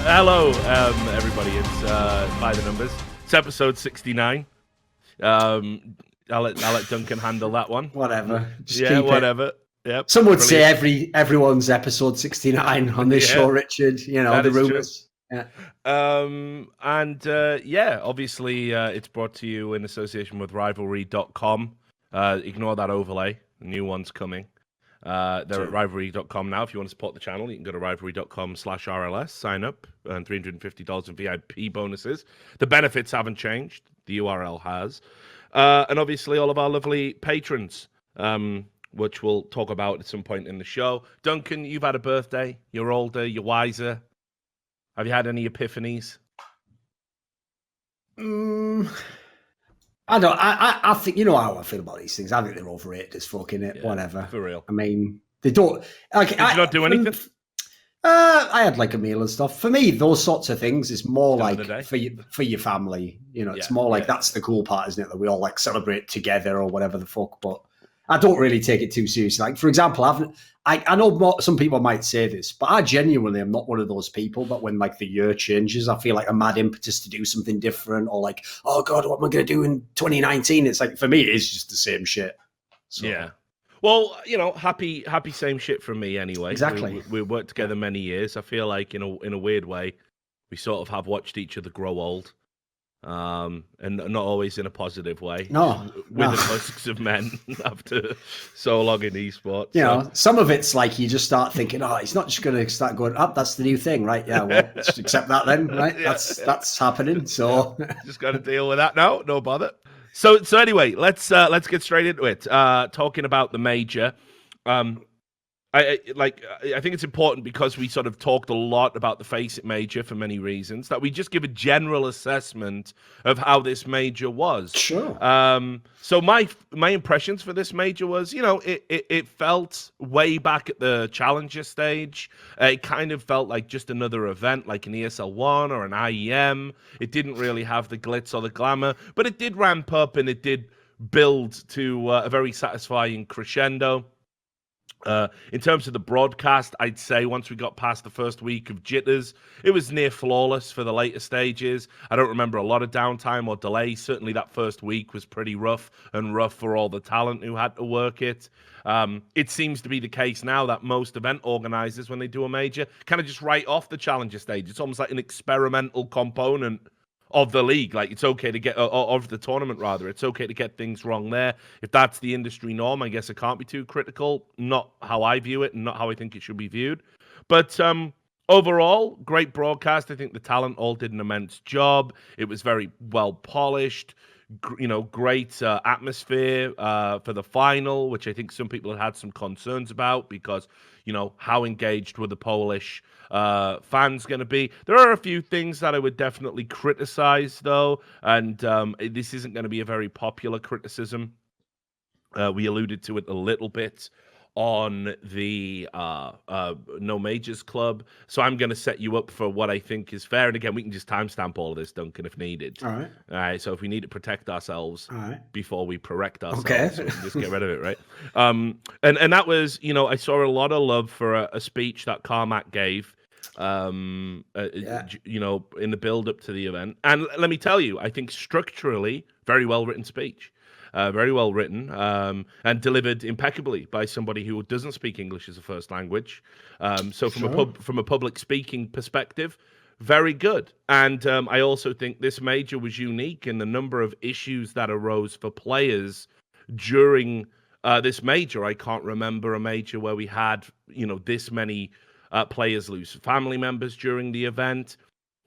Hello, everybody. It's By the Numbers. It's episode 69. I'll let Duncan handle that one. Whatever. Just yeah, keep whatever. It. Yep. Some would say everyone's episode 69 on this show, Richard. You know, that the rumors. Yeah. Obviously, it's brought to you in association with rivalry.com. Ignore that overlay. The new one's coming. They're at rivalry.com now. If you want to support the channel, you can go to rivalry.com/RLS, sign up, earn $350 in VIP bonuses. The benefits haven't changed. The URL has. And obviously all of our lovely patrons, which we'll talk about at some point in the show. Duncan, you've had a birthday. You're older. You're wiser. Have you had any epiphanies? I don't. I think you know how I feel about these things. I think they're overrated as fucking it. Yeah, whatever. For real. I mean, they don't. Like, Did you not do anything? I had like a meal and stuff. For me, those sorts of things is more like for your family. You know, it's more like that's the cool part, isn't it? That we all like celebrate together or whatever the fuck. But I don't really take it too seriously. Like, for example, I know some people might say this, but I genuinely am not one of those people that when like the year changes, I feel like a mad impetus to do something different or like, oh God, what am I going to do in 2019? It's like, for me, it is just the same shit. So. Yeah. Well, you know, happy same shit from me anyway. Exactly. We worked together many years. I feel like in a weird way, we sort of have watched each other grow old. And not always in a positive way. No. With the husks of men after so long in esports. You know, some of it's like you just start thinking, oh, he's not just going to start going up. That's the new thing, right? Yeah, well, let's accept that then, right? That's happening. So just got to deal with that now. No bother. So anyway, let's get straight into it. Talking about the major. I think it's important because we sort of talked a lot about the Face It major for many reasons that we just give a general assessment of how this major was. Sure. So my impressions for this major was, you know, it felt way back at the challenger stage. It kind of felt like just another event, like an ESL 1 or an IEM. It didn't really have the glitz or the glamour, but it did ramp up and it did build to a very satisfying crescendo. In terms of the broadcast, I'd say once we got past the first week of jitters, it was near flawless for the later stages. I don't remember a lot of downtime or delay. Certainly that first week was pretty rough for all the talent who had to work it. It seems to be the case now that most event organizers, when they do a major, kind of just write off the challenger stage. It's almost like an experimental component of the league. Like, it's okay to get of the tournament, rather. It's okay to get things wrong there. If that's the industry norm, I guess it can't be too critical. Not how I view it and not how I think it should be viewed. But overall, great broadcast. I think the talent all did an immense job. It was very well polished. You know, great atmosphere for the final, which I think some people had some concerns about because, you know, how engaged were the Polish fans going to be? There are a few things that I would definitely criticize, though, and this isn't going to be a very popular criticism. We alluded to it a little bit on the No Majors Club, so I'm going to set you up for what I think is fair. And again, we can just timestamp all of this, Duncan, if needed. All right. So if we need to protect ourselves before we correct ourselves, so we can just get rid of it, right? And that was, you know, I saw a lot of love for a speech that Carmack gave. You know, in the build up to the event, and let me tell you, I think structurally very well written speech. Very well written, and delivered impeccably by somebody who doesn't speak English as a first language. So from a public speaking perspective, very good. And I also think this major was unique in the number of issues that arose for players during this major. I can't remember a major where we had, you know, this many players lose family members during the event.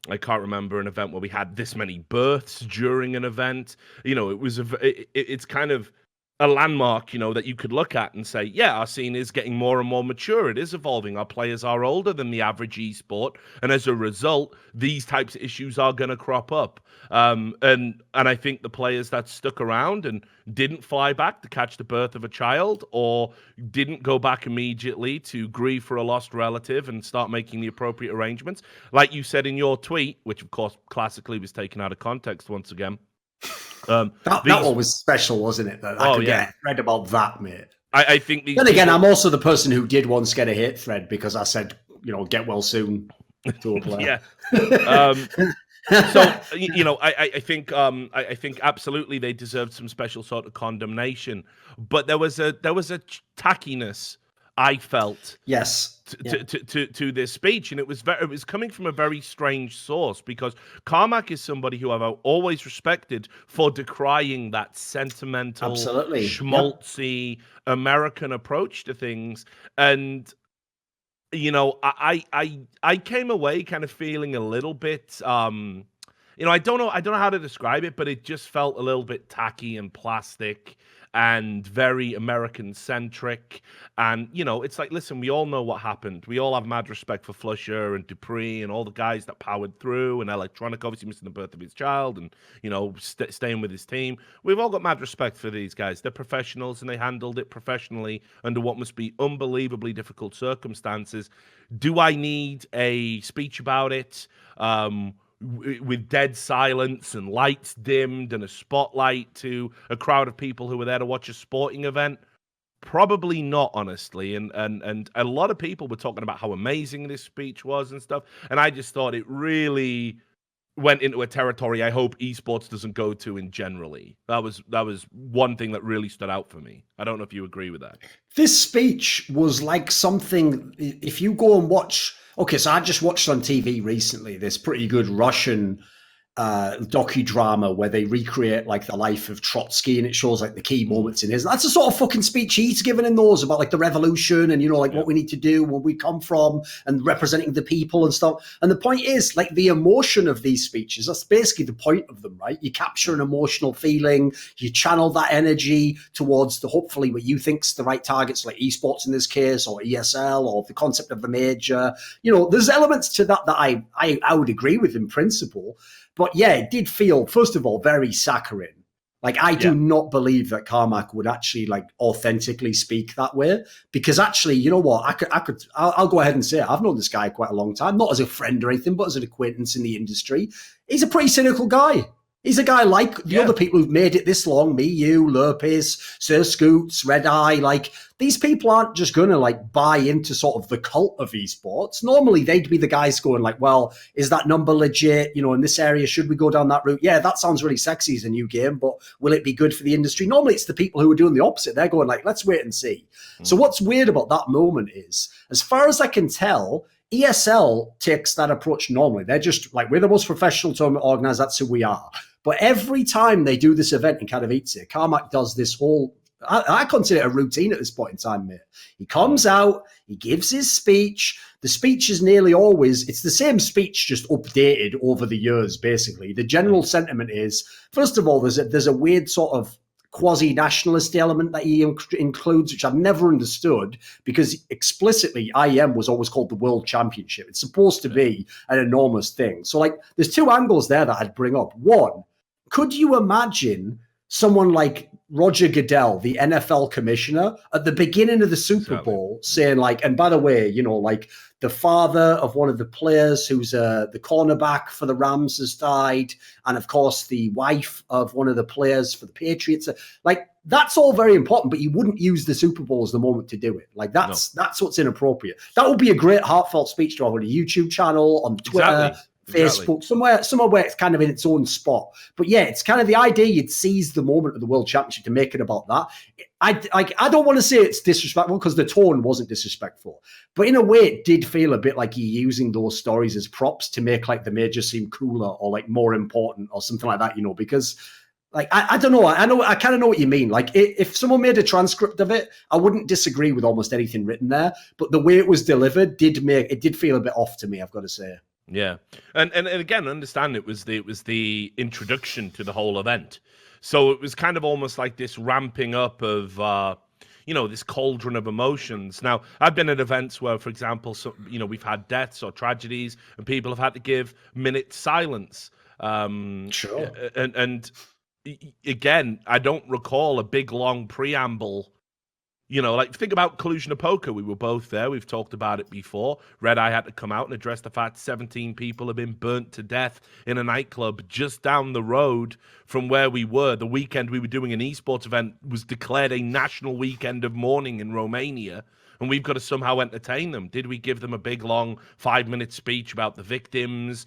I can't remember an event where we had this many births during an event. You know, it was it's kind of a landmark, you know, that you could look at and say, yeah, our scene is getting more and more mature. It is evolving. Our players are older than the average esport. And as a result, these types of issues are going to crop up. And I think the players that stuck around and didn't fly back to catch the birth of a child or didn't go back immediately to grieve for a lost relative and start making the appropriate arrangements, like you said in your tweet, which of course classically was taken out of context once again. That one was special, wasn't it? That I could get read about that, mate. I think these. Then again, I'm also the person who did once get a hate thread because I said, you know, get well soon. to a player. So I think absolutely they deserved some special sort of condemnation, but there was a tackiness I felt. Yes. To this speech, and it was coming from a very strange source, because Carmack is somebody who I've always respected for decrying that sentimental, schmaltzy American approach to things. And I came away kind of feeling a little bit I don't know how to describe it, but it just felt a little bit tacky and plastic and very American centric. And it's like, listen, we all know what happened. We all have mad respect for Flusher and Dupree and all the guys that powered through, and Electronic obviously missing the birth of his child and staying with his team. We've all got mad respect for these guys. They're professionals, and they handled it professionally under what must be unbelievably difficult circumstances. Do I need a speech about it? With dead silence and lights dimmed and a spotlight to a crowd of people who were there to watch a sporting event? Probably not, honestly. And a lot of people were talking about how amazing this speech was and stuff. And I just thought it really went into a territory I hope esports doesn't go to in generally. That was one thing that really stood out for me. I don't know if you agree with that. This speech was like something, if you go and watch, okay, so I just watched on TV recently this pretty good Russian docudrama where they recreate like the life of Trotsky, and it shows like the key moments in his. That's the sort of fucking speech he's given in those about like the revolution and what we need to do, where we come from, and representing the people and stuff. And the point is, like, the emotion of these speeches, that's basically the point of them, right? You capture an emotional feeling, you channel that energy towards hopefully what you think's the right targets, like esports in this case, or ESL, or the concept of the major. There's elements to that I would agree with in principle. But yeah, it did feel, first of all, very saccharine. Like, I do not believe that Carmack would actually like authentically speak that way, because actually, you know what? I'll go ahead and say it. I've known this guy quite a long time, not as a friend or anything, but as an acquaintance in the industry. He's a pretty cynical guy. He's a guy like the other people who've made it this long, me, you, Lurpes, Sir Scoots, Red Eye. Like, these people aren't just going to like buy into sort of the cult of esports. Normally, they'd be the guys going like, well, is that number legit? In this area, should we go down that route? Yeah, that sounds really sexy as a new game, but will it be good for the industry? Normally, it's the people who are doing the opposite. They're going like, let's wait and see. So what's weird about that moment is, as far as I can tell, ESL takes that approach normally. They're just like, we're the most professional tournament organized. That's who we are. But every time they do this event in Katowice, Carmack does this whole, I consider it a routine at this point in time, mate. He comes out, he gives his speech. The speech is nearly always, it's the same speech, just updated over the years, basically. The general sentiment is, first of all, there's a weird sort of quasi-nationalist element that he includes, which I've never understood, because explicitly IEM was always called the World Championship. It's supposed to be an enormous thing. So like, there's two angles there that I'd bring up. One, could you imagine someone like Roger Goodell, the NFL commissioner, at the beginning of the Super Bowl saying like, and by the way, like the father of one of the players who's the cornerback for the Rams has died, and of course the wife of one of the players for the Patriots. Like, that's all very important, but you wouldn't use the Super Bowl as the moment to do it. Like, that's what's inappropriate. That would be a great heartfelt speech to have on a YouTube channel, on Twitter, Facebook, somewhere where it's kind of in its own spot. But yeah, it's kind of the idea you'd seize the moment of the World Championship to make it about that. I don't want to say it's disrespectful, because the tone wasn't disrespectful, but in a way it did feel a bit like you're using those stories as props to make like the major seem cooler or like more important or something like that, because like, I don't know. I kind of know what you mean. Like, if someone made a transcript of it, I wouldn't disagree with almost anything written there, but the way it was delivered did feel a bit off to me, I've got to say. Yeah, and again, understand it was the introduction to the whole event, so it was kind of almost like this ramping up of this cauldron of emotions. Now, I've been at events where, for example, we've had deaths or tragedies, and people have had to give minute silence. Sure. And again, I don't recall a big long preamble. Like, think about Cluj-Napoca. We were both there. We've talked about it before. Red Eye had to come out and address the fact 17 people have been burnt to death in a nightclub just down the road from where we were. The weekend we were doing an esports event was declared a national weekend of mourning in Romania and we've got to somehow entertain them. Did we give them a big, long 5-minute speech about the victims?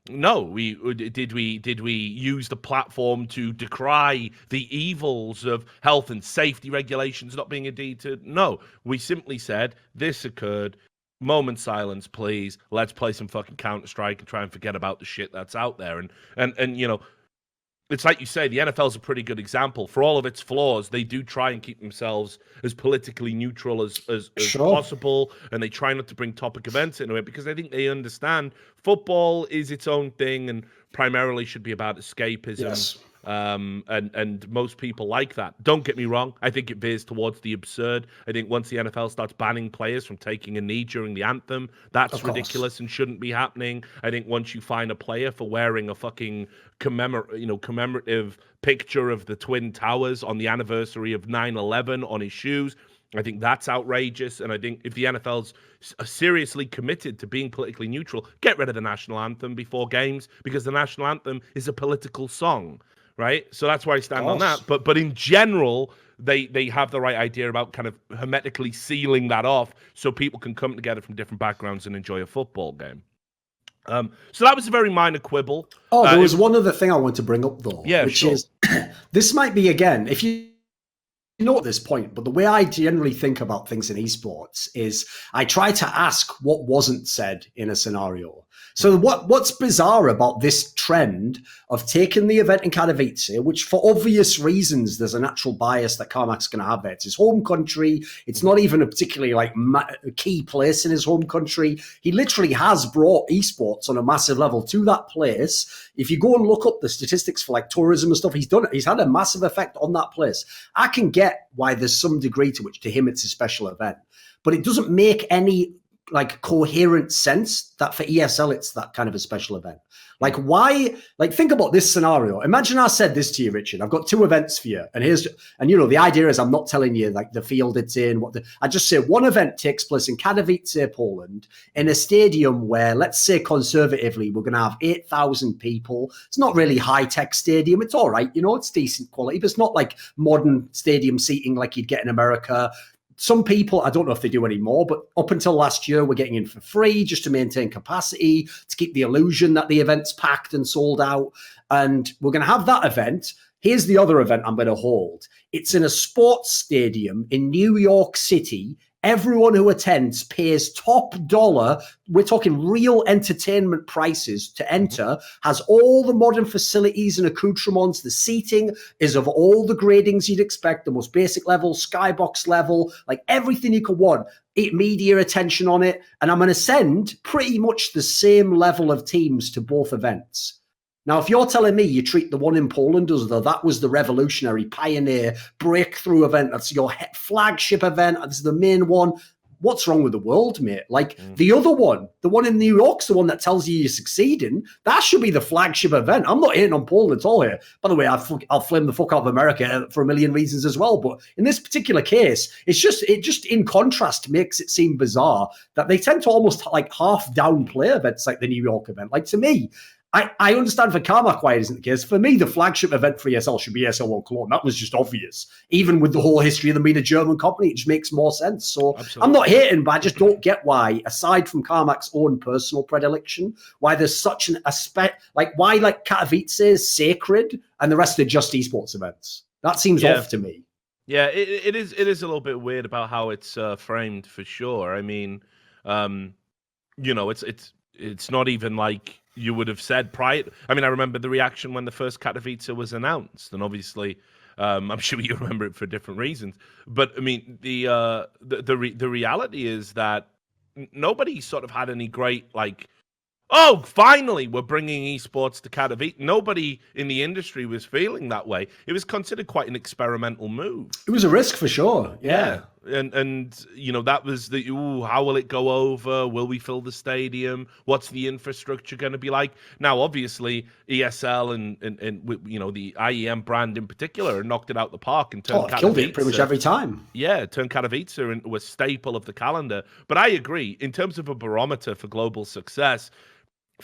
No. Did we use the platform to decry the evils of health and safety regulations not being adhered to? No. We simply said, this occurred. Moment silence, please. Let's play some fucking Counter-Strike and try and forget about the shit that's out there. And you know, it's like you say, the NFL's a pretty good example. For all of its flaws, they do try and keep themselves as politically neutral as possible, and they try not to bring topic events into it because I think they understand football is its own thing and primarily should be about escapism. Yes. And most people like that. Don't get me wrong. I think it veers towards the absurd. I think once the NFL starts banning players from taking a knee during the anthem, that's ridiculous and shouldn't be happening. I think once you fine a player for wearing a fucking commemorative picture of the Twin Towers on the anniversary of 9/11 on his shoes, I think that's outrageous. And I think if the NFL's seriously committed to being politically neutral, get rid of the national anthem before games, because the national anthem is a political song. Right, so that's where I stand on that. But in general, they have the right idea about kind of hermetically sealing that off so people can come together from different backgrounds and enjoy a football game. So that was a very minor quibble. Oh, there was one other thing I want to bring up though, which is this might be again, if you know at this point, but the way I generally think about things in esports is I try to ask what wasn't said in a scenario. So what's bizarre about this trend of taking the event in Katowice, which for obvious reasons, there's a natural bias that Carmack's going to have there. It's his home country. It's not even a particularly like key place in his home country. He literally has brought esports on a massive level to that place. If you go and look up the statistics for like tourism and stuff, he's had a massive effect on that place. I can get why there's some degree to which to him it's a special event, but it doesn't make any like coherent sense that for ESL it's that kind of a special event. Like why? Like think about this scenario. Imagine I said this to you, Richard. I've got 2 events for you, and you know the idea is I'm not telling you like the field it's in. I just say one event takes place in Katowice, Poland, in a stadium where, let's say conservatively, we're going to have 8,000 people. It's not really high tech stadium. It's all right, you know, it's decent quality, but it's not like modern stadium seating like you'd get in America. Some people, I don't know if they do anymore, but up until last year, we're getting in for free just to maintain capacity, to keep the illusion that the event's packed and sold out. And we're going to have that event. Here's the other event I'm going to hold. It's in a sports stadium in New York City. Everyone who attends pays top dollar. We're talking real entertainment prices to enter, has all the modern facilities and accoutrements. The seating is of all the gradings you'd expect, the most basic level, skybox level, like everything you could want. Media attention on it. And I'm going to send pretty much the same level of teams to both events. Now, if you're telling me you treat the one in Poland as though that was the revolutionary, pioneer, breakthrough event, that's your flagship event, this is the main one, what's wrong with the world, mate? Like the other one, the one in New York's the one that tells you you're succeeding. That should be the flagship event. I'm not hating on Poland at all here. By the way, I'll flame the fuck out of America for a million reasons as well. But in this particular case, it just in contrast makes it seem bizarre that they tend to almost like half downplay events like the New York event. Like to me, I understand for Carmack why it isn't the case. For me, the flagship event for ESL should be ESL One Cologne. That was just obvious. Even with the whole history of them being a German company, it just makes more sense. So absolutely. I'm not hating, but I just don't get why, aside from Carmack's own personal predilection, why there's such an aspect, like why like Katowice is sacred and the rest are just esports events. That seems off to me. Yeah, it is a little bit weird about how it's framed for sure. I mean, you know, it's not even like you would have said prior. I mean, I remember the reaction when the first Katowice was announced, and obviously, I'm sure you remember it for different reasons. But I mean, the reality is that nobody sort of had any great like, oh, finally we're bringing esports to Katowice. Nobody in the industry was feeling that way. It was considered quite an experimental move. It was a risk for sure. Yeah. And you know, that was the, how will it go over? Will we fill the stadium? What's the infrastructure going to be like? Now, obviously, ESL and you know, the IEM brand in particular knocked it out the park and turned Katowice. Killed it pretty much every time. Yeah, turned Katowice into a staple of the calendar. But I agree, in terms of a barometer for global success,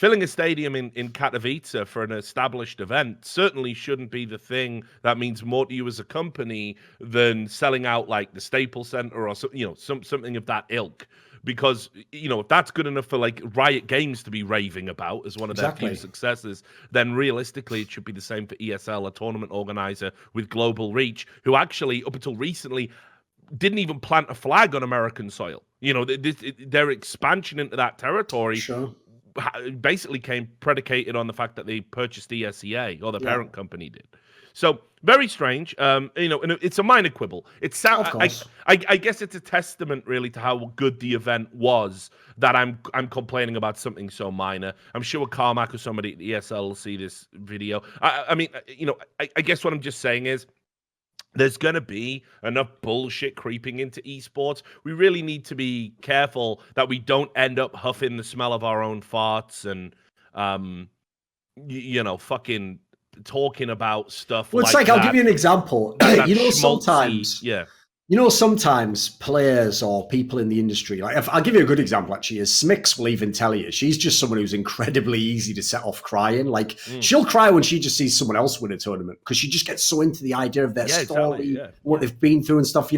filling a stadium in Katowice for an established event certainly shouldn't be the thing that means more to you as a company than selling out like the Staples Center or something of that ilk. Because, if that's good enough for like Riot Games to be raving about as one of their few successes, then realistically it should be the same for ESL, a tournament organizer with global reach, who actually, up until recently, didn't even plant a flag on American soil. Their expansion into that territory basically came predicated on the fact that they purchased ESEA, or the parent company did. So very strange. And it's a minor quibble. I guess it's a testament really to how good the event was that I'm complaining about something so minor. I'm sure Carmack or somebody at the ESL will see this video. I guess what I'm just saying is, there's going to be enough bullshit creeping into esports. We really need to be careful that we don't end up huffing the smell of our own farts and, fucking talking about stuff. Well, it's like I'll give you an example. Sometimes players or people in the industry, like I'll give you a good example actually, is Smix will even tell you, she's just someone who's incredibly easy to set off crying. Like she'll cry when she just sees someone else win a tournament because she just gets so into the idea of their story, what they've been through and stuff,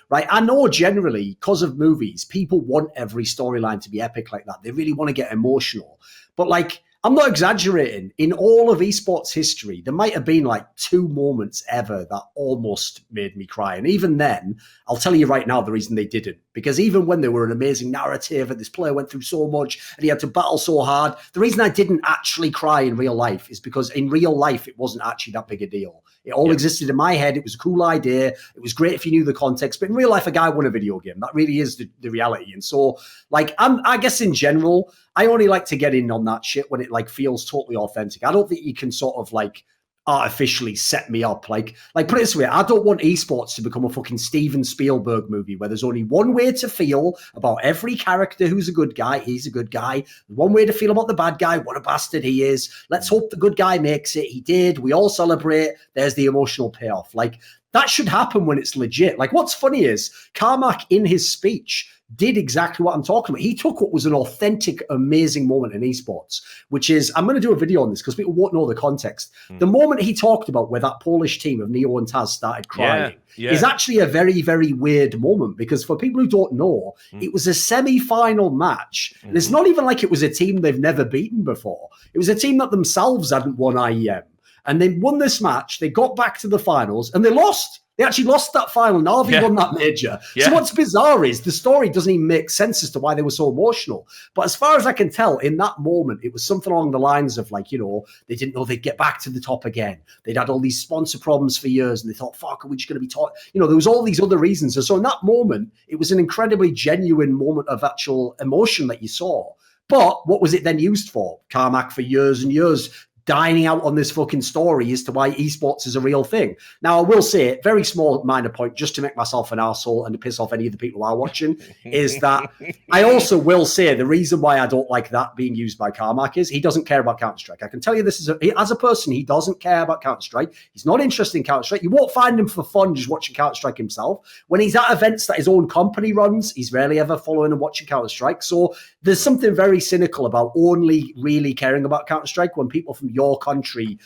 right? I know generally because of movies, people want every storyline to be epic like that. They really want to get emotional. But like, I'm not exaggerating. In all of esports history, there might have been like 2 moments ever that almost made me cry. And even then, I'll tell you right now the reason they didn't. Because even when they were an amazing narrative and this player went through so much and he had to battle so hard, the reason I didn't actually cry in real life is because in real life, it wasn't actually that big a deal. It all existed in my head. It was a cool idea. It was great if you knew the context. But in real life, a guy won a video game. That really is the reality. And so, like, I guess in general, I only like to get in on that shit when it like feels totally authentic. I don't think you can sort of like artificially set me up. Like put it this way, I don't want esports to become a fucking Steven Spielberg movie where there's only one way to feel about every character who's a good guy. He's a good guy. One way to feel about the bad guy. What a bastard he is. Let's hope the good guy makes it. He did. We all celebrate. There's the emotional payoff. Like that should happen when it's legit. Like what's funny is Carmack in his speech did exactly what I'm talking about. He took what was an authentic, amazing moment in esports, which is, I'm going to do a video on this because people won't know the context. The moment he talked about where that Polish team of Neo and Taz started crying is actually a very, very weird moment because for people who don't know, it was a semi-final match. And it's not even like it was a team they've never beaten before. It was a team that themselves hadn't won IEM. And they won this match. They got back to the finals and they lost. They actually lost that final. Navi won that major. So what's bizarre is the story doesn't even make sense as to why they were so emotional. But as far as I can tell, in that moment, it was something along the lines of like, they didn't know they'd get back to the top again. They'd had all these sponsor problems for years and they thought, fuck, are we just going to be taught? There was all these other reasons. And so in that moment, it was an incredibly genuine moment of actual emotion that you saw. But what was it then used for? Carmack for years and years dining out on this fucking story as to why esports is a real thing. Now, I will say, very small minor point, just to make myself an arsehole and to piss off any of the people who are watching, is that I also will say the reason why I don't like that being used by Carmack is he doesn't care about Counter-Strike. I can tell you this as a person, he doesn't care about Counter-Strike. He's not interested in Counter-Strike. You won't find him for fun just watching Counter-Strike himself. When he's at events that his own company runs, he's rarely ever following and watching Counter-Strike. So there's something very cynical about only really caring about Counter-Strike when people from your country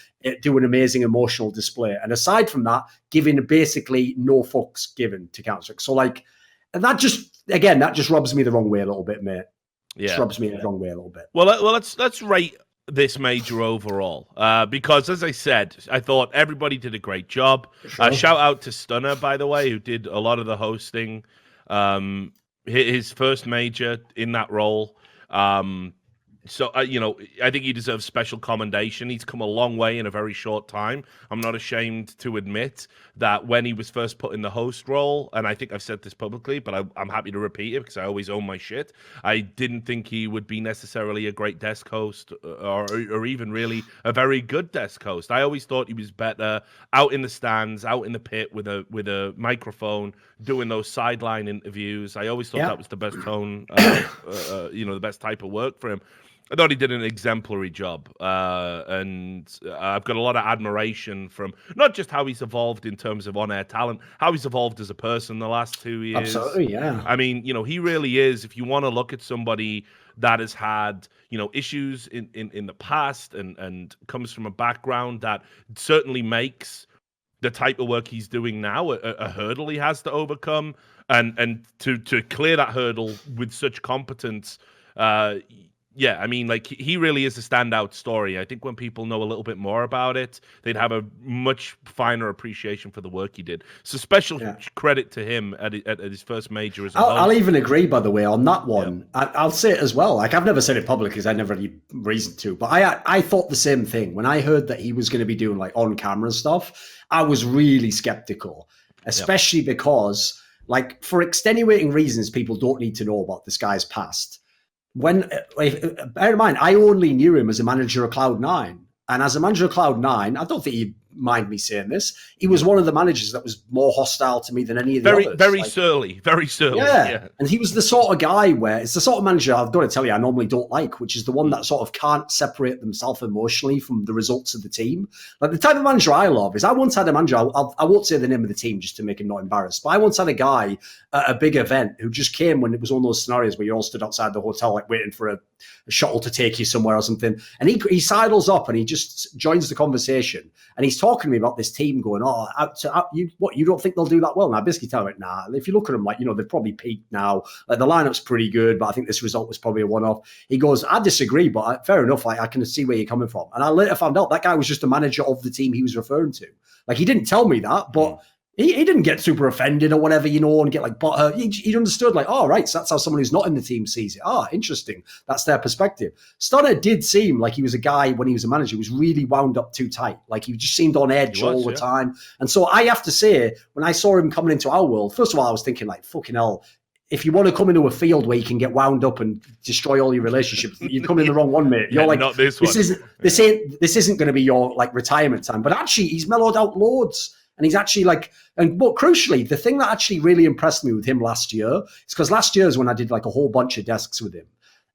do an amazing emotional display. And aside from that, giving basically no fucks given to Counter-Strike. So like, that just rubs me the wrong way a little bit, mate. Just rubs me the wrong way a little bit. Well, let's rate this major overall because, as I said, I thought everybody did a great job. Sure. Shout out to Stunner, by the way, who did a lot of the hosting. His first major in that role. So, I think he deserves special commendation. He's come a long way in a very short time. I'm not ashamed to admit that when he was first put in the host role, and I think I've said this publicly, but I'm happy to repeat it because I always own my shit. I didn't think he would be necessarily a great desk host or even really a very good desk host. I always thought he was better out in the stands, out in the pit with a microphone, doing those sideline interviews. I always thought that was the best tone, the best type of work for him. I thought he did an exemplary job, and I've got a lot of admiration from not just how he's evolved in terms of on-air talent, how he's evolved as a person the last 2 years. Absolutely, yeah. I mean, he really is, if you want to look at somebody that has had, issues in the past and comes from a background that certainly makes the type of work he's doing now a hurdle he has to overcome, and to clear that hurdle with such competence. Yeah, I mean, like, he really is a standout story. I think when people know a little bit more about it, they'd have a much finer appreciation for the work he did. So special credit to him at his first major as a host. I'll even agree, by the way, on that one. Yeah. I'll say it as well. Like, I've never said it publicly because I never had any reason to, but I thought the same thing. When I heard that he was going to be doing like on-camera stuff, I was really skeptical, especially because, like, for extenuating reasons, people don't need to know about this guy's past. Bear in mind, I only knew him as a manager of Cloud9. And as a manager of Cloud9, I don't think he'd mind me saying this, he was one of the managers that was more hostile to me than any of the others. Very surly. Yeah. And he was the sort of guy where it's the sort of manager, I've got to tell you, I normally don't like, which is the one that sort of can't separate themselves emotionally from the results of the team. Like, the type of manager I love is, I once had a manager, I won't say the name of the team just to make him not embarrassed, but I once had a guy at a big event who just came when it was one of those scenarios where you all stood outside the hotel, like waiting for a shuttle to take you somewhere or something. And he sidles up and he just joins the conversation. And he's talking to me about this team going, you don't think they'll do that well? And I basically tell him, nah, if you look at them, like, they've probably peaked now. Like, the lineup's pretty good, but I think this result was probably a one-off. He goes, I disagree, but fair enough. Like, I can see where you're coming from. And I later found out that guy was just a manager of the team he was referring to. Like, he didn't tell me that, but he didn't get super offended or whatever, and get like butthurt. He understood, like, oh, right, so that's how someone who's not in the team sees it. Ah, interesting. That's their perspective. Stunner did seem like he was a guy, when he was a manager, who was really wound up too tight. Like, he just seemed on edge all the time. And so I have to say, when I saw him coming into our world, first of all, I was thinking, like, fucking hell, if you want to come into a field where you can get wound up and destroy all your relationships, you've come in the wrong one, mate. You're like, not this one. This isn't going to be your, like, retirement time. But actually, he's mellowed out loads. And he's actually but crucially, the thing that actually really impressed me with him last year is because last year is when I did like a whole bunch of desks with him.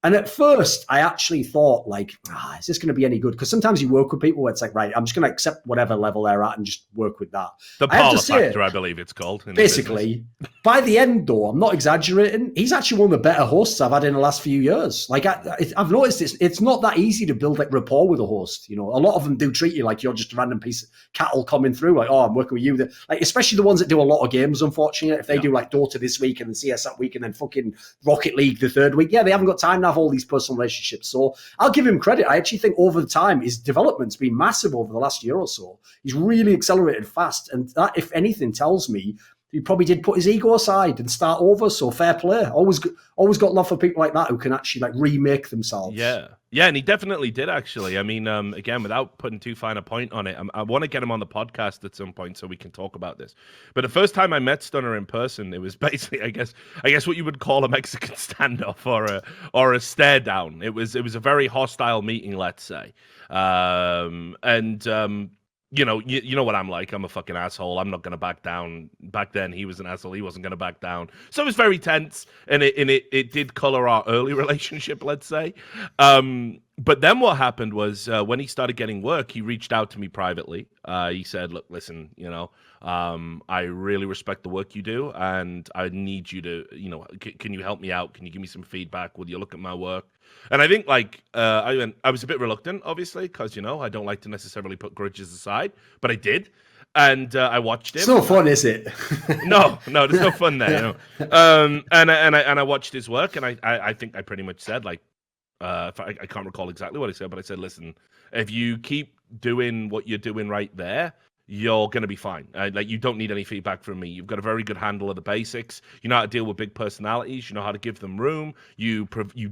And at first, I actually thought, like, is this going to be any good? Because sometimes you work with people where it's like, right, I'm just going to accept whatever level they're at and just work with that. The parlor factor, I believe it's called. Basically, by the end, though, I'm not exaggerating, he's actually one of the better hosts I've had in the last few years. Like, I've noticed it's not that easy to build like rapport with a host. A lot of them do treat you like you're just a random piece of cattle coming through. Like, oh, I'm working with you. Like, especially the ones that do a lot of games, unfortunately. If they do like Dota this week and then CS that week and then fucking Rocket League the third week, they haven't got time now. All these personal relationships. So I'll give him credit. I actually think over the time, his development's been massive over the last year or so. He's really accelerated fast. And that, if anything, tells me he probably did put his ego aside and start over. So fair play. Always got love for people like that who can actually like remake themselves. Yeah, and he definitely did, actually. I mean, again, without putting too fine a point on it, I want to get him on the podcast at some point so we can talk about this. But the first time I met Stunner in person, it was basically, I guess what you would call a Mexican standoff or a stare down. It was a very hostile meeting, let's say. You know what I'm like. I'm a fucking asshole. I'm not going to back down. Back then, he was an asshole. He wasn't going to back down. So it was very tense, and it did color our early relationship, let's say. But then what happened was when he started getting work, he reached out to me privately. He said, look, listen, I really respect the work you do, and I need you to, can you help me out? Can you give me some feedback? Will you look at my work? And I think, like, I was a bit reluctant, obviously, because, I don't like to necessarily put grudges aside, but I did. And I watched him. It's no fun, is it? No, there's no fun there. And I watched his work, and I think I pretty much said, like, I can't recall exactly what I said, but I said, listen, if you keep doing what you're doing right there, you're going to be fine. Like, you don't need any feedback from me. You've got a very good handle of the basics. You know how to deal with big personalities. You know how to give them room. You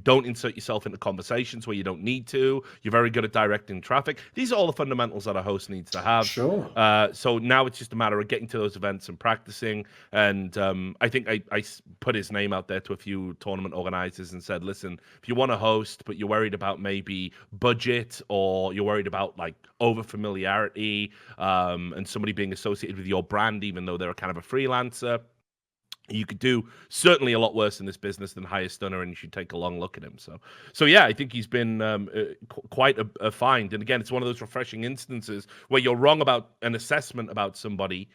don't insert yourself into conversations where you don't need to. You're very good at directing traffic. These are all the fundamentals that a host needs to have. Sure. So now it's just a matter of getting to those events and practicing. And I think I put his name out there to a few tournament organizers and said, listen, if you want to host, but you're worried about maybe budget, or you're worried about like over familiarity, and somebody being associated with your brand, even though they're a kind of a freelancer, you could do certainly a lot worse in this business than hire Stunner, and you should take a long look at him. So yeah, I think he's been quite a find. And again, it's one of those refreshing instances where you're wrong about an assessment about somebody,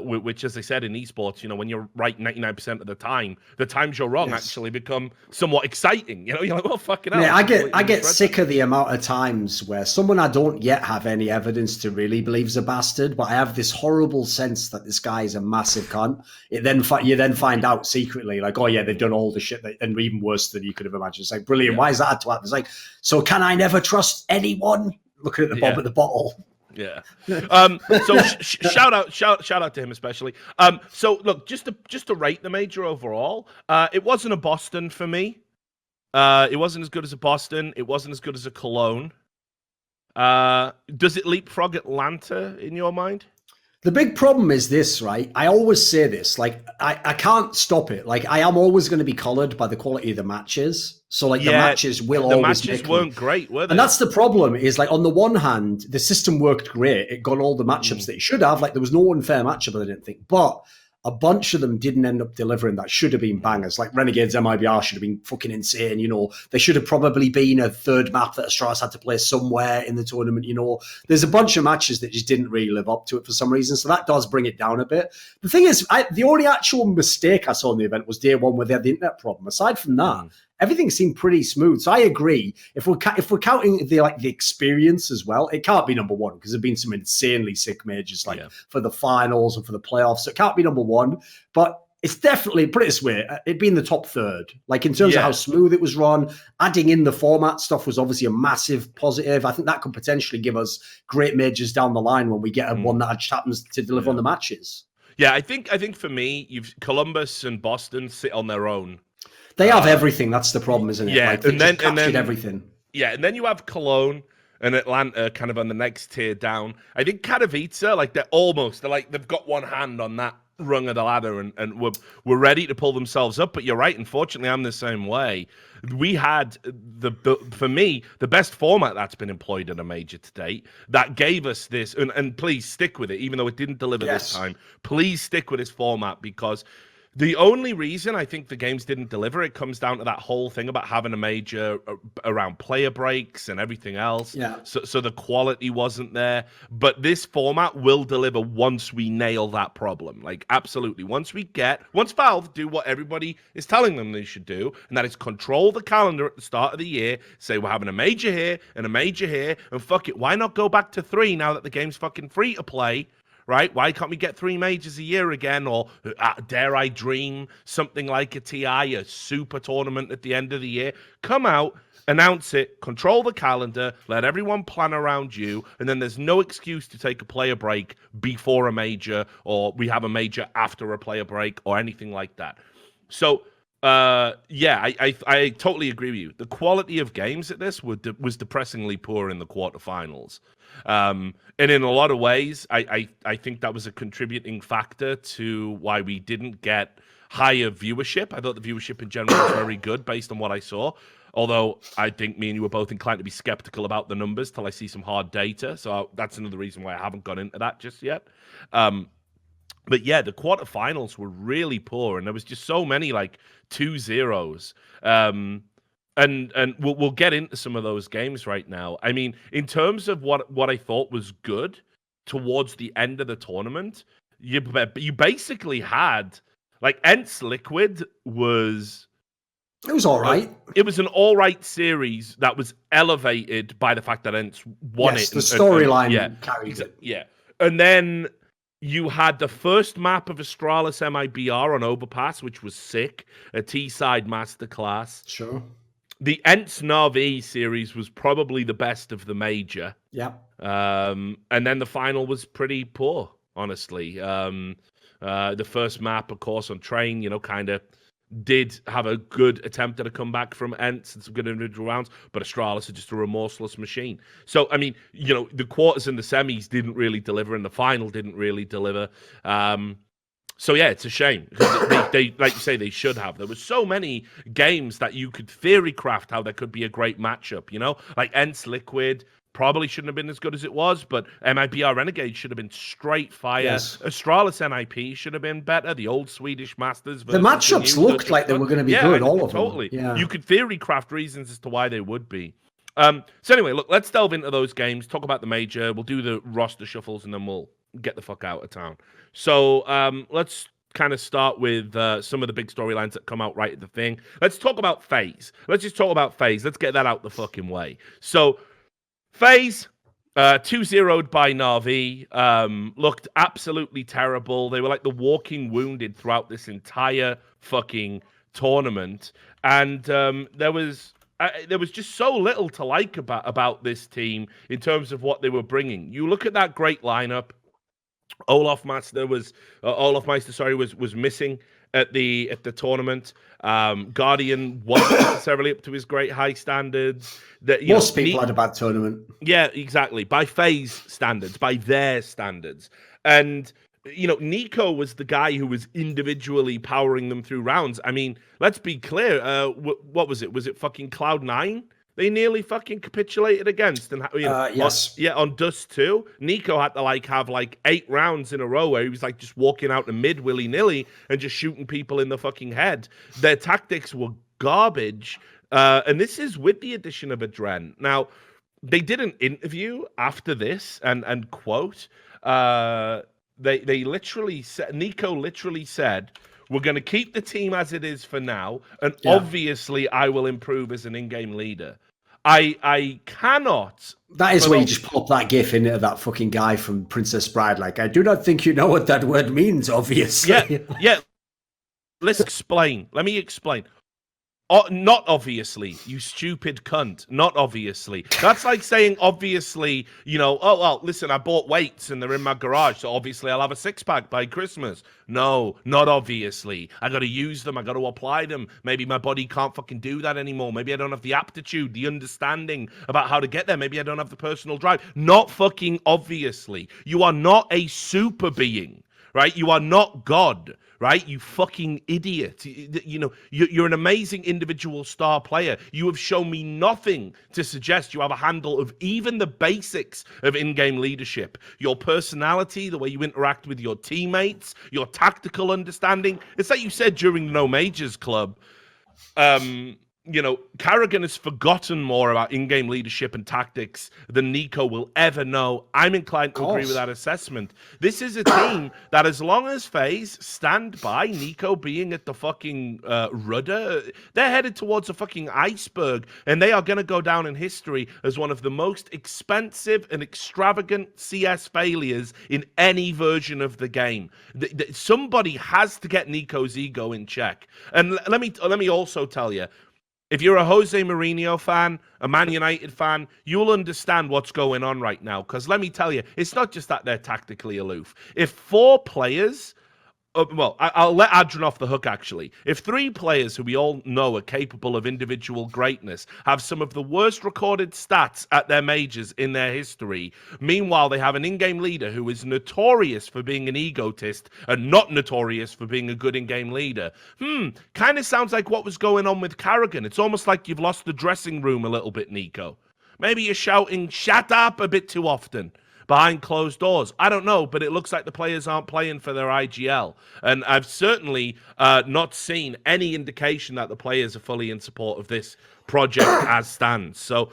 which, as I said, in esports, when you're right 99% of the times you're wrong actually become somewhat exciting. You're like, oh, fucking hell. Yeah, I get sick of the amount of times where someone I don't yet have any evidence to really believe is a bastard, but I have this horrible sense that this guy is a massive cunt. You then find out secretly, like, oh yeah, they've done all the shit, and even worse than you could have imagined. It's like, brilliant. Why is that had to happen? It's like, so can I never trust anyone? Looking at the bottom of the bottle. Yeah. So shout out to him especially. So look, just to rate the major overall, it wasn't a Boston for me. It wasn't as good as a Boston. It wasn't as good as a Cologne. Does it leapfrog Atlanta in your mind? The big problem is this, right? I always say this, like, I can't stop it. Like, I am always going to be coloured by the quality of the matches. So, like, the matches will always the matches weren't great, were they? And that's the problem, is, like, on the one hand, the system worked great. It got all the matchups that it should have. Like, there was no unfair matchup, I didn't think. But a bunch of them didn't end up delivering that should have been bangers. Like Renegades MIBR should have been fucking insane. They should have probably been a third map that Astralis had to play somewhere in the tournament. There's a bunch of matches that just didn't really live up to it for some reason. So that does bring it down a bit. The thing is, the only actual mistake I saw in the event was day one where they had the internet problem. Aside from that, everything seemed pretty smooth. So I agree. If we're counting the experience as well, it can't be number one because there've been some insanely sick majors for the finals and for the playoffs. So it can't be number one, but it's definitely, put it this way, it'd be in the top third. Like in terms of how smooth it was run, adding in the format stuff was obviously a massive positive. I think that could potentially give us great majors down the line when we get one that just happens to deliver on the matches. Yeah, I think for me, Columbus and Boston sit on their own. They have everything. That's the problem, isn't it? Yeah, and then everything. Yeah, and then you have Cologne and Atlanta kind of on the next tier down. I think Katowice, they've got one hand on that rung of the ladder and we're ready to pull themselves up. But you're right. Unfortunately, I'm the same way. We had for me the best format that's been employed at a major to date. That gave us this, and please stick with it, even though it didn't deliver this time. Please stick with this format because. The only reason I think the games didn't deliver, it comes down to that whole thing about having a major around player breaks and everything else. Yeah. So the quality wasn't there. But this format will deliver once we nail that problem. Like, absolutely. Once Valve do what everybody is telling them they should do, and that is control the calendar at the start of the year, say we're having a major here and a major here, and fuck it, why not go back to 3 now that the game's fucking free to play? Right? Why can't we get 3 majors a year again? Or dare I dream something like a TI, a super tournament at the end of the year? Come out, announce it, control the calendar, let everyone plan around you, and then there's no excuse to take a player break before a major, or we have a major after a player break, or anything like that. So, I totally agree with you. The quality of games at this was depressingly poor in the quarterfinals. And in a lot of ways, I think that was a contributing factor to why we didn't get higher viewership. I thought the viewership in general was very good based on what I saw. Although I think me and you were both inclined to be skeptical about the numbers till I see some hard data. So that's another reason why I haven't gone into that just yet. But yeah, the quarterfinals were really poor, and there was just so many 2-0s. And we'll get into some of those games right now. I mean, in terms of what I thought was good towards the end of the tournament, you basically had Ence Liquid was. It was all right. It was an all right series that was elevated by the fact that Ence won it. The storyline carried it. Yeah, and then. You had the first map of Astralis MIBR on Overpass, which was sick. A T-side masterclass. Sure. The Ence Navi series was probably the best of the major. Yeah. And then the final was pretty poor, honestly. The first map, of course, on Train, kind of did have a good attempt at a comeback from Ence and some good individual rounds, but Astralis are just a remorseless machine. So, I mean, the quarters and the semis didn't really deliver, and the final didn't really deliver. So, yeah, it's a shame. They like you say, they should have. There were so many games that you could theory craft how there could be a great matchup, Like Ence Liquid probably shouldn't have been as good as it was, but MIBR Renegade should have been straight fire. Yes. Astralis NIP should have been better. The old Swedish Masters. The matchups looked like they were going to be good, all of them. Totally. Yeah. You could theory craft reasons as to why they would be. So anyway, look, let's delve into those games, talk about the major. We'll do the roster shuffles, and then we'll get the fuck out of town. So let's kind of start with some of the big storylines that come out right at the thing. Let's talk about Faze. Let's just talk about Faze. Let's get that out the fucking way. So Faze 2-0'd by Navi, looked absolutely terrible. They were like the walking wounded throughout this entire fucking tournament, and there was just so little to like about this team in terms of what they were bringing. You look at that great lineup. Olaf Meister was missing at the tournament. Guardian wasn't necessarily up to his great high standards. Most people had a bad tournament. Yeah, exactly. By Faze standards, by their standards. And Nico was the guy who was individually powering them through rounds. I mean, let's be clear. What was it? Was it fucking Cloud9? They nearly fucking capitulated against, and yes, on Dust 2, Nico had to have 8 rounds in a row where he was just walking out the mid willy nilly and just shooting people in the fucking head. Their tactics were garbage, and this is with the addition of Adren. Now, they did an interview after this, and quote, they literally said, Nico literally said, "We're going to keep the team as it is for now, and obviously I will improve as an in-game leader." I cannot. That is where you just pop that gif into that fucking guy from Princess Bride. I do not think you know what that word means, obviously. Yeah. Let's explain. Let me explain. Not obviously, you stupid cunt. Not obviously. That's like saying obviously, oh, well, listen, I bought weights and they're in my garage, so obviously I'll have a 6-pack by Christmas. No, not obviously. I got to use them. I got to apply them. Maybe my body can't fucking do that anymore. Maybe I don't have the aptitude, the understanding about how to get there. Maybe I don't have the personal drive. Not fucking obviously. You are not a super being, right? You are not God. Right, you fucking idiot. You're an amazing individual star player. You have shown me nothing to suggest you have a handle of even the basics of in-game leadership. Your personality, the way you interact with your teammates, your tactical understanding. It's like you said during the No Majors Club. Carrigan has forgotten more about in-game leadership and tactics than Nico will ever know. I'm inclined to agree with that assessment. This is a team that, as long as Faze stand by Nico being at the fucking rudder, they're headed towards a fucking iceberg, and they are going to go down in history as one of the most expensive and extravagant CS failures in any version of the game. Somebody has to get Nico's ego in check. And let me also tell you, if you're a Jose Mourinho fan, a Man United fan, you'll understand what's going on right now. Because let me tell you, it's not just that they're tactically aloof. If 4 players... I'll let Adrian off the hook, actually. If 3 players who we all know are capable of individual greatness have some of the worst recorded stats at their majors in their history, meanwhile they have an in-game leader who is notorious for being an egotist and not notorious for being a good in-game leader, kind of sounds like what was going on with Carrigan. It's almost like you've lost the dressing room a little bit, Nico. Maybe you're shouting, "Shut up," a bit too often behind closed doors. I don't know, but it looks like the players aren't playing for their IGL. And I've certainly not seen any indication that the players are fully in support of this project as stands. So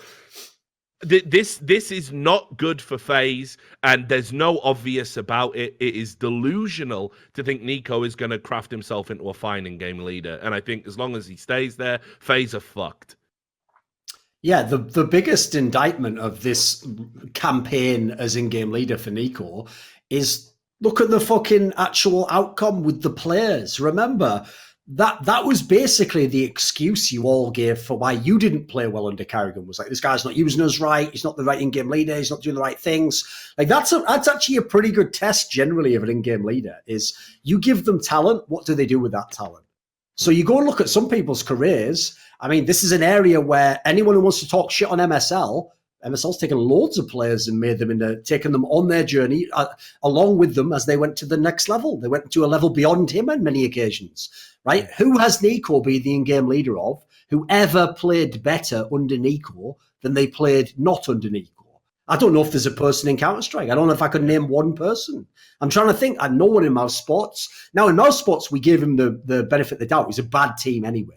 this is not good for Faze, and there's no obvious about it. It is delusional to think Nico is going to craft himself into a fine in-game leader. And I think as long as he stays there, Faze are fucked. Yeah, the biggest indictment of this campaign as in-game leader for Nico is look at the fucking actual outcome with the players. Remember, that was basically the excuse you all gave for why you didn't play well under Carrigan. Was like, this guy's not using us right, he's not the right in-game leader, he's not doing the right things. Like that's actually a pretty good test generally of an in-game leader, is you give them talent, what do they do with that talent? So you go and look at some people's careers. I mean, this is an area where anyone who wants to talk shit on MSL's taken loads of players and made them taken them on their journey along with them as they went to the next level. They went to a level beyond him on many occasions, right? Who has Nico be the in-game leader of? Who ever played better under Nico than they played not under Nico? I don't know if there's a person in Counter-Strike. I don't know if I could name one person. I'm trying to think. I know one in Mousesports. Now, in Mousesports, we gave him the benefit of the doubt. It was a bad team anyway.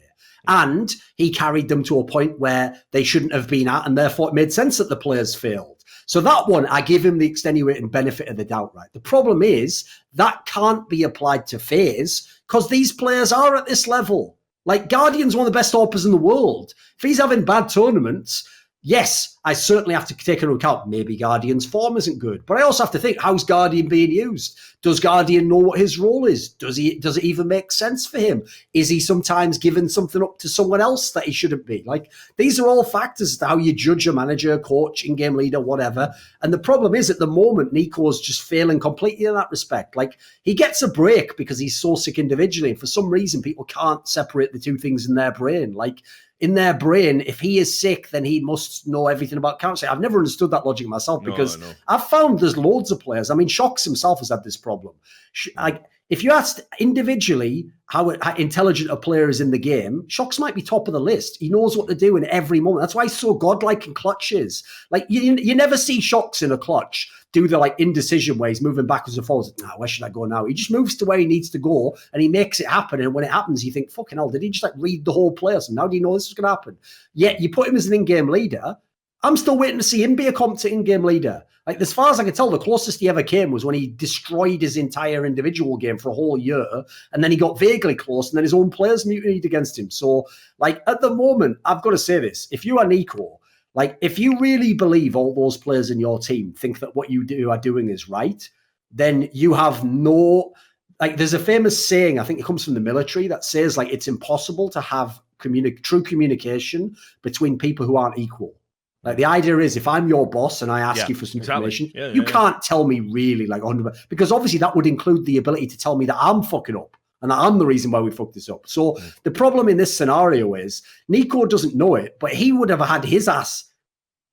And he carried them to a point where they shouldn't have been at, and therefore it made sense that the players failed. So that one, I give him the extenuating benefit of the doubt, right? The problem is that can't be applied to Faze because these players are at this level. Like, Guardian's one of the best AWPers in the world. If he's having bad tournaments, yes, I certainly have to take into account maybe Guardian's form isn't good. But I also have to think, how's Guardian being used? Does Guardian know what his role is? Does it even make sense for him? Is he sometimes giving something up to someone else that he shouldn't be? Like, these are all factors to how you judge a manager, coach, in-game leader, whatever. And the problem is, at the moment, Nico's just failing completely in that respect. Like, he gets a break because he's so sick individually. And for some reason, people can't separate the two things in their brain. Like, in their brain, if he is sick, then he must know everything about counter. I've never understood that logic myself because I've found there's loads of players. I mean, Shocks himself has had this problem. Like, if you asked individually how intelligent a player is in the game, Shocks might be top of the list. He knows what to do in every moment. That's why he's so godlike in clutches. Like, you never see Shocks in a clutch do the like indecision where he's moving backwards and forwards. Nah, where should I go now? He just moves to where he needs to go and he makes it happen. And when it happens, you think, fucking hell, did he just like read the whole players? And how do you know this is going to happen? Yet you put him as an in-game leader. I'm still waiting to see him be a competent in-game leader. Like, as far as I can tell, the closest he ever came was when he destroyed his entire individual game for a whole year, and then he got vaguely close, and then his own players mutinied against him. So, like, at the moment, I've got to say this. If you are Nico, like, if you really believe all those players in your team think that what you are doing is right, then you have no... Like, there's a famous saying, I think it comes from the military, that says, like, it's impossible to have true communication between people who aren't equal. Like, the idea is, if I'm your boss and I ask you for some information, you can't tell me really, like, 100%, because obviously that would include the ability to tell me that I'm fucking up and that I'm the reason why we fucked this up. So the problem in this scenario is Nico doesn't know it, but he would have had his ass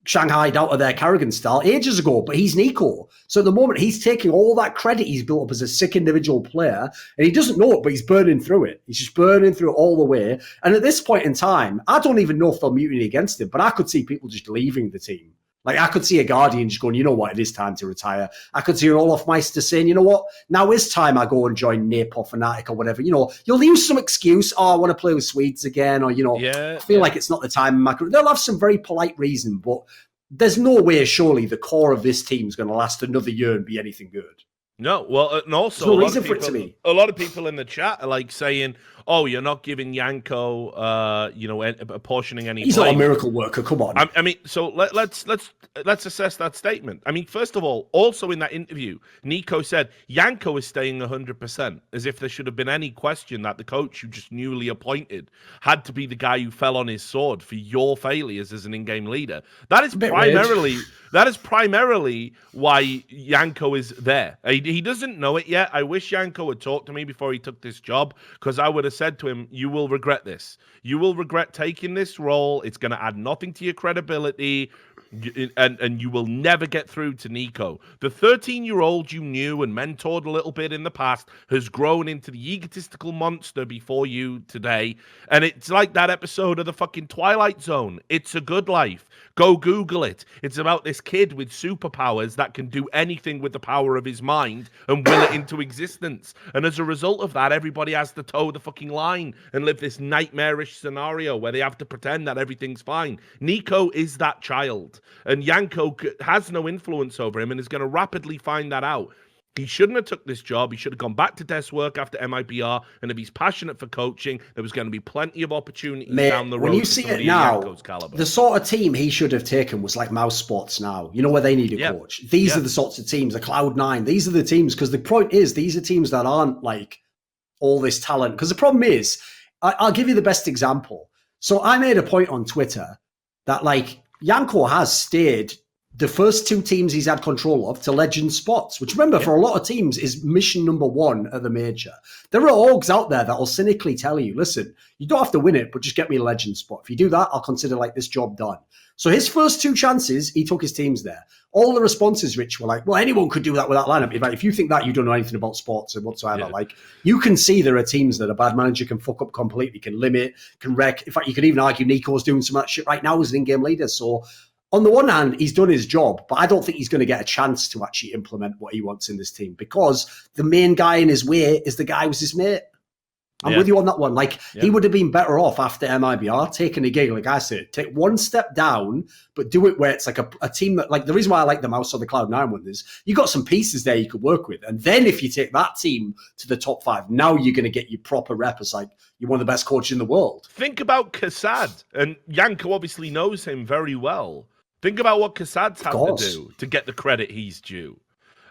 shanghaied out of their Carrigan style ages ago, but he's Nico. So at the moment, he's taking all that credit he's built up as a sick individual player, and he doesn't know it, but he's burning through it. He's just burning through it all the way. And at this point in time, I don't even know if they'll mutiny against him, but I could see people just leaving the team. Like, I could see a Guardian just going, you know what, it is time to retire. I could see an Olaf Meister saying, you know what, now is time I go and join NIP or Fnatic or whatever. You know, you'll use some excuse, oh, I want to play with Swedes again, or, you know, I feel like it's not the time in my career. They'll have some very polite reason, but there's no way, surely, the core of this team is going to last another year and be anything good. No, well, and also no reason for it to be. A lot of people in the chat are like saying, "Oh, you're not giving Yanko, apportioning any." He's not a miracle worker. Come on. I mean, so let's assess that statement. I mean, first of all, also in that interview, Nico said Yanko is staying 100%, as if there should have been any question that the coach you just newly appointed had to be the guy who fell on his sword for your failures as an in-game leader. That is primarily why Yanko is there. He doesn't know it yet. I wish Yanko had talked to me before he took this job, because I would have said to him, you will regret this. You will regret taking this role. It's going to add nothing to your credibility, and you will never get through to Nico. The 13-year-old you knew and mentored a little bit in the past has grown into the egotistical monster before you today. And it's like that episode of the fucking Twilight Zone. It's a Good Life. Go Google it. It's about this kid with superpowers that can do anything with the power of his mind and will it into existence. And as a result of that, everybody has to toe the fucking line and live this nightmarish scenario where they have to pretend that everything's fine. Nico is that child, and Yanko has no influence over him and is going to rapidly find that out. He shouldn't have took this job. He should have gone back to desk work after MIBR. And if he's passionate for coaching, there was going to be plenty of opportunities down the road. When you see it now, the sort of team he should have taken was like Mousesports now. You know, where they need a coach. These are the sorts of teams, the Cloud9. These are the teams, because the point is, these are teams that aren't like all this talent. Because the problem is, I'll give you the best example. So I made a point on Twitter that, like, Yanko has stayed the first two teams he's had control of to legend spots, which, remember, for a lot of teams is mission number one at the major. There are orgs out there that will cynically tell you, listen, you don't have to win it, but just get me a legend spot. If you do that, I'll consider like this job done. So his first two chances, he took his teams there. All the responses, Rich, were like, well, anyone could do that with that lineup. If you think that, you don't know anything about sports and whatsoever. Yeah. Like, you can see there are teams that a bad manager can fuck up completely, can limit, can wreck. In fact, you could even argue Nico's doing some of that shit right now as an in-game leader. So on the one hand, he's done his job, but I don't think he's going to get a chance to actually implement what he wants in this team, because the main guy in his way is the guy who's his mate. I'm with you on that one. Like, he would have been better off after MIBR taking a gig, like I said, take one step down, but do it where it's like a team that, like, the reason why I like the Mouse or the Cloud9 one is you got some pieces there you could work with. And then if you take that team to the top 5, now you're going to get your proper rep as like, you're one of the best coaches in the world. Think about Kassad, and Yanko obviously knows him very well. Think about what Kassad's had to do to get the credit he's due.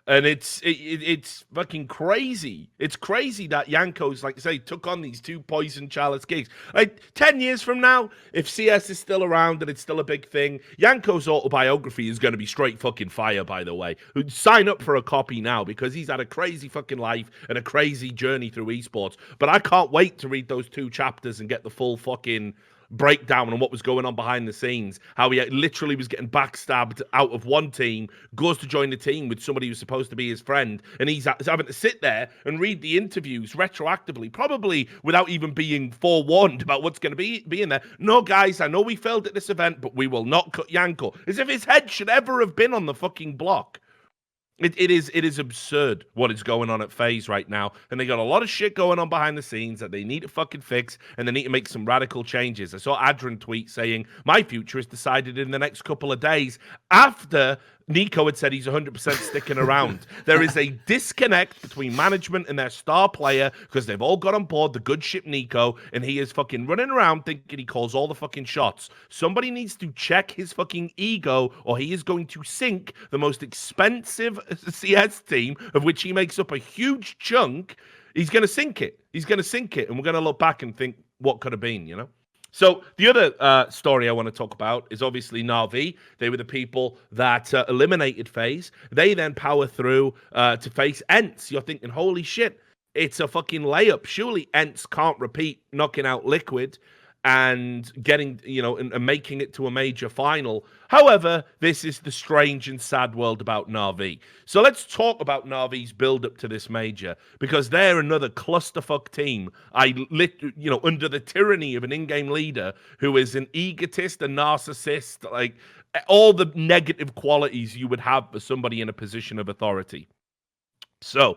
And it's fucking crazy. It's crazy that Yanko's, like I say, took on these 2 Poison Chalice gigs. Like, 10 years from now, if CS is still around and it's still a big thing, Yanko's autobiography is going to be straight fucking fire, by the way. Sign up for a copy now, because he's had a crazy fucking life and a crazy journey through esports. But I can't wait to read those 2 chapters and get the full fucking breakdown on what was going on behind the scenes, how he literally was getting backstabbed out of one team, goes to join the team with somebody who's supposed to be his friend, and he's having to sit there and read the interviews retroactively, probably without even being forewarned about what's going to be in there. No, guys, I know we failed at this event, but we will not cut Yanko. As if his head should ever have been on the fucking block. It is absurd what is going on at FaZe right now, and they got a lot of shit going on behind the scenes that they need to fucking fix, and they need to make some radical changes. I saw Adrian tweet saying, my future is decided in the next couple of days, after Nico had said he's 100% sticking around. There is a disconnect between management and their star player, because they've all got on board the good ship Nico, and he is fucking running around thinking he calls all the fucking shots. Somebody needs to check his fucking ego, or he is going to sink the most expensive CS team, of which he makes up a huge chunk. He's going to sink it. He's going to sink it, and we're going to look back and think, what could have been, you know? So the other story I want to talk about is obviously Navi. They were the people that eliminated FaZe. They then power through to face Ence. You're thinking, holy shit, it's a fucking layup. Surely Ence can't repeat knocking out Liquid and getting, you know, and making it to a major final. However, this is the strange and sad world about Navi. So let's talk about Navi's build-up to this major, because they're another clusterfuck team. Under the tyranny of an in-game leader who is an egotist, a narcissist, like all the negative qualities you would have for somebody in a position of authority. So,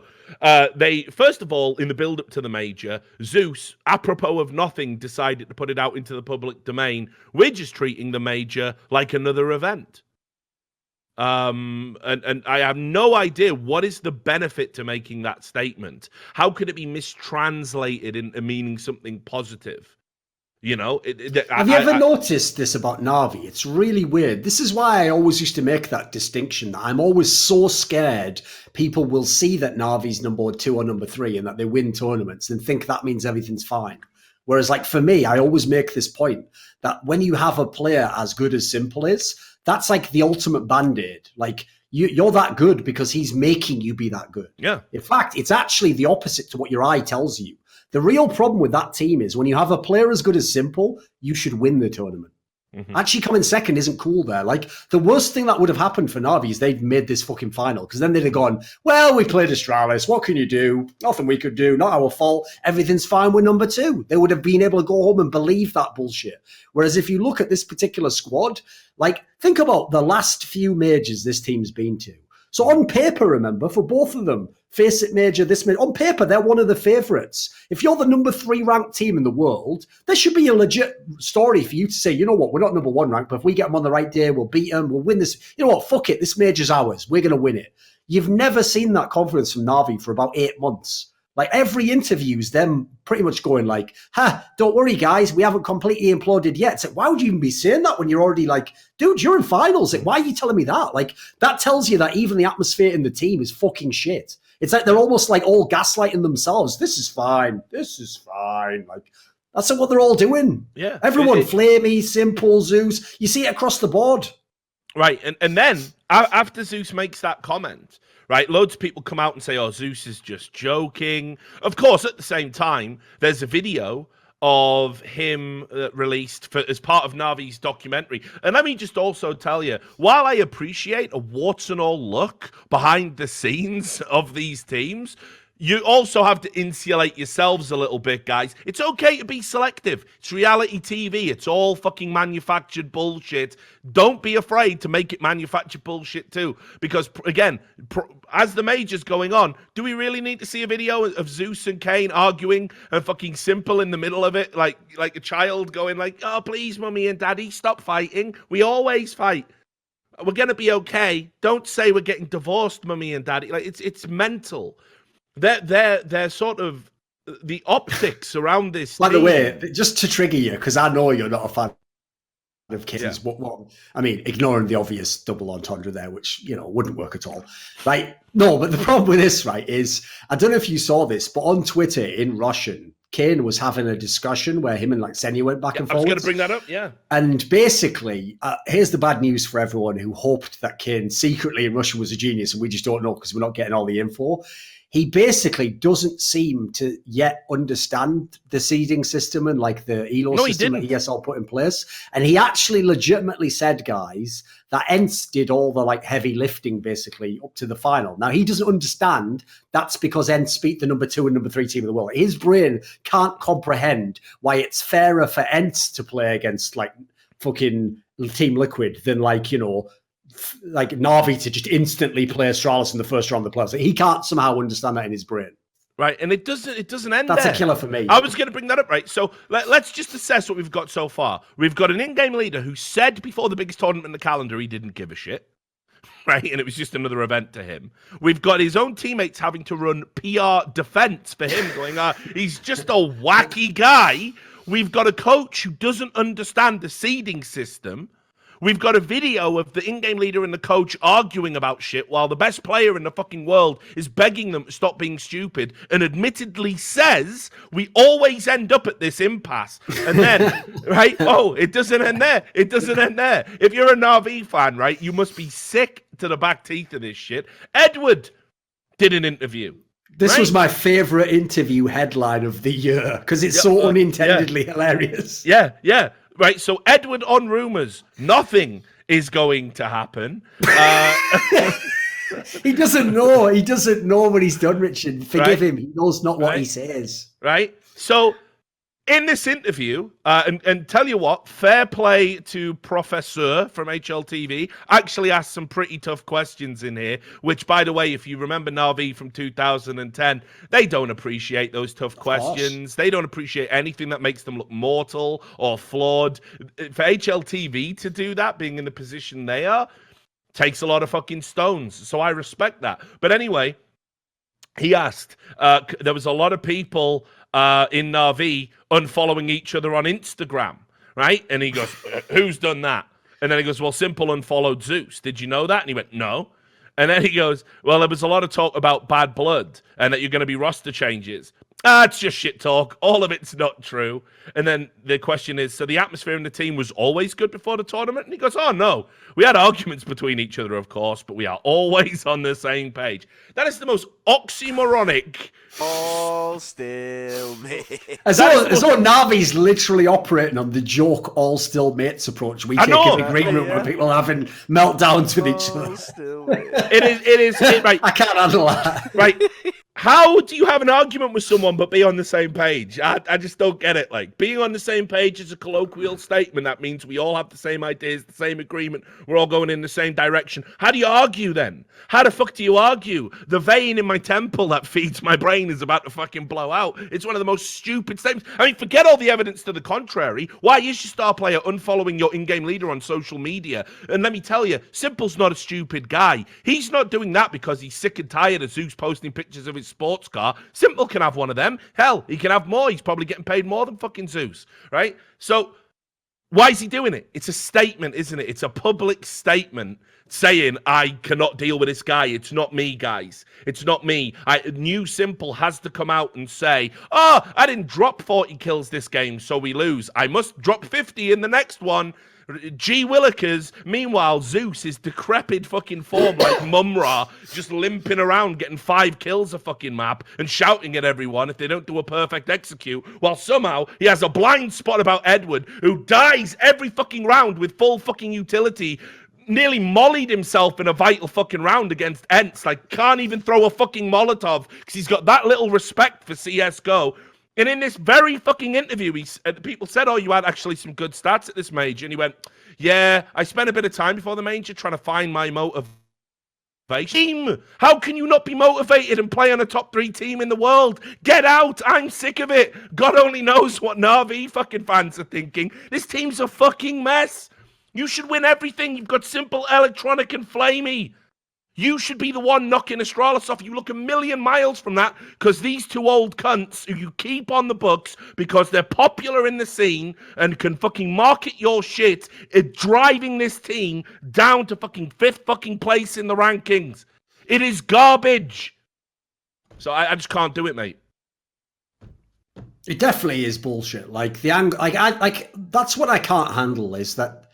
they, first of all, in the build-up to the major, Zeus, apropos of nothing, decided to put it out into the public domain. We're just treating the major like another event. And I have no idea what is the benefit to making that statement. How could it be mistranslated into meaning something positive? You know, have you ever noticed this about Navi? It's really weird. This is why I always used to make that distinction. That I'm always so scared people will see that Navi's number 2 or number 3 and that they win tournaments and think that means everything's fine. Whereas, like, for me, I always make this point that when you have a player as good as Simple is, that's like the ultimate band-aid. Like, you're that good because he's making you be that good. Yeah. In fact, it's actually the opposite to what your eye tells you. The real problem with that team is when you have a player as good as Simple, you should win the tournament. Mm-hmm. Actually coming second isn't cool there. Like, the worst thing that would have happened for Navi is they've made this fucking final, because then they'd have gone, well, we played Astralis. What can you do? Nothing we could do. Not our fault. Everything's fine. We're number 2. They would have been able to go home and believe that bullshit. Whereas if you look at this particular squad, like, think about the last few majors this team's been to. So on paper, remember, for both of them, Face It Major, this major, on paper, they're one of the favourites. If you're the number 3 ranked team in the world, there should be a legit story for you to say, you know what, we're not number 1 ranked, but if we get them on the right day, we'll beat them, we'll win this. You know what, fuck it, this major's ours. We're going to win it. You've never seen that confidence from Navi for about 8 months. Like, every interview's them pretty much going like, don't worry, guys, we haven't completely imploded yet. It's like, why would you even be saying that when you're already like, dude, you're in finals? Like, why are you telling me that? Like, that tells you that even the atmosphere in the team is fucking shit. It's like they're almost like all gaslighting themselves. This is fine. This is fine. Like, that's what they're all doing. Yeah. Everyone, Flamey, Simple, Zeus. You see it across the board. Right. And then after Zeus makes that comment, right, loads of people come out and say, oh, Zeus is just joking. Of course, at the same time, there's a video of him released as part of Navi's documentary. And let me just also tell you, while I appreciate a warts and all look behind the scenes of these teams, you also have to insulate yourselves a little bit, guys. It's okay to be selective. It's reality TV. It's all fucking manufactured bullshit. Don't be afraid to make it manufactured bullshit too. Because, again, as the major's going on, do we really need to see a video of Zeus and Kane arguing and fucking Simple in the middle of it? Like a child going like, oh, please, mummy and daddy, stop fighting. We always fight. We're going to be okay. Don't say we're getting divorced, mummy and daddy. Like, it's mental. They're sort of the optics around this. By the way, just to trigger you, because I know you're not a fan of kittens, yeah. what I mean, ignoring the obvious double entendre there, which wouldn't work at all. Right? No, but the problem with this, right, is I don't know if you saw this, but on Twitter in Russian, Kane was having a discussion where him and Senna went back and forth. I was going to bring that up, yeah. And basically, here's the bad news for everyone who hoped that Kane secretly in Russia was a genius, and we just don't know because we're not getting all the info. He basically doesn't seem to yet understand the seeding system and the ELO system that ESL put in place. And he actually legitimately said, guys, that Ence did all the heavy lifting basically up to the final. Now, he doesn't understand that's because Ence beat the number 2 and number 3 team in the world. His brain can't comprehend why it's fairer for Ence to play against fucking Team Liquid than Navi to just instantly play Astralis in the first round of the playoffs. He can't somehow understand that in his brain. Right, and it doesn't end That's there. a killer for me. I was going to bring that up, right? So let's just assess what we've got so far. We've got an in-game leader who said before the biggest tournament in the calendar he didn't give a shit, right? And it was just another event to him. We've got his own teammates having to run PR defense for him, going, he's just a wacky guy. We've got a coach who doesn't understand the seeding system. We've got a video of the in-game leader and the coach arguing about shit while the best player in the fucking world is begging them to stop being stupid and admittedly says we always end up at this impasse. And then, right? Oh, it doesn't end there. It doesn't end there. If you're a Navi fan, right, you must be sick to the back teeth of this shit. Edward did an interview. This was my favorite interview headline of the year because it's so unintendedly hilarious. Yeah, yeah. Right, so Edward on rumors, nothing is going to happen. He doesn't know. He doesn't know what he's done, Richard. Forgive him. He knows not what he says. Right? So in this interview, and tell you what, fair play to Professor from HLTV, actually asked some pretty tough questions in here, which, by the way, if you remember Navi from 2010, they don't appreciate those tough questions. They don't appreciate anything that makes them look mortal or flawed. For HLTV to do that, being in the position they are, takes a lot of fucking stones. So I respect that. But anyway, he asked, there was a lot of people in Navi unfollowing each other on Instagram, right? And he goes, who's done that? And then he goes, well, Simple unfollowed Zeus. Did you know that? And he went, no. And then he goes, well, there was a lot of talk about bad blood and that you're going to be roster changes. It's just shit talk. All of it's not true. And then the question is, so the atmosphere in the team was always good before the tournament? And he goes, oh, no. We had arguments between each other, of course, but we are always on the same page. That is the most oxymoronic. All still mates. As though Navi's literally operating on the joke all still mates approach. We take a big ring room where people are having meltdowns with each other. It is right. I can't handle that. Right. How do you have an argument with someone but be on the same page? I just don't get it. Like, being on the same page is a colloquial statement. That means we all have the same ideas, the same agreement. We're all going in the same direction. How do you argue then? How the fuck do you argue? The vein in my temple that feeds my brain is about to fucking blow out. It's one of the most stupid statements. I mean, forget all the evidence to the contrary. Why is your star player unfollowing your in-game leader on social media? And let me tell you, Simple's not a stupid guy. He's not doing that because he's sick and tired of Zeus posting pictures of his sports car. Simple can have one of them. Hell, he can have more. He's probably getting paid more than fucking Zeus, right? So why is he doing it? It's a statement, isn't it? It's a public statement saying, I cannot deal with this guy. It's not me, guys. It's not me. New Simple has to come out and say, oh, I didn't drop 40 kills this game, so we lose. I must drop 50 in the next one. G Willikers. Meanwhile, Zeus is decrepit fucking form like Mumra, just limping around getting 5 kills a fucking map and shouting at everyone if they don't do a perfect execute, while somehow he has a blind spot about Edward, who dies every fucking round with full fucking utility, nearly mollied himself in a vital fucking round against Ence. Like, can't even throw a fucking Molotov because he's got that little respect for CSGO. And in this very fucking interview, people said, oh, you had actually some good stats at this major. And he went, yeah, I spent a bit of time before the major trying to find my motivation. How can you not be motivated and play on a top 3 team in the world? Get out. I'm sick of it. God only knows what Navi fucking fans are thinking. This team's a fucking mess. You should win everything. You've got Simple, Electronic, and Flamey. You should be the one knocking Astralis off. You look a million miles from that because these 2 old cunts who you keep on the books because they're popular in the scene and can fucking market your shit are driving this team down to fucking 5th fucking place in the rankings. It is garbage. So I just can't do it, mate. It definitely is bullshit. Like that's what I can't handle is that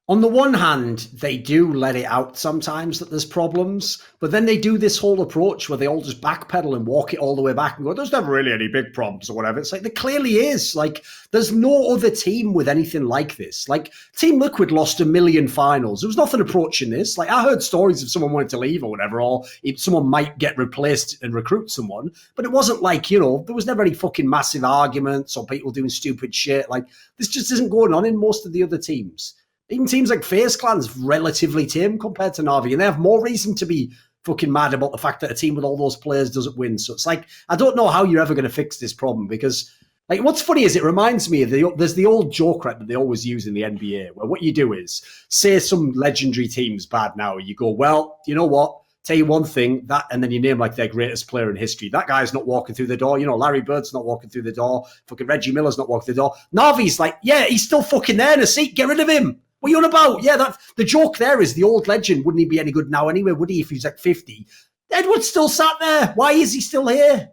on the one hand, they do let it out sometimes that there's problems, but then they do this whole approach where they all just backpedal and walk it all the way back and go, there's never really any big problems or whatever. It's like, there clearly is. Like, there's no other team with anything like this. Like, Team Liquid lost 1 million finals. There was nothing approaching this. Like, I heard stories of someone wanting to leave or whatever, or if someone might get replaced and recruit someone, but it wasn't like, you know, there was never any fucking massive arguments or people doing stupid shit. Like, this just isn't going on in most of the other teams. Even teams like Faze Clan's relatively tame compared to Navi, and they have more reason to be fucking mad about the fact that a team with all those players doesn't win. So it's like, I don't know how you're ever going to fix this problem because, like, what's funny is it reminds me of there's the old joke, right, that they always use in the NBA, where what you do is, say some legendary team's bad now, you go, well, you know what? Tell you one thing, that, and then you name like their greatest player in history. That guy's not walking through the door. You know, Larry Bird's not walking through the door. Fucking Reggie Miller's not walking through the door. Navi's like, yeah, he's still fucking there in a seat. Get rid of him. What are you on about? Yeah, that's the joke there is the old legend. Wouldn't he be any good now anyway, would he, if he was like 50? Edward's still sat there. Why is he still here?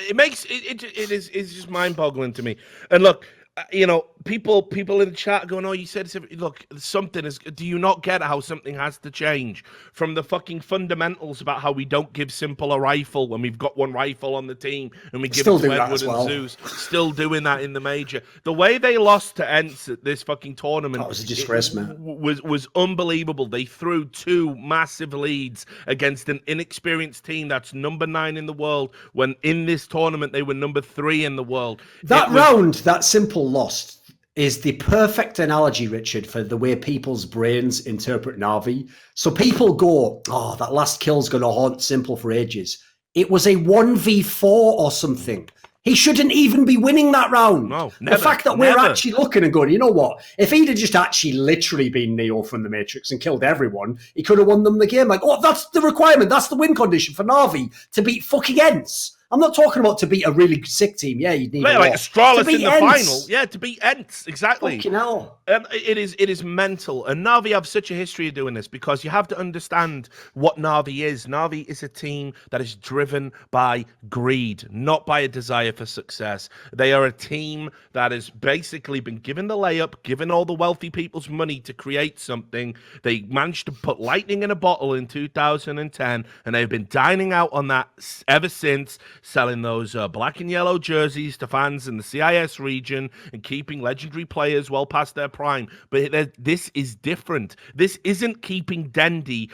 It is just mind-boggling to me. And look, you know, people in the chat going, oh, you said, look, something is, do you not get how something has to change from the fucking fundamentals about how we don't give Simple a rifle when we've got one rifle on the team and we give it to Edward and Zeus, still doing that in the major. The way they lost to Ence at this fucking tournament, that was a disgrace, man. Was unbelievable. They threw 2 massive leads against an inexperienced team that's number 9 in the world when in this tournament they were number 3 in the world. That round that Simple lost is the perfect analogy, Richard, for the way people's brains interpret Navi. So people go, oh, that last kill's going to haunt Simple for ages. It was a 1v4 or something. He shouldn't even be winning that round. No, never, the fact that we're actually looking and going, you know what? If he'd have just actually literally been Neo from the Matrix and killed everyone, he could have won them the game. Like, oh, that's the requirement. That's the win condition for Navi to beat fucking Ence. I'm not talking about to beat a really sick team. Yeah, you'd need like Astralis in the final. Yeah, to beat Ence, exactly. Fucking hell. It is mental. And Navi have such a history of doing this because you have to understand what Navi is. Navi is a team that is driven by greed, not by a desire for success. They are a team that has basically been given the layup, given all the wealthy people's money to create something. They managed to put lightning in a bottle in 2010, and they've been dining out on that ever since, selling those black and yellow jerseys to fans in the CIS region and keeping legendary players well past their prime. But this is different. This isn't keeping Dendy,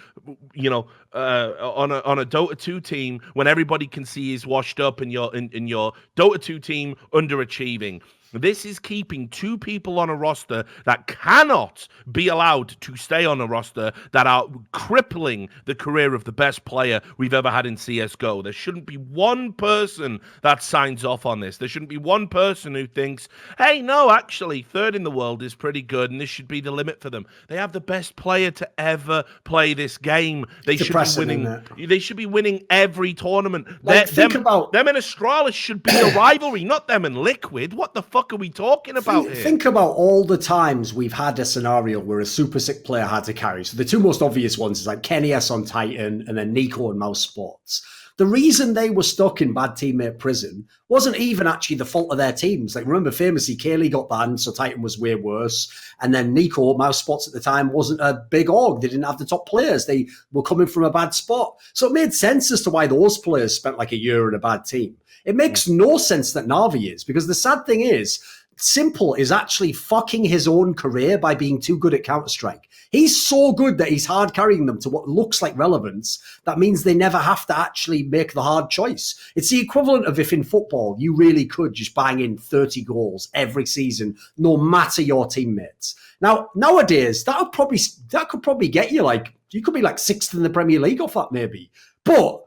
you know, on a Dota 2 team when everybody can see he's washed up and your Dota 2 team underachieving. This is keeping 2 people on a roster that cannot be allowed to stay on a roster that are crippling the career of the best player we've ever had in CSGO. There shouldn't be one person that signs off on this. There shouldn't be one person who thinks, hey, no, actually, 3rd in the world is pretty good and this should be the limit for them. They have the best player to ever play this game. They should be winning. They should be winning every tournament. Like, them and Astralis should be a rivalry, not them and Liquid. What the fuck are we talking about here? Think about all the times we've had a scenario where a super sick player had to carry. So the 2 most obvious ones is like Kenny S on Titan and then Nico and Mousesports. The reason they were stuck in bad teammate prison wasn't even actually the fault of their teams. Like, remember, famously, Kaylee got banned, so Titan was way worse. And then Nico, Mousesports at the time, wasn't a big org. They didn't have the top players. They were coming from a bad spot. So it made sense as to why those players spent like a year in a bad team. It makes no sense that Navi is, because the sad thing is, Simple is actually fucking his own career by being too good at Counter-Strike. He's so good that he's hard carrying them to what looks like relevance. That means they never have to actually make the hard choice. It's the equivalent of if in football you really could just bang in 30 goals every season, no matter your teammates. Now, nowadays, that could probably get you you could be like 6th in the Premier League off that maybe. But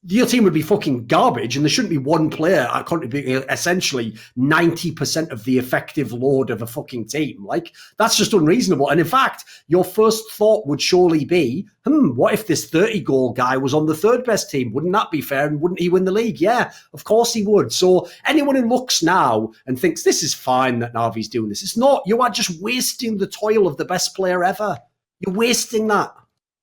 your team would be fucking garbage, and there shouldn't be one player contributing essentially 90% of the effective load of a fucking team. Like, that's just unreasonable. And in fact, your first thought would surely be, what if this 30-goal guy was on the third best team? Wouldn't that be fair? And wouldn't he win the league? Yeah, of course he would. So anyone who looks now and thinks this is fine that Navi's doing this, it's not. You are just wasting the toil of the best player ever. You're wasting that.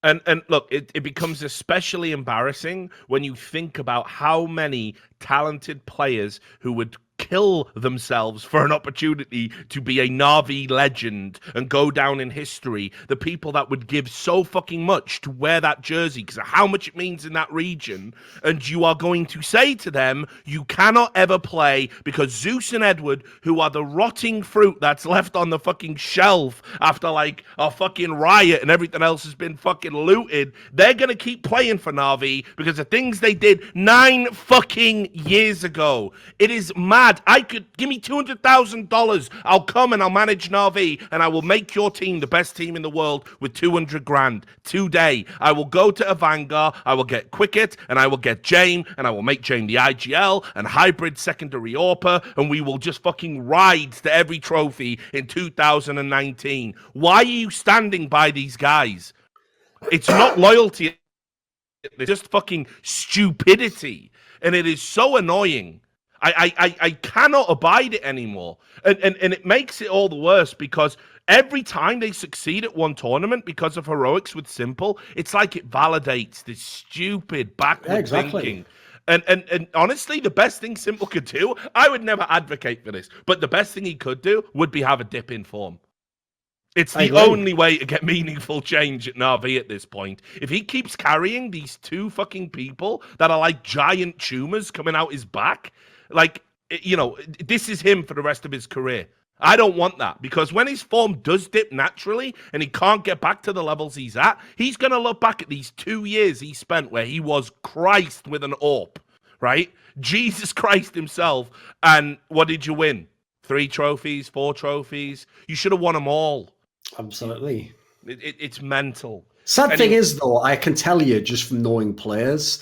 And look, it becomes especially embarrassing when you think about how many talented players who would kill themselves for an opportunity to be a Navi legend and go down in history. The people that would give so fucking much to wear that jersey because of how much it means in that region. And you are going to say to them, you cannot ever play because Zeus and Edward, who are the rotting fruit that's left on the fucking shelf after like a fucking riot and everything else has been fucking looted, they're going to keep playing for Navi because of things they did 9 fucking years ago. It is mad. I could give me $200,000. I'll come and I'll manage Navi and I will make your team the best team in the world with 200 grand today. I will go to Avanga, I will get Quicket, and I will get Jane, and I will make Jane the IGL and hybrid secondary AWPer, and we will just fucking ride to every trophy in 2019. Why are you standing by these guys? It's not loyalty. It's just fucking stupidity. And it is so annoying. I cannot abide it anymore. And it makes it all the worse because every time they succeed at one tournament because of heroics with Simple, it's like it validates this stupid backward thinking. And honestly, the best thing Simple could do, I would never advocate for this, but the best thing he could do would be have a dip in form. It's the only way to get meaningful change at Navi at this point. If he keeps carrying these 2 fucking people that are like giant tumors coming out his back, like, you know, this is him for the rest of his career. I don't want that because when his form does dip naturally and he can't get back to the levels he's at, he's going to look back at these 2 years he spent where he was Christ with an AWP, right? Jesus Christ himself. And what did you win? 3 trophies, 4 trophies? You should have won them all. Absolutely. It's mental. Sad thing is, though, I can tell you just from knowing players,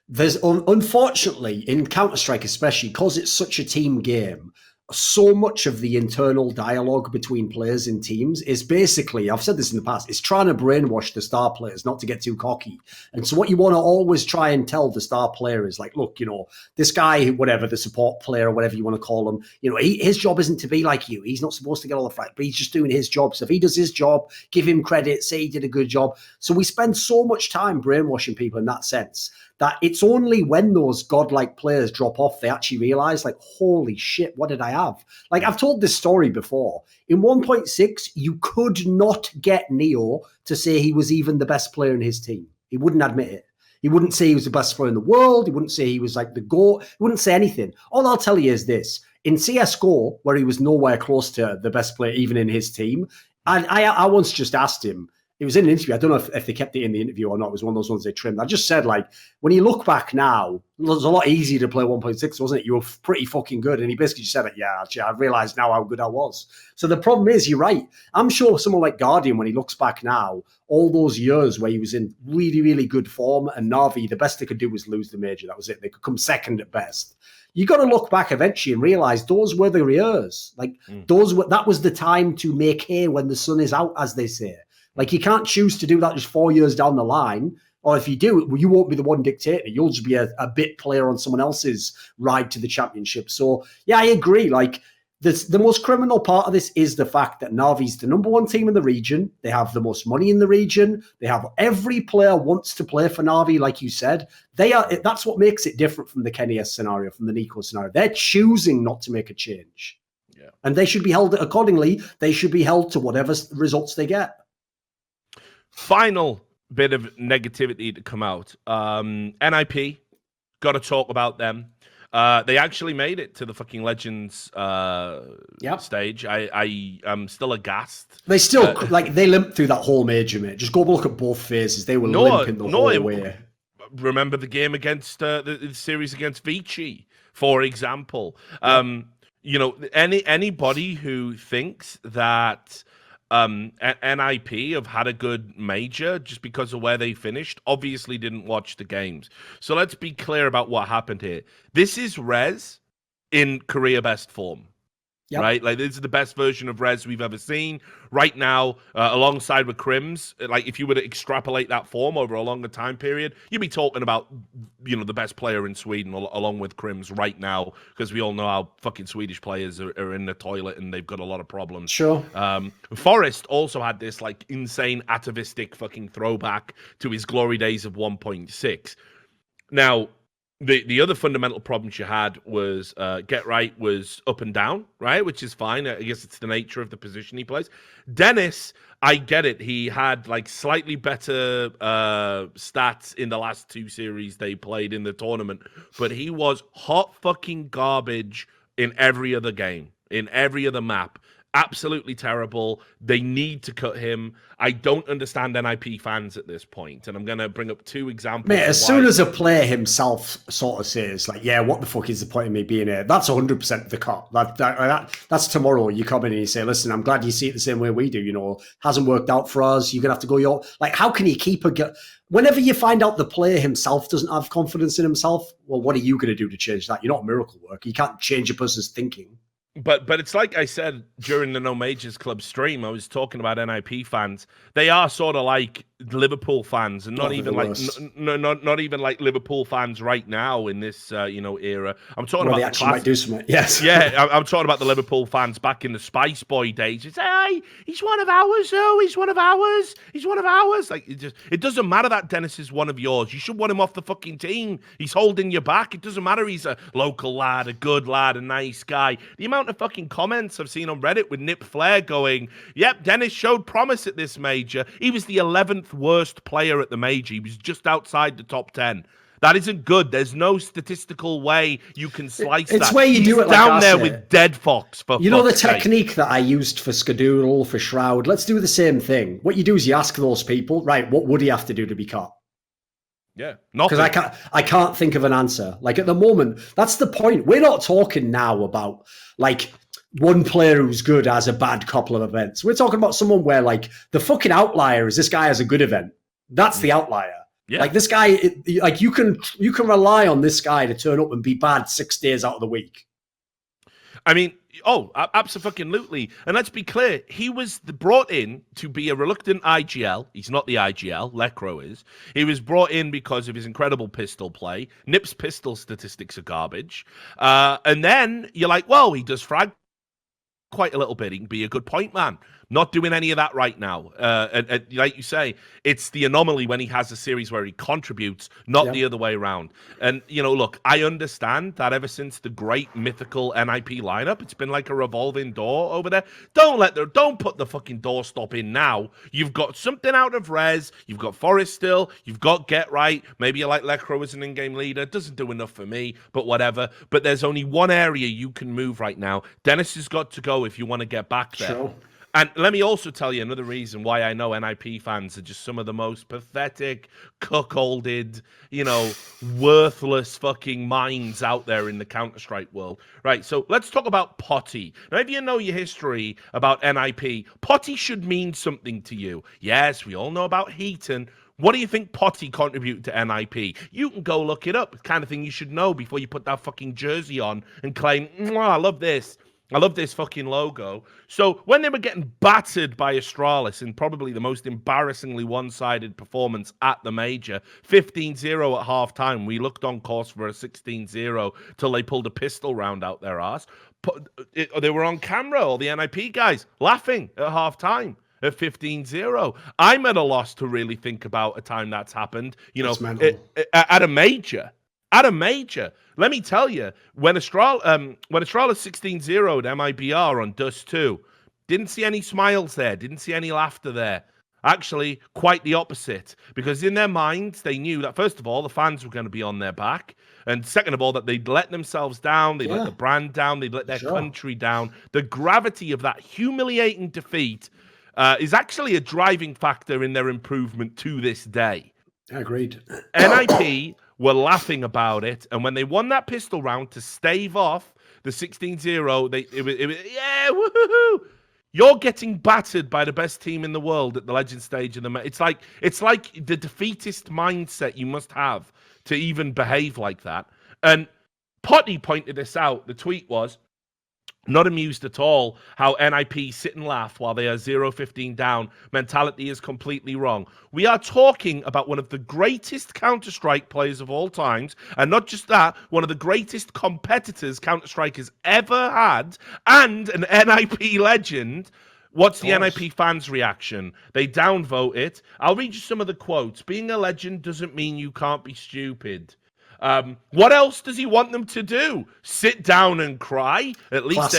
there's unfortunately in Counter-Strike especially because it's such a team game, so much of the internal dialogue between players in teams is basically, I've said this in the past, it's trying to brainwash the star players not to get too cocky. And so what you want to always try and tell the star player is like, look, you know, this guy, whatever, the support player or whatever you want to call him, you know, his job isn't to be like you. He's not supposed to get all the fight, but he's just doing his job. So if he does his job, give him credit, say he did a good job. So we spend so much time brainwashing people in that sense that it's only when those godlike players drop off, they actually realize, like, holy shit, what did I have? Like, I've told this story before. In 1.6, you could not get Neo to say he was even the best player in his team. He wouldn't admit it. He wouldn't say he was the best player in the world. He wouldn't say he was like the GOAT. He wouldn't say anything. All I'll tell you is this. In CSGO, where he was nowhere close to the best player, even in his team, I once just asked him, it was in an interview. I don't know if they kept it in the interview or not. It was one of those ones they trimmed. I just said, like, when you look back now, it was a lot easier to play 1.6, wasn't it? You were pretty fucking good. And he basically just said, yeah, actually, I realized now how good I was. So the problem is, you're right. I'm sure someone like Guardian, when he looks back now, all those years where he was in really, really good form, and Navi, the best they could do was lose the major. That was it. They could come second at best. You got to look back eventually and realize those were the years. Like, that was the time to make hay when the sun is out, as they say. Like, you can't choose to do that just 4 years down the line. Or if you do, you won't be the one dictating. You'll just be a bit player on someone else's ride to the championship. So, yeah, I agree. Like, the most criminal part of this is the fact that Navi's the number 1 team in the region. They have the most money in the region. They have every player wants to play for Navi, like you said. That's what makes it different from the Kenny S scenario, from the Nico scenario. They're choosing not to make a change. Yeah. And they should be held accordingly. They should be held to whatever results they get. Final bit of negativity to come out. NIP, got to talk about them. They actually made it to the fucking Legends stage. I am still aghast. They still they limped through that whole major, mate. Just go look at both phases. They were limping the whole way. Remember the game against the series against Vici, for example. Anybody who thinks that NIP have had a good major just because of where they finished obviously didn't watch the games. So let's be clear about what happened here. This is Rez in career best form. Yep. Right? Like, this is the best version of Rez we've ever seen right now, alongside with Crims. Like, if you were to extrapolate that form over a longer time period, you'd be talking about, the best player in Sweden along with Crims right now, because we all know how fucking Swedish players are in the toilet and they've got a lot of problems. Sure. Forrest also had this, like, insane atavistic fucking throwback to his glory days of 1.6. Now, the other fundamental problems you had was Get Right was up and down, right? Which is fine. I guess it's the nature of the position he plays. Dennis, I get it. He had like slightly better stats in the last two series they played in the tournament, but he was hot fucking garbage in every other game, in every other map. Absolutely terrible. They need to cut him. I don't understand NIP fans at this point, and I'm going to bring up two examples. Mate, as soon as a player himself sort of says, like, yeah, what the fuck is the point of me being here? That's 100% the cut. That's tomorrow. You come in and you say, listen, I'm glad you see it the same way we do. Hasn't worked out for us. You're going to have to go like, how can you keep whenever you find out the player himself doesn't have confidence in himself, well, what are you going to do to change that? You're not a miracle worker. You can't change a person's thinking. But it's like I said during the No Majors Club stream, I was talking about NIP fans. They are sort of like Liverpool fans, and not even like Liverpool fans right now in this era. I'm talking about they actually might do something. Yes, yeah, I'm talking about the Liverpool fans back in the Spice Boy days. It's hey, he's one of ours. Oh, he's one of ours. He's one of ours. Like it doesn't matter that Dennis is one of yours. You should want him off the fucking team. He's holding your back. It doesn't matter. He's a local lad, a good lad, a nice guy. The amount of fucking comments I've seen on Reddit with Nip Flair going, "Yep, Dennis showed promise at this major. He was the 11th worst player at the major. He was just outside the top 10. That isn't good. There's no statistical way you can slice that. It's where you do it like down there with Dead Fox. For the technique that I used for Skadoodle, for Shroud. Let's do the same thing. What you do is you ask those people, right, what would he have to do to be caught? Yeah, because I can't think of an answer. Like at the moment, that's the point. We're not talking now about like one player who's good has a bad couple of events. We're talking about someone where like the fucking outlier is this guy has a good event. That's the outlier. Yeah. Like this guy, like you can rely on this guy to turn up and be bad 6 days out of the week. I mean, absolutely. And let's be clear, he was brought in to be a reluctant IGL. He's not the IGL, Lecro is. He was brought in because of his incredible pistol play. Nip's pistol statistics are garbage. And then you're like, well, he does frag quite a little bit. He can be a good point man. Not doing any of that right now. And like you say, it's the anomaly when he has a series where he contributes, not the other way around. And, look, I understand that ever since the great mythical NIP lineup, it's been like a revolving door over there. Don't put the fucking doorstop in now. You've got something out of Rez. You've got Forrest still. You've got Get Right. Maybe you like Lecro as an in-game leader. Doesn't do enough for me, but whatever. But there's only one area you can move right now. Dennis has got to go if you want to get back there. Sure. And let me also tell you another reason why I know NIP fans are just some of the most pathetic, cuckolded, worthless fucking minds out there in the Counter-Strike world. Right, so let's talk about Potty. Now, if you know your history about NIP, Potty should mean something to you. Yes, we all know about Heaton. What do you think Potty contributed to NIP? You can go look it up. It's the kind of thing you should know before you put that fucking jersey on and claim, I love this. I love this fucking logo. So when they were getting battered by Astralis in probably the most embarrassingly one-sided performance at the major, 15-0 at halftime, we looked on course for a 16-0 till they pulled a pistol round out their ass. They were on camera, all the NIP guys, laughing at halftime at 15-0. I'm at a loss to really think about a time that's happened, at a major. At a major. Let me tell you, when Astralis 16-0'd MIBR on Dust 2, didn't see any smiles there, didn't see any laughter there. Actually, quite the opposite. Because in their minds, they knew that, first of all, the fans were going to be on their back. And second of all, that they'd let themselves down. They'd let the brand down. They'd let their country down. The gravity of that humiliating defeat is actually a driving factor in their improvement to this day. Agreed. NIP were laughing about it. And when they won that pistol round to stave off the 16-0, it was, yeah, woohoo! You're getting battered by the best team in the world at the legend stage of the match. It's like the defeatist mindset you must have to even behave like that. And Potty pointed this out. The tweet was, not amused at all how NIP sit and laugh while they are 0-15 down. Mentality is completely wrong. We are talking about one of the greatest Counter-Strike players of all times, and not just that, one of the greatest competitors Counter-Strike has ever had, and an NIP legend. What's the NIP fans' reaction? They downvote it. I'll read you some of the quotes. Being a legend doesn't mean you can't be stupid. What else does he want them to do? Sit down and cry? At least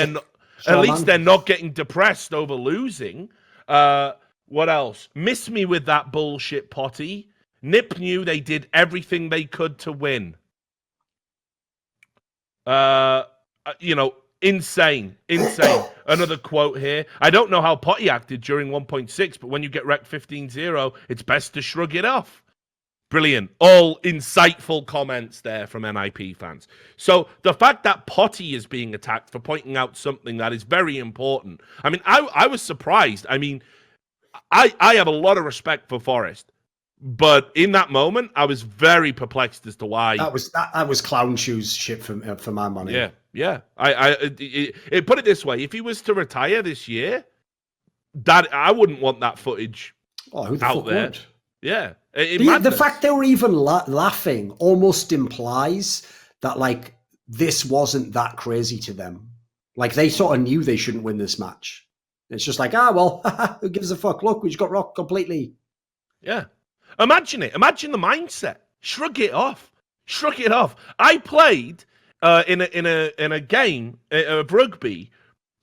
they're not getting depressed over losing. What else? Miss me with that bullshit, Potty. Nip knew they did everything they could to win. Insane. Another quote here. I don't know how Potty acted during 1.6, but when you get wrecked 15-0, it's best to shrug it off. Brilliant. All insightful comments there from NIP fans. So the fact that Potty is being attacked for pointing out something that is very important. I mean, I was surprised. I mean, I have a lot of respect for Forrest, but in that moment, I was very perplexed as to why. That was clown shoes shit for my money. Yeah. It put it this way: if he was to retire this year, that I wouldn't want that footage who the out fuck there. would? Yeah. The fact they were even laughing almost implies that, like, this wasn't that crazy to them. Like, they sort of knew they shouldn't win this match. It's just like, who gives a fuck? Look, we just got rocked completely. Yeah. Imagine it. Imagine the mindset. Shrug it off. I played in a game of rugby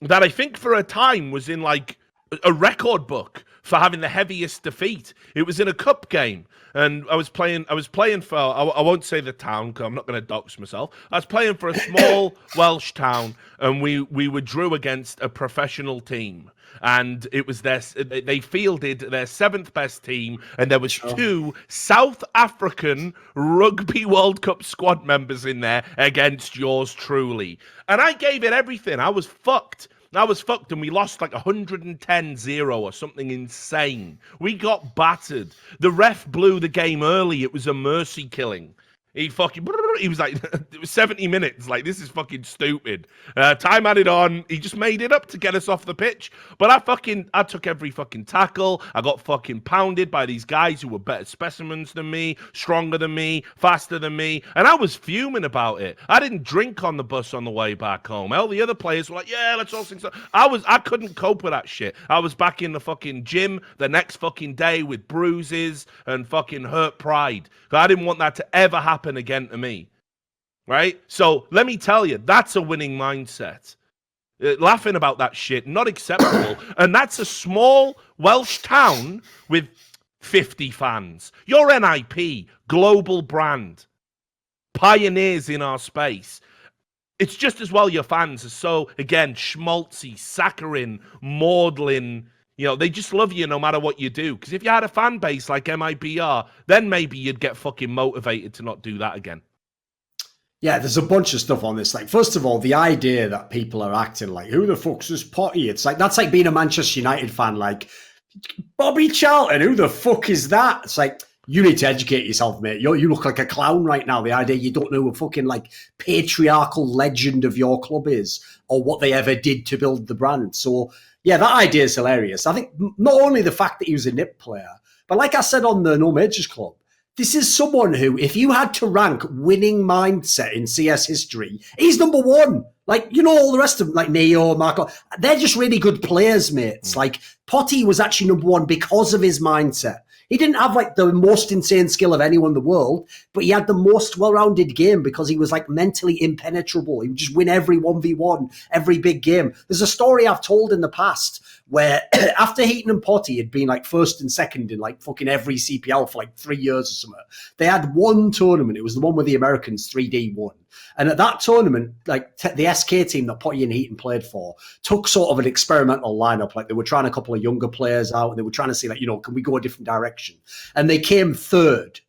that I think for a time was in, like, a record book for having the heaviest defeat. It was in a cup game, and I was playing for, I won't say the town because I'm not going to dox myself. I was playing for a small Welsh town, and we withdrew against a professional team, and it was they fielded their 7th best team, and there was 2 South African Rugby World Cup squad members in there against yours truly, and I gave it everything. I was fucked, and we lost like 110-0 or something insane. We got battered. The ref blew the game early. It was a mercy killing. He was like, it was 70 minutes. Like, this is fucking stupid. Time added on. He just made it up to get us off the pitch. But I took every fucking tackle. I got fucking pounded by these guys who were better specimens than me, stronger than me, faster than me. And I was fuming about it. I didn't drink on the bus on the way back home. All the other players were like, yeah, let's all sing stuff. I couldn't cope with that shit. I was back in the fucking gym the next fucking day with bruises and fucking hurt pride. I didn't want that to ever happen again to me, right? So let me tell you, that's a winning mindset. Laughing about that shit, not acceptable. And that's a small Welsh town with 50 fans. You're NIP, global brand, pioneers in our space. It's just as well your fans are so, again, schmaltzy, saccharine, maudlin. You know, they just love you no matter what you do. Because if you had a fan base like MIBR, then maybe you'd get fucking motivated to not do that again. Yeah, there's a bunch of stuff on this. Like, first of all, the idea that people are acting like, who the fuck's this Potty? It's like, that's like being a Manchester United fan, like, Bobby Charlton, who the fuck is that? It's like, you need to educate yourself, mate. You look like a clown right now. The idea you don't know who a fucking, like, patriarchal legend of your club is, or what they ever did to build the brand. So, yeah, that idea is hilarious. I think not only the fact that he was a NIP player, but like I said on the No Majors Club, this is someone who, if you had to rank winning mindset in CS history, he's number 1. Like, you know, all the rest of them, like Neo, Marco, they're just really good players, mates. Like, Potty was actually number 1 because of his mindset. He didn't have, like, the most insane skill of anyone in the world, but he had the most well-rounded game because he was, like, mentally impenetrable. He would just win every 1v1, every big game. There's a story I've told in the past where after Heaton and Potty had been like first and second in like fucking every CPL for like 3 years or something, they had one tournament. It was the one where the Americans 3D won. And at that tournament, like the SK team that Potty and Heaton played for took sort of an experimental lineup. Like they were trying a couple of younger players out. And they were trying to see like, can we go a different direction? And they came third.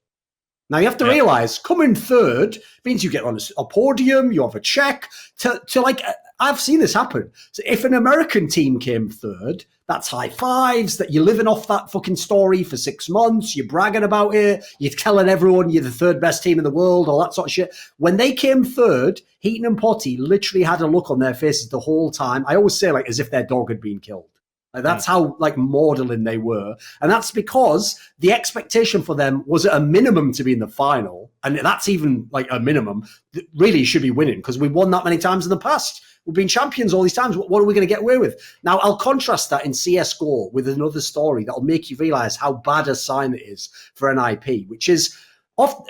Now you have to realize coming third means you get on a podium, you have a check to like, I've seen this happen. So if an American team came third, that's high fives, that you're living off that fucking story for 6 months, you're bragging about it, you're telling everyone you're the third best team in the world, all that sort of shit. When they came third, Heaton and Potty literally had a look on their faces the whole time. I always say like as if their dog had been killed. Like, that's how like maudlin they were. And that's because the expectation for them was at a minimum to be in the final. And that's even like a minimum. Really, you should be winning because we've won that many times in the past. We've been champions all these times. What are we going to get away with? Now, I'll contrast that in CSGO with another story that'll make you realize how bad a sign it is for NIP, which is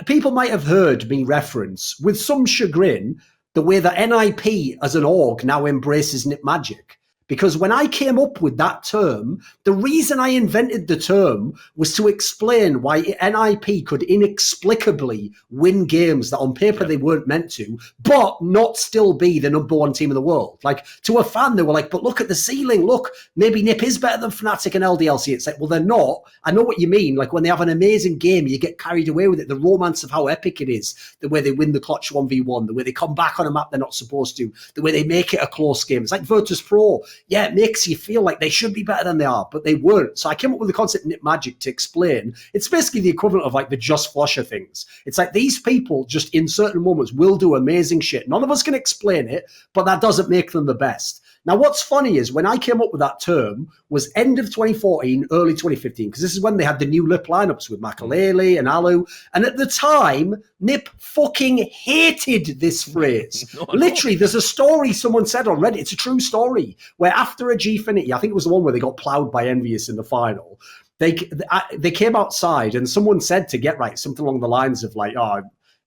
people might have heard me reference with some chagrin the way that NIP as an org now embraces Nip Magic. Because when I came up with that term, the reason I invented the term was to explain why NIP could inexplicably win games that on paper they weren't meant to, but not still be the number one team in the world. Like, to a fan, they were like, but look at the ceiling. Look, maybe Nip is better than Fnatic and LDLC. It's like, well, they're not. I know what you mean. Like, when they have an amazing game, you get carried away with it. The romance of how epic it is, the way they win the clutch 1v1, the way they come back on a map they're not supposed to, the way they make it a close game. It's like Virtus Pro. Yeah, it makes you feel like they should be better than they are, but they weren't. So I came up with the concept Nip Magic to explain. It's basically the equivalent of like the Just Flusher things. It's like these people just in certain moments will do amazing shit. None of us can explain it, but that doesn't make them the best. Now, what's funny is when I came up with that term was end of 2014, early 2015, because this is when they had the new LIP lineups with Makalele and Alu. And at the time, Nip fucking hated this phrase. Literally, there's a story someone said on Reddit. It's a true story where after a Gfinity, I think it was the one where they got plowed by Envious in the final. They came outside and someone said to Get Right something along the lines of like,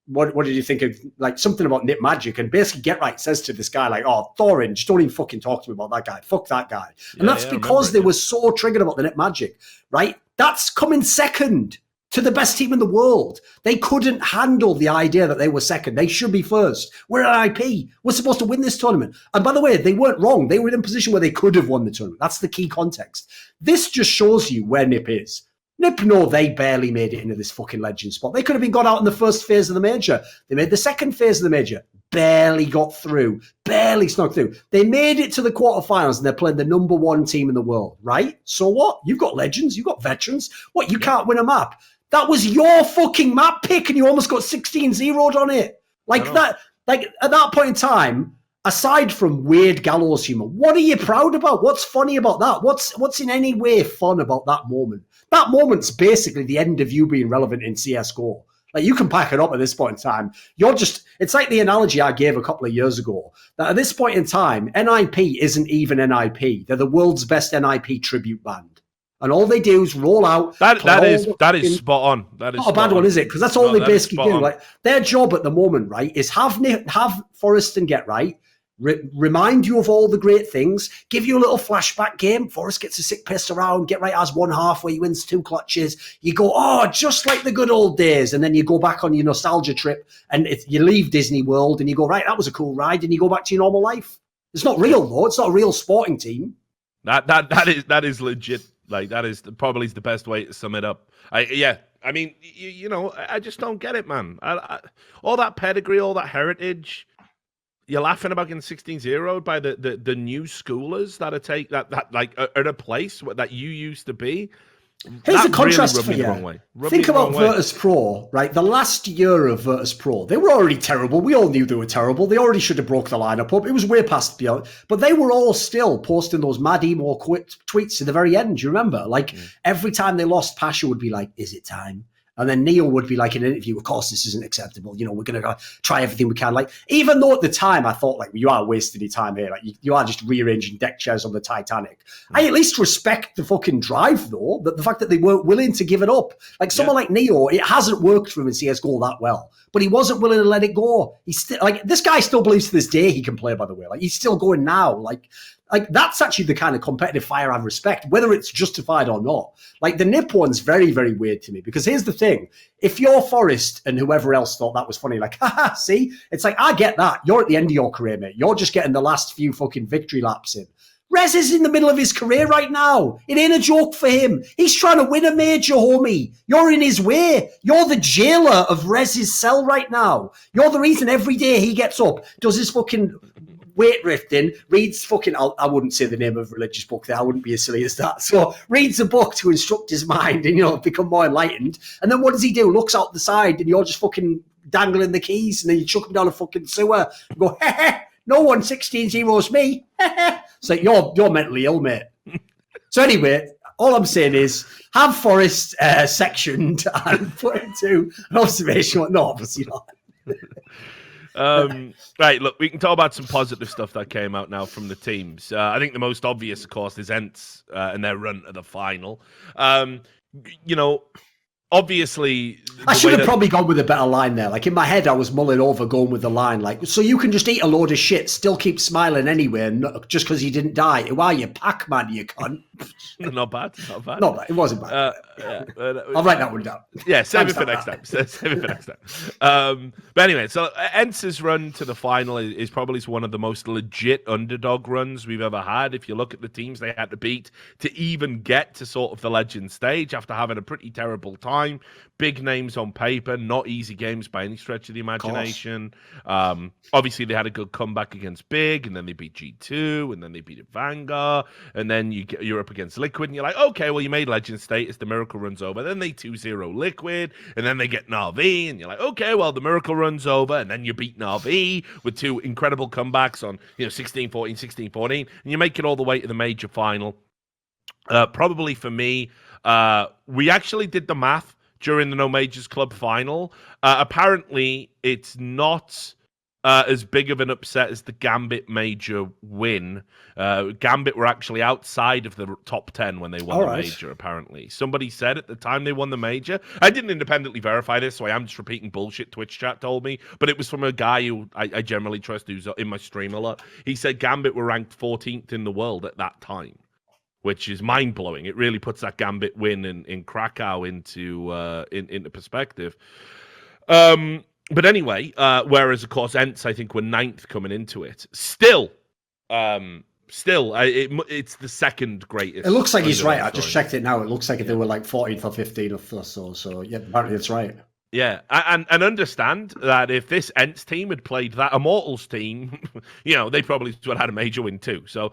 what did you think of, like, something about Nip Magic? And basically Get Right says to this guy, like, Thorin, just don't even fucking talk to me about that guy. Fuck that guy. And that's because they were so triggered about the Nip Magic, right? That's coming second to the best team in the world. They couldn't handle the idea that they were second. They should be first. We're an IP. We're supposed to win this tournament. And by the way, they weren't wrong. They were in a position where they could have won the tournament. That's the key context. This just shows you where Nip is. Nip, no, they barely made it into this fucking legend spot. They could have been got out in the first phase of the major. They made the second phase of the major. Barely got through. Barely snuck through. They made it to the quarterfinals and they're playing the number one team in the world, right? So what? You've got legends. You've got veterans. What, you can't win a map? That was your fucking map pick and you almost got 16-0'd on it. Like that, like at that point in time, aside from weird gallows humor, what are you proud about? What's funny about that? What's in any way fun about that moment? That moment's basically the end of you being relevant in CSGO. Like, you can pack it up at this point in time. It's like the analogy I gave a couple of years ago, that at this point in time, NIP isn't even NIP. They're the world's best NIP tribute band. And all they do is roll out. That is spot on. That is not a bad one, is it? Because that's all they basically do. Like, their job at the moment, right, is have Forrest and Get Right, remind you of all the great things, give you a little flashback game. Forrest gets a sick piss around, Get Right has one half where he wins 2 clutches. You go, just like the good old days. And then you go back on your nostalgia trip and you leave Disney World and you go, right, that was a cool ride. And you go back to your normal life. It's not real, though. It's not a real sporting team. That is legit. Like, that is probably the best way to sum it up. I mean, I just don't get it, man. All that pedigree, all that heritage. You're laughing about getting 16-0'd by the new schoolers that are at a place that you used to be. Here's a contrast for you. Think about Virtus Pro, right? The last year of Virtus Pro, they were already terrible. We all knew they were terrible. They already should have broke the lineup up. It was way past beyond. But they were all still posting those mad emo tweets to the very end. Do you remember? Like, every time they lost, Pasha would be like, is it time? And then Neil would be like in an interview, of course, this isn't acceptable. We're going to try everything we can. Like, even though at the time I thought, like, you are wasting your time here. Like, you are just rearranging deck chairs on the Titanic. I at least respect the fucking drive, though, the fact that they weren't willing to give it up. Like, someone like Neo, it hasn't worked for him in CSGO that well, but he wasn't willing to let it go. He's still, like, this guy still believes to this day he can play, by the way. Like, he's still going now. Like, Like, that's actually the kind of competitive fire I respect, whether it's justified or not. Like, the Nip one's very, very weird to me, because here's the thing. If you're Forest and whoever else thought that was funny, like, haha, see? It's like, I get that. You're at the end of your career, mate. You're just getting the last few fucking victory laps in. Rez is in the middle of his career right now. It ain't a joke for him. He's trying to win a major, homie. You're in his way. You're the jailer of Rez's cell right now. You're the reason every day he gets up, does his fucking weightlifting, reads fucking, I wouldn't say the name of a religious book there. I wouldn't be as silly as that. So reads a book to instruct his mind and, become more enlightened. And then what does he do? Looks out the side and you're just fucking dangling the keys and then you chuck him down a fucking sewer and go, heh, no one 16-0's me. So you're mentally ill, mate. So anyway, all I'm saying is have Forrest sectioned and put into an observation. No, obviously not. Right, look, we can talk about some positive stuff that came out now from the teams. I think the most obvious, of course, is Ence and their run to the final. Obviously, I should have probably gone with a better line there. Like, in my head, I was mulling over going with the line. Like, so you can just eat a load of shit, still keep smiling anyway, and just because you didn't die. Who are you, Pac-Man, you cunt? Not bad. No, it wasn't bad. I'll write that one down. Yeah, save it for next time. But anyway, so Ence's run to the final is probably one of the most legit underdog runs we've ever had. If you look at the teams they had to beat to even get to sort of the legend stage after having a pretty terrible time. Big names on paper, not easy games by any stretch of the imagination. Obviously, they had a good comeback against Big, and then they beat G2, and then they beat Vanguard, and then you're up against Liquid, and you're like, okay, well, you made legend status, the miracle runs over. Then they 2-0 Liquid, and then they get Navi, and you're like, okay, well, the miracle runs over, and then you beat Navi with two incredible comebacks on 16-14, 16-14, and you make it all the way to the major final. Probably for me, we actually did the math during the No Majors Club final. Apparently, it's not as big of an upset as the Gambit major win. Gambit were actually outside of the top 10 when they won the major, apparently. Somebody said at the time they won the major. I didn't independently verify this, so I am just repeating bullshit Twitch chat told me, but it was from a guy who I generally trust, who's in my stream a lot. He said Gambit were ranked 14th in the world at that time, which is mind-blowing. It really puts that Gambit win in Krakow into perspective. But anyway, whereas, of course, Ence, I think, were 9th coming into it. Still, it's the second greatest. It looks like he's right. I just checked it now. It looks like they were like 14th or 15th or so. So, yeah, apparently it's right. Yeah, and understand that if this Ence team had played that Immortals team, they probably would have had a major win too. So,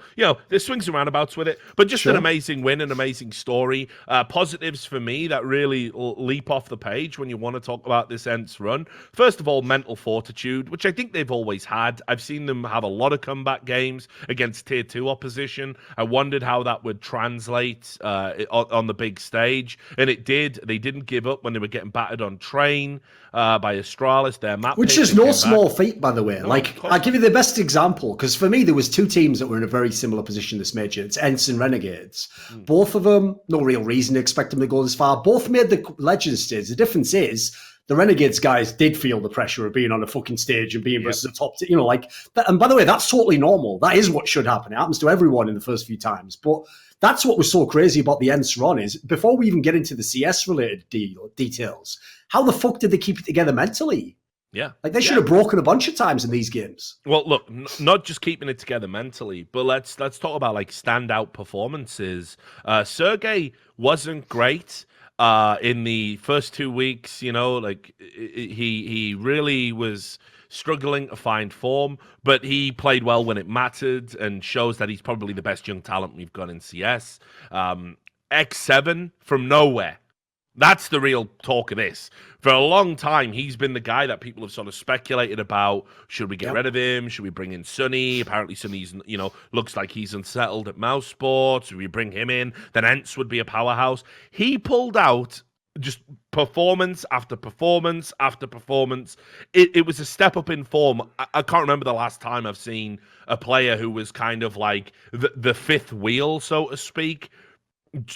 there's swings and roundabouts with it, but just an amazing win, an amazing story. Positives for me that really leap off the page when you want to talk about this Ence run. First of all, mental fortitude, which I think they've always had. I've seen them have a lot of comeback games against Tier 2 opposition. I wondered how that would translate on the big stage, and it did. They didn't give up when they were getting battered on train by Astralis, their map, which is no small feat, by the way. No, I'll give you the best example, because for me there was two teams that were in a very similar position this major. It's Ence and Renegades. Both of them, no real reason to expect them to go this far. Both made the legend stage. The difference is the Renegades guys did feel the pressure of being on a fucking stage and being versus the top, and by the way, that's totally normal. That is what should happen. It happens to everyone in the first few times, but that's what was so crazy about the Ence run is, before we even get into the CS-related details, how the fuck did they keep it together mentally? Yeah. They should have broken a bunch of times in these games. Well, look, not just keeping it together mentally, but let's talk about standout performances. Sergey wasn't great in the first 2 weeks, he really was struggling to find form, but he played well when it mattered and shows that he's probably the best young talent we've got in CS. X7 from nowhere. That's the real talk of this. For a long time, he's been the guy that people have sort of speculated about. Should we get rid of him? Should we bring in Sunny? Apparently, Sunny's, looks like he's unsettled at Mousesports. If we bring him in, then Ence would be a powerhouse. He pulled out just performance after performance after performance. It was a step up in form. I can't remember the last time I've seen a player who was kind of like the fifth wheel, so to speak,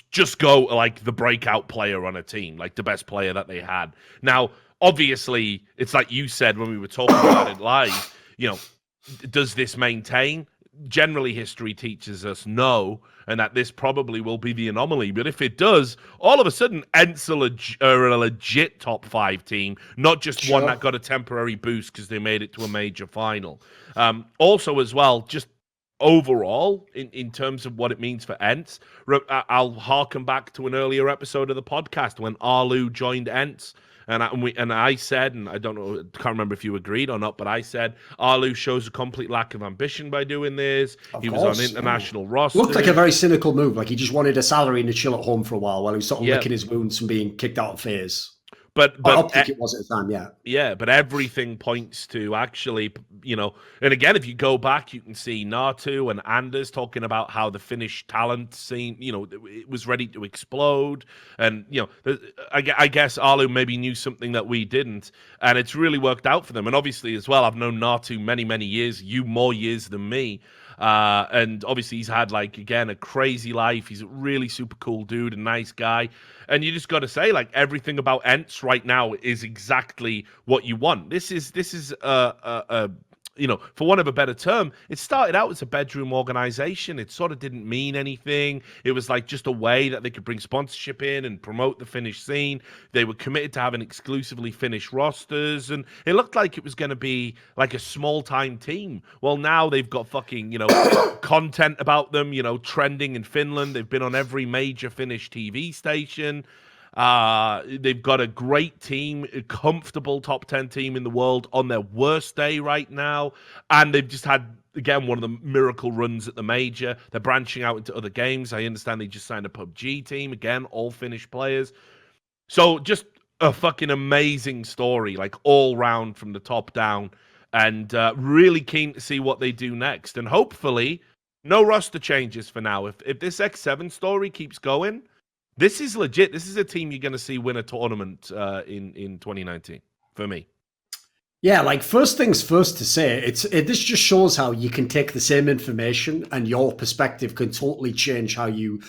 just go like the breakout player on a team, like the best player that they had. Now, obviously, it's like you said when we were talking about it live, does this maintain? generally history teaches us no, and that this probably will be the anomaly. But if it does, all of a sudden, Ence are a legit top 5 team, not just one that got a temporary boost because they made it to a major final. Also, as well, just overall, in terms of what it means for Ence, I'll harken back to an earlier episode of the podcast when Arlu joined Ence. And I said, and I don't know, can't remember if you agreed or not, but I said Arlu shows a complete lack of ambition by doing this. He was on international roster. Looked like a very cynical move. Like he just wanted a salary and to chill at home for a while he was sort of licking his wounds from being kicked out of Faze. But I think it was at the time, yeah. Yeah, but everything points to actually, and again, if you go back, you can see Natu and Anders talking about how the Finnish talent scene, it was ready to explode. And, I guess Arlu maybe knew something that we didn't, and it's really worked out for them. And obviously, as well, I've known Natu many, many years, you more years than me. And obviously he's had a crazy life. He's a really super cool dude, a nice guy. And you just got to say, everything about Ence right now is exactly what you want. This is for want of a better term, it started out as a bedroom organization. It sort of didn't mean anything. It was just a way that they could bring sponsorship in and promote the Finnish scene. They were committed to having exclusively Finnish rosters, and it looked like it was going to be like a small-time team. Well, now they've got fucking, content about them, trending in Finland. They've been on every major Finnish TV station. They've got a great team, a comfortable top 10 team in the world on their worst day right now. And they've just had, again, one of the miracle runs at the major. They're branching out into other games. I understand they just signed a PUBG team. Again, all Finnish players. So just a fucking amazing story, all round from the top down. And really keen to see what they do next. And hopefully, no roster changes for now. If this X7 story keeps going, this is legit. This is a team you're going to see win a tournament in 2019, for me. Yeah, first things first to say, this just shows how you can take the same information and your perspective can totally change how you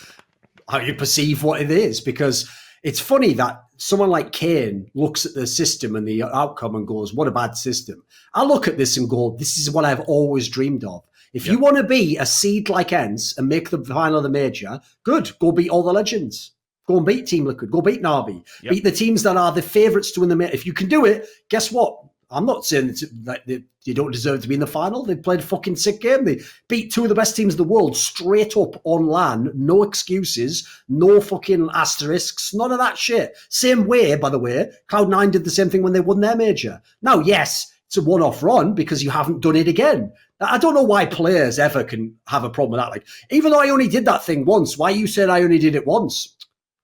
perceive what it is. Because it's funny that someone like Kane looks at the system and the outcome and goes, what a bad system. I look at this and go, this is what I've always dreamed of. If you want to be a seed like Ence and make the final of the major, good, go beat all the legends. Go and beat Team Liquid. Go beat Navi. Yep. Beat the teams that are the favourites to win the major. If you can do it, guess what? I'm not saying that you don't deserve to be in the final. They played a fucking sick game. They beat two of the best teams in the world straight up on LAN. No excuses. No fucking asterisks. None of that shit. Same way, by the way, Cloud9 did the same thing when they won their major. Now, yes, it's a one-off run because you haven't done it again. I don't know why players ever can have a problem with that. Even though I only did that thing once, why you said I only did it once?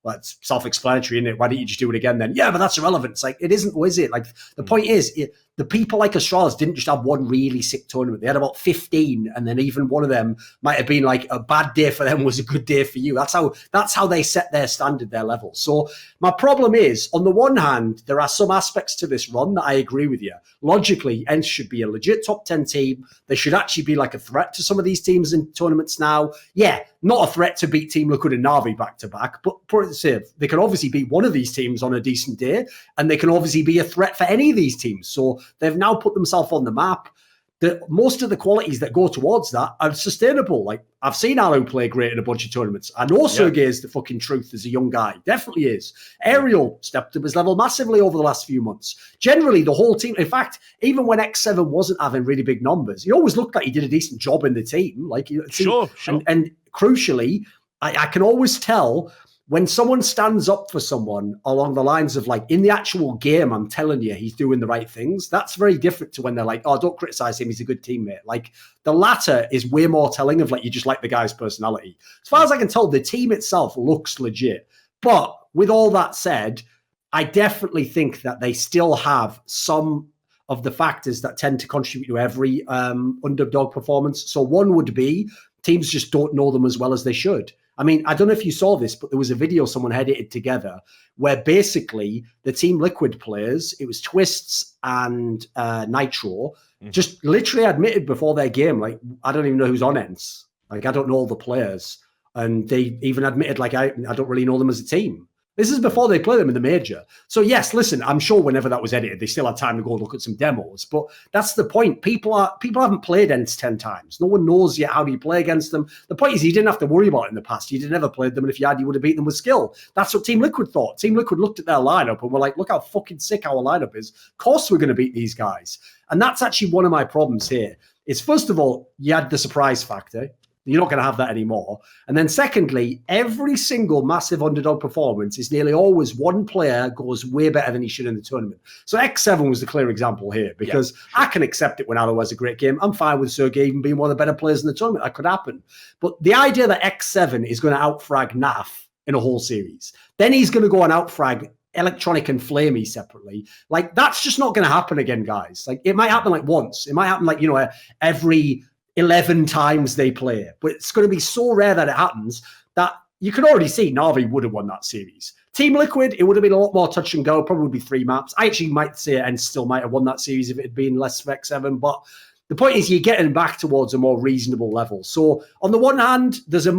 Well, it's self-explanatory, isn't it? Why don't you just do it again then? Yeah, but that's irrelevant. It's it isn't, is it? The point is, the people like Astralis didn't just have one really sick tournament. They had about 15, and then even one of them might have been a bad day for them was a good day for you. That's how they set their standard, their level. So my problem is, on the one hand, there are some aspects to this run that I agree with you. Logically, Ence should be a legit top 10 team. They should actually be a threat to some of these teams in tournaments now. Yeah, not a threat to beat Team Liquid and Navi back-to-back, but they can obviously beat one of these teams on a decent day, and they can obviously be a threat for any of these teams. So they've now put themselves on the map. Most of the qualities that go towards that are sustainable. I've seen Arlu play great in a bunch of tournaments. I know Sergey is the fucking truth as a young guy. Definitely is. Ariel stepped up his level massively over the last few months. Generally, the whole team, in fact, even when X7 wasn't having really big numbers, he always looked like he did a decent job in the team. Sure. And crucially, I can always tell when someone stands up for someone along the lines of in the actual game, I'm telling you, he's doing the right things. That's very different to when they're oh, don't criticize him. He's a good teammate. The latter is way more telling of you just like the guy's personality. As far as I can tell, the team itself looks legit. But with all that said, I definitely think that they still have some of the factors that tend to contribute to every underdog performance. So one would be teams just don't know them as well as they should. I mean, I don't know if you saw this, but there was a video someone edited together where basically the Team Liquid players, it was Twists and Nitro, just literally admitted before their game, I don't even know who's on Ence. I don't know all the players. And they even admitted, I don't really know them as a team. This is before they play them in the major. So yes, listen, I'm sure whenever that was edited, they still had time to go look at some demos. But that's the point. People haven't played Ence 10 times. No one knows yet how do you play against them. The point is you didn't have to worry about it in the past. You'd never played them, and if you had, you would have beaten them with skill. That's what Team Liquid thought. Team Liquid looked at their lineup and were like, look how fucking sick our lineup is. Of course we're going to beat these guys. And that's actually one of my problems here. Is first of all, you had the surprise factor. You're not going to have that anymore. And then secondly, every single massive underdog performance is nearly always one player goes way better than he should in the tournament. So X7 was the clear example here because I can accept it when Aloe has a great game. I'm fine with Sergey even being one of the better players in the tournament. That could happen. But the idea that X7 is going to outfrag NAF in a whole series, then he's going to go and outfrag Electronic and Flamey separately. Like, that's just not going to happen again, guys. Like, it might happen like once. It might happen like, every 11 times they play, but it's going to be so rare that it happens that you can already see Navi would have won that series. Team Liquid, it would have been a lot more touch and go, probably would be 3 maps. I actually might say Ence still might have won that series if it had been less of X7, but the point is you're getting back towards a more reasonable level. So on the one hand, there's way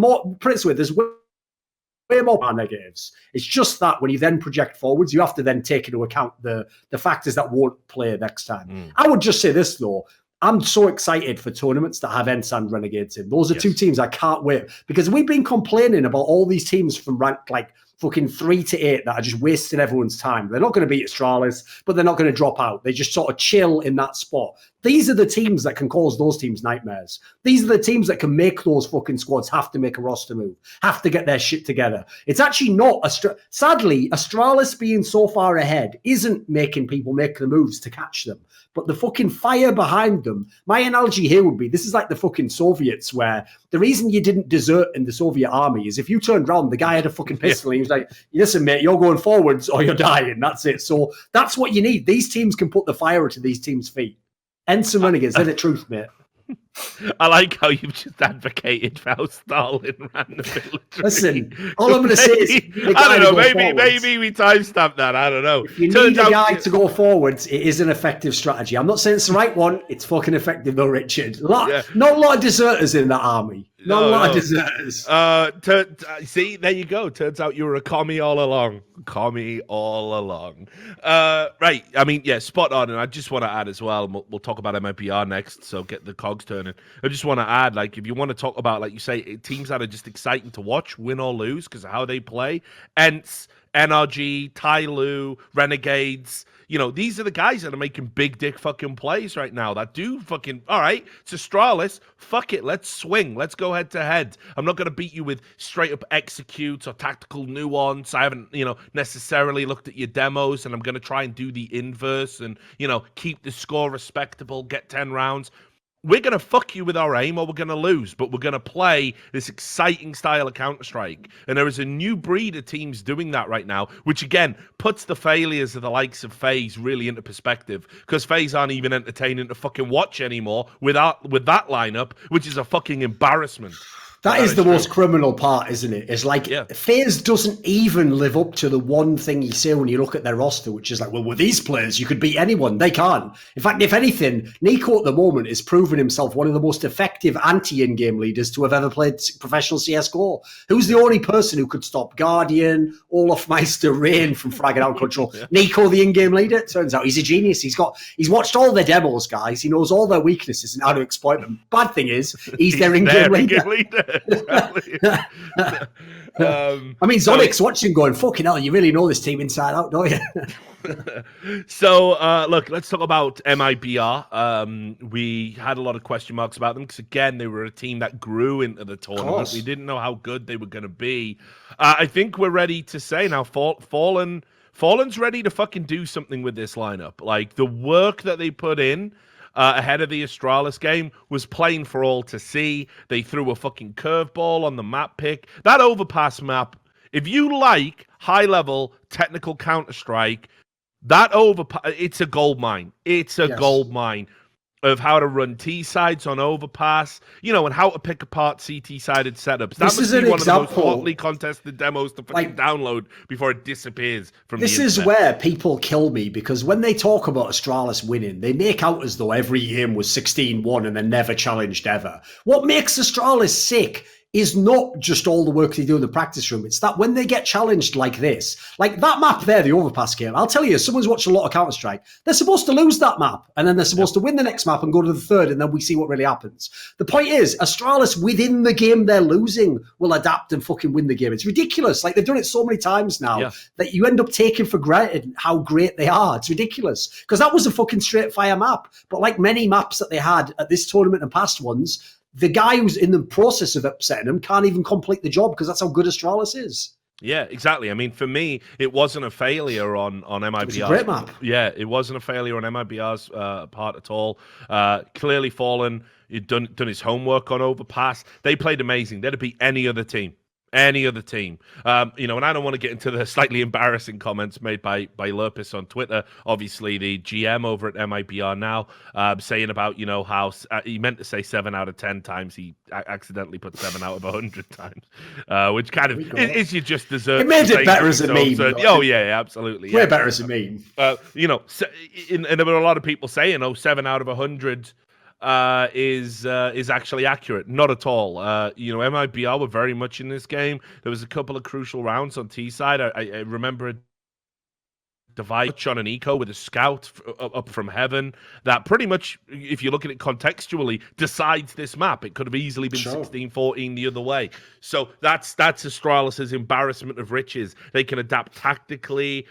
more negatives. It's just that when you then project forwards, you have to then take into account the factors that won't play next time. I would just say this though, I'm so excited for tournaments that have Ence and Renegades in. Those are two teams I can't wait because we've been complaining about all these teams from rank like fucking 3 to 8 that are just wasting everyone's time. They're not going to beat Astralis, but they're not going to drop out. They just sort of chill in that spot. These are the teams that can cause those teams nightmares. These are the teams that can make those fucking squads have to make a roster move, have to get their shit together. It's actually not, sadly, Astralis being so far ahead isn't making people make the moves to catch them. But the fucking fire behind them, my analogy here would be, this is like the fucking Soviets where the reason you didn't desert in the Soviet army is if you turned around, the guy had a fucking pistol and he was like, listen, mate, you're going forwards or you're dying. That's it. So that's what you need. These teams can put the fire to these teams' feet. Ence and Renegades, they're the truth, mate. I like how you've just advocated for how Stalin ran the military. Listen, all I'm going to say is... I don't know, maybe we timestamp that, I don't know. If you need a guy to go forwards, it is an effective strategy. I'm not saying it's the right one, it's fucking effective though, Richard. Not a lot of deserters in that army. Not a lot of deserters. See, there you go. Turns out you were a commie all along. Right. I mean, yeah, spot on. And I just want to add as well, and we'll talk about MIBR next, so get the cogs turning. I just want to add, like, if you want to talk about, like you say, teams that are just exciting to watch, win or lose, because of how they play, Ence, NRG, Tyloo, Renegades, these are the guys that are making big dick fucking plays right now that do fucking, all right, it's Astralis, fuck it, let's swing, let's go head to head. I'm not going to beat you with straight up executes or tactical nuance. I haven't, necessarily looked at your demos, and I'm going to try and do the inverse and, keep the score respectable, get 10 rounds. We're going to fuck you with our aim or we're going to lose, but we're going to play this exciting style of Counter-Strike. And there is a new breed of teams doing that right now, which again puts the failures of the likes of Faze really into perspective, because Faze aren't even entertaining to fucking watch anymore with that lineup, which is a fucking embarrassment. That is the most criminal part, isn't it? It's like Faze doesn't even live up to the one thing you say when you look at their roster, which is like, well, with these players, you could beat anyone. They can't. In fact, if anything, Nico at the moment is proving himself one of the most effective anti-in-game leaders to have ever played professional CSGO. Who's the only person who could stop Guardian, Olaf Meister, Rain from fragging out control? Nico, the in-game leader. It turns out he's a genius. He's watched all their demos, guys. He knows all their weaknesses and how to exploit them. Bad thing is, he's their in-game leader. Exactly. I mean, Zonic's watching going, fucking hell, you really know this team inside out, don't you? So, look, let's talk about MIBR. We had a lot of question marks about them because, again, they were a team that grew into the tournament. We didn't know how good they were going to be. I think we're ready to say now, Fallen's ready to fucking do something with this lineup. Like, the work that they put in ahead of the Astralis game was plain for all to see. They threw a fucking curveball on the map pick. That overpass map, if you like high-level technical Counter-Strike, that overpass, it's a gold mine. It's a gold mine of how to run T-sides on overpass, and how to pick apart CT-sided setups. That must be one of the most hotly contested demos to fucking download before it disappears from the internet. This is where people kill me, because when they talk about Astralis winning, they make out as though every game was 16-1 and they're never challenged ever. What makes Astralis sick is not just all the work they do in the practice room. It's that when they get challenged like this, like that map there, the overpass game, I'll tell you, someone's watched a lot of Counter-Strike, they're supposed to lose that map, and then they're supposed to win the next map and go to the third, and then we see what really happens. The point is, Astralis, within the game they're losing, will adapt and fucking win the game. It's ridiculous. Like, they've done it so many times now that you end up taking for granted how great they are. It's ridiculous. Because that was a fucking straight fire map. But like many maps that they had at this tournament and past ones, the guy who's in the process of upsetting them can't even complete the job because that's how good Astralis is. Yeah, exactly. I mean, for me, it wasn't a failure on MIBR. It was a great map. Yeah, it wasn't a failure on MIBR's part at all. Clearly Fallen, he'd done his homework on Overpass. They played amazing. They'd beat any other team. Any other team. And I don't want to get into the slightly embarrassing comments made by Lurpus on Twitter. Obviously, the GM over at MIBR now, saying about, how he meant to say 7 out of 10 times. He accidentally put 7 out of 100 times, which kind of is you just deserve. It made it better as a meme. Oh, yeah, absolutely. Way better as a meme. And there were a lot of people saying, 7 out of 100 is actually accurate. Not at all. MIBR were very much in this game. There was a couple of crucial rounds on T side. I remember a divide on an eco with a scout up from heaven that pretty much, if you look at it contextually, decides this map. It could have easily been 16-14 the other way. So that's Astralis' embarrassment of riches. They can adapt tactically.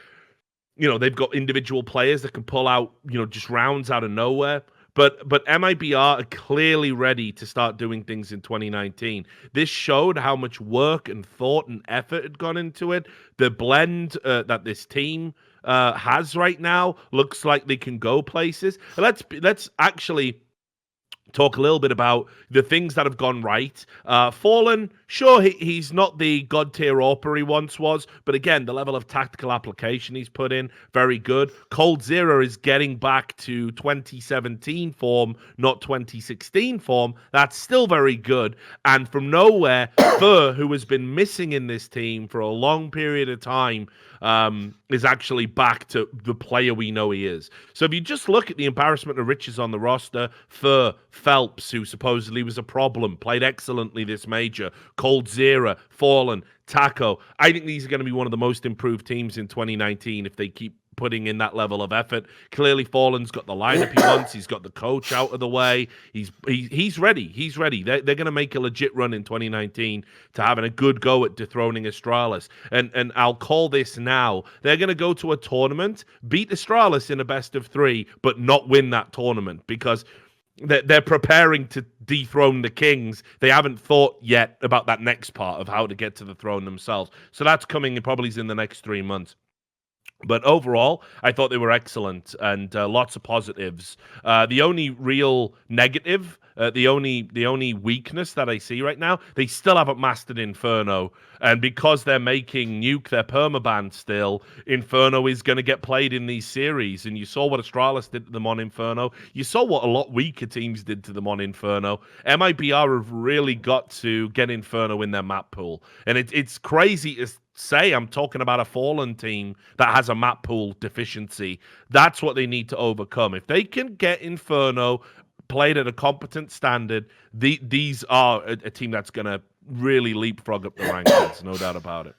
They've got individual players that can pull out, just rounds out of nowhere. But MIBR are clearly ready to start doing things in 2019. This showed how much work and thought and effort had gone into it. The blend that this team has right now looks like they can go places. Let's actually talk a little bit about the things that have gone right. Fallen, sure, he's not the god tier AWPer he once was, but again, the level of tactical application he's put in, very good. Cold Zero is getting back to 2017 form, not 2016 form. That's still very good. And from nowhere, Fur, who has been missing in this team for a long period of time, is actually back to the player we know he is. So if you just look at the embarrassment of riches on the roster, Fur, Phelps, who supposedly was a problem, played excellently this major, Cold Zero, Fallen, Taco. I think these are going to be one of the most improved teams in 2019 if they keep putting in that level of effort. Clearly, Fallen's got the lineup he wants. He's got the coach out of the way. He's ready. He's ready. They're going to make a legit run in 2019 to having a good go at dethroning Astralis. And I'll call this now. They're going to go to a tournament, beat Astralis in a best of 3, but not win that tournament because they're preparing to dethrone the Kings. They haven't thought yet about that next part of how to get to the throne themselves. So that's coming probably in the next 3 months. But overall, I thought they were excellent and lots of positives. The only real negative, the only weakness that I see right now, they still haven't mastered Inferno. And because they're making Nuke their permaban still, Inferno is going to get played in these series. And you saw what Astralis did to them on Inferno. You saw what a lot weaker teams did to them on Inferno. MIBR have really got to get Inferno in their map pool. And it's crazy to say I'm talking about a Fallen team that has a map pool deficiency. That's what they need to overcome. If they can get Inferno played at a competent standard, these are a team that's going to really leapfrog up the rankings, no doubt about it.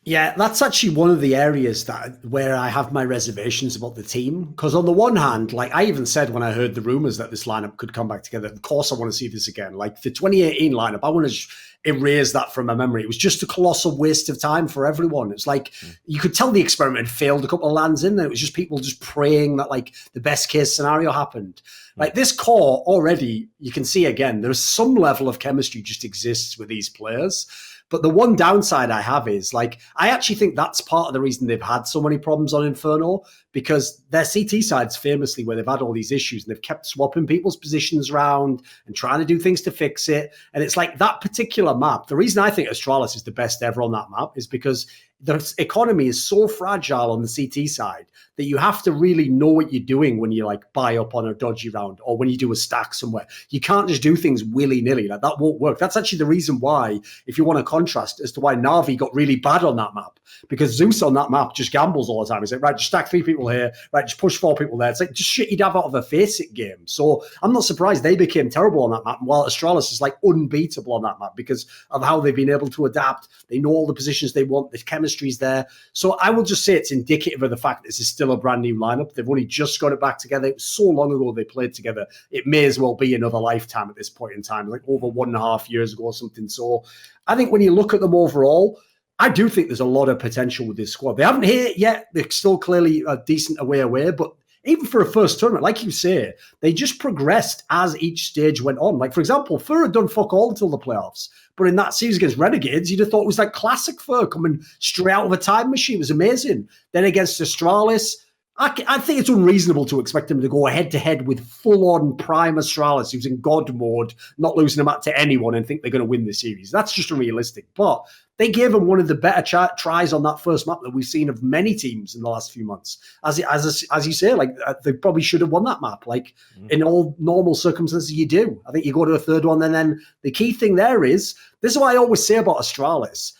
Yeah, that's actually one of the areas where I have my reservations about the team. Because on the one hand, like I even said when I heard the rumors that this lineup could come back together, of course I want to see this again. Like the 2018 lineup, I want to erase that from my memory. It was just a colossal waste of time for everyone. It's like you could tell the experiment had failed a couple of lands in there. It was just people just praying that like the best case scenario happened. Like this core already, you can see again, there's some level of chemistry just exists with these players. But the one downside I have is, like, I actually think that's part of the reason they've had so many problems on Inferno, because their CT side's famously where they've had all these issues and they've kept swapping people's positions around and trying to do things to fix it. And it's like that particular map, the reason I think Astralis is the best ever on that map is because the economy is so fragile on the CT side that you have to really know what you're doing when you like buy up on a dodgy round or when you do a stack somewhere. You can't just do things willy-nilly. Like that won't work. That's actually the reason why, if you want to contrast as to why Navi got really bad on that map, because Zeus on that map just gambles all the time. He's like, right, just stack 3 people here, right, just push 4 people there. It's like just shit you'd have out of a Faze game. So I'm not surprised they became terrible on that map, while Astralis is like unbeatable on that map because of how they've been able to adapt. They know all the positions they want. The chemistry's there. So I will just say it's indicative of the fact that this is still a brand new lineup. They've only just got it back together. It was so long ago they played together. It may as well be another lifetime at this point in time, like over 1.5 years ago or something. So I think when you look at them overall, I do think there's a lot of potential with this squad. They haven't hit it yet. They're still clearly a decent away, but even for a first tournament, like you say, they just progressed as each stage went on. Like, for example, Fur had done fuck all until the playoffs. But in that series against Renegades, you'd have thought it was like classic Fur coming straight out of a time machine. It was amazing. Then against Astralis, I think it's unreasonable to expect them to go head-to-head with full-on prime Astralis, who's in God mode, not losing them out to anyone and think they're going to win the series. That's just unrealistic. But they gave them one of the better tries on that first map that we've seen of many teams in the last few months. As you say, like they probably should have won that map. Like in all normal circumstances, you do. I think you go to a third one, and then the key thing there is, this is what I always say about Astralis.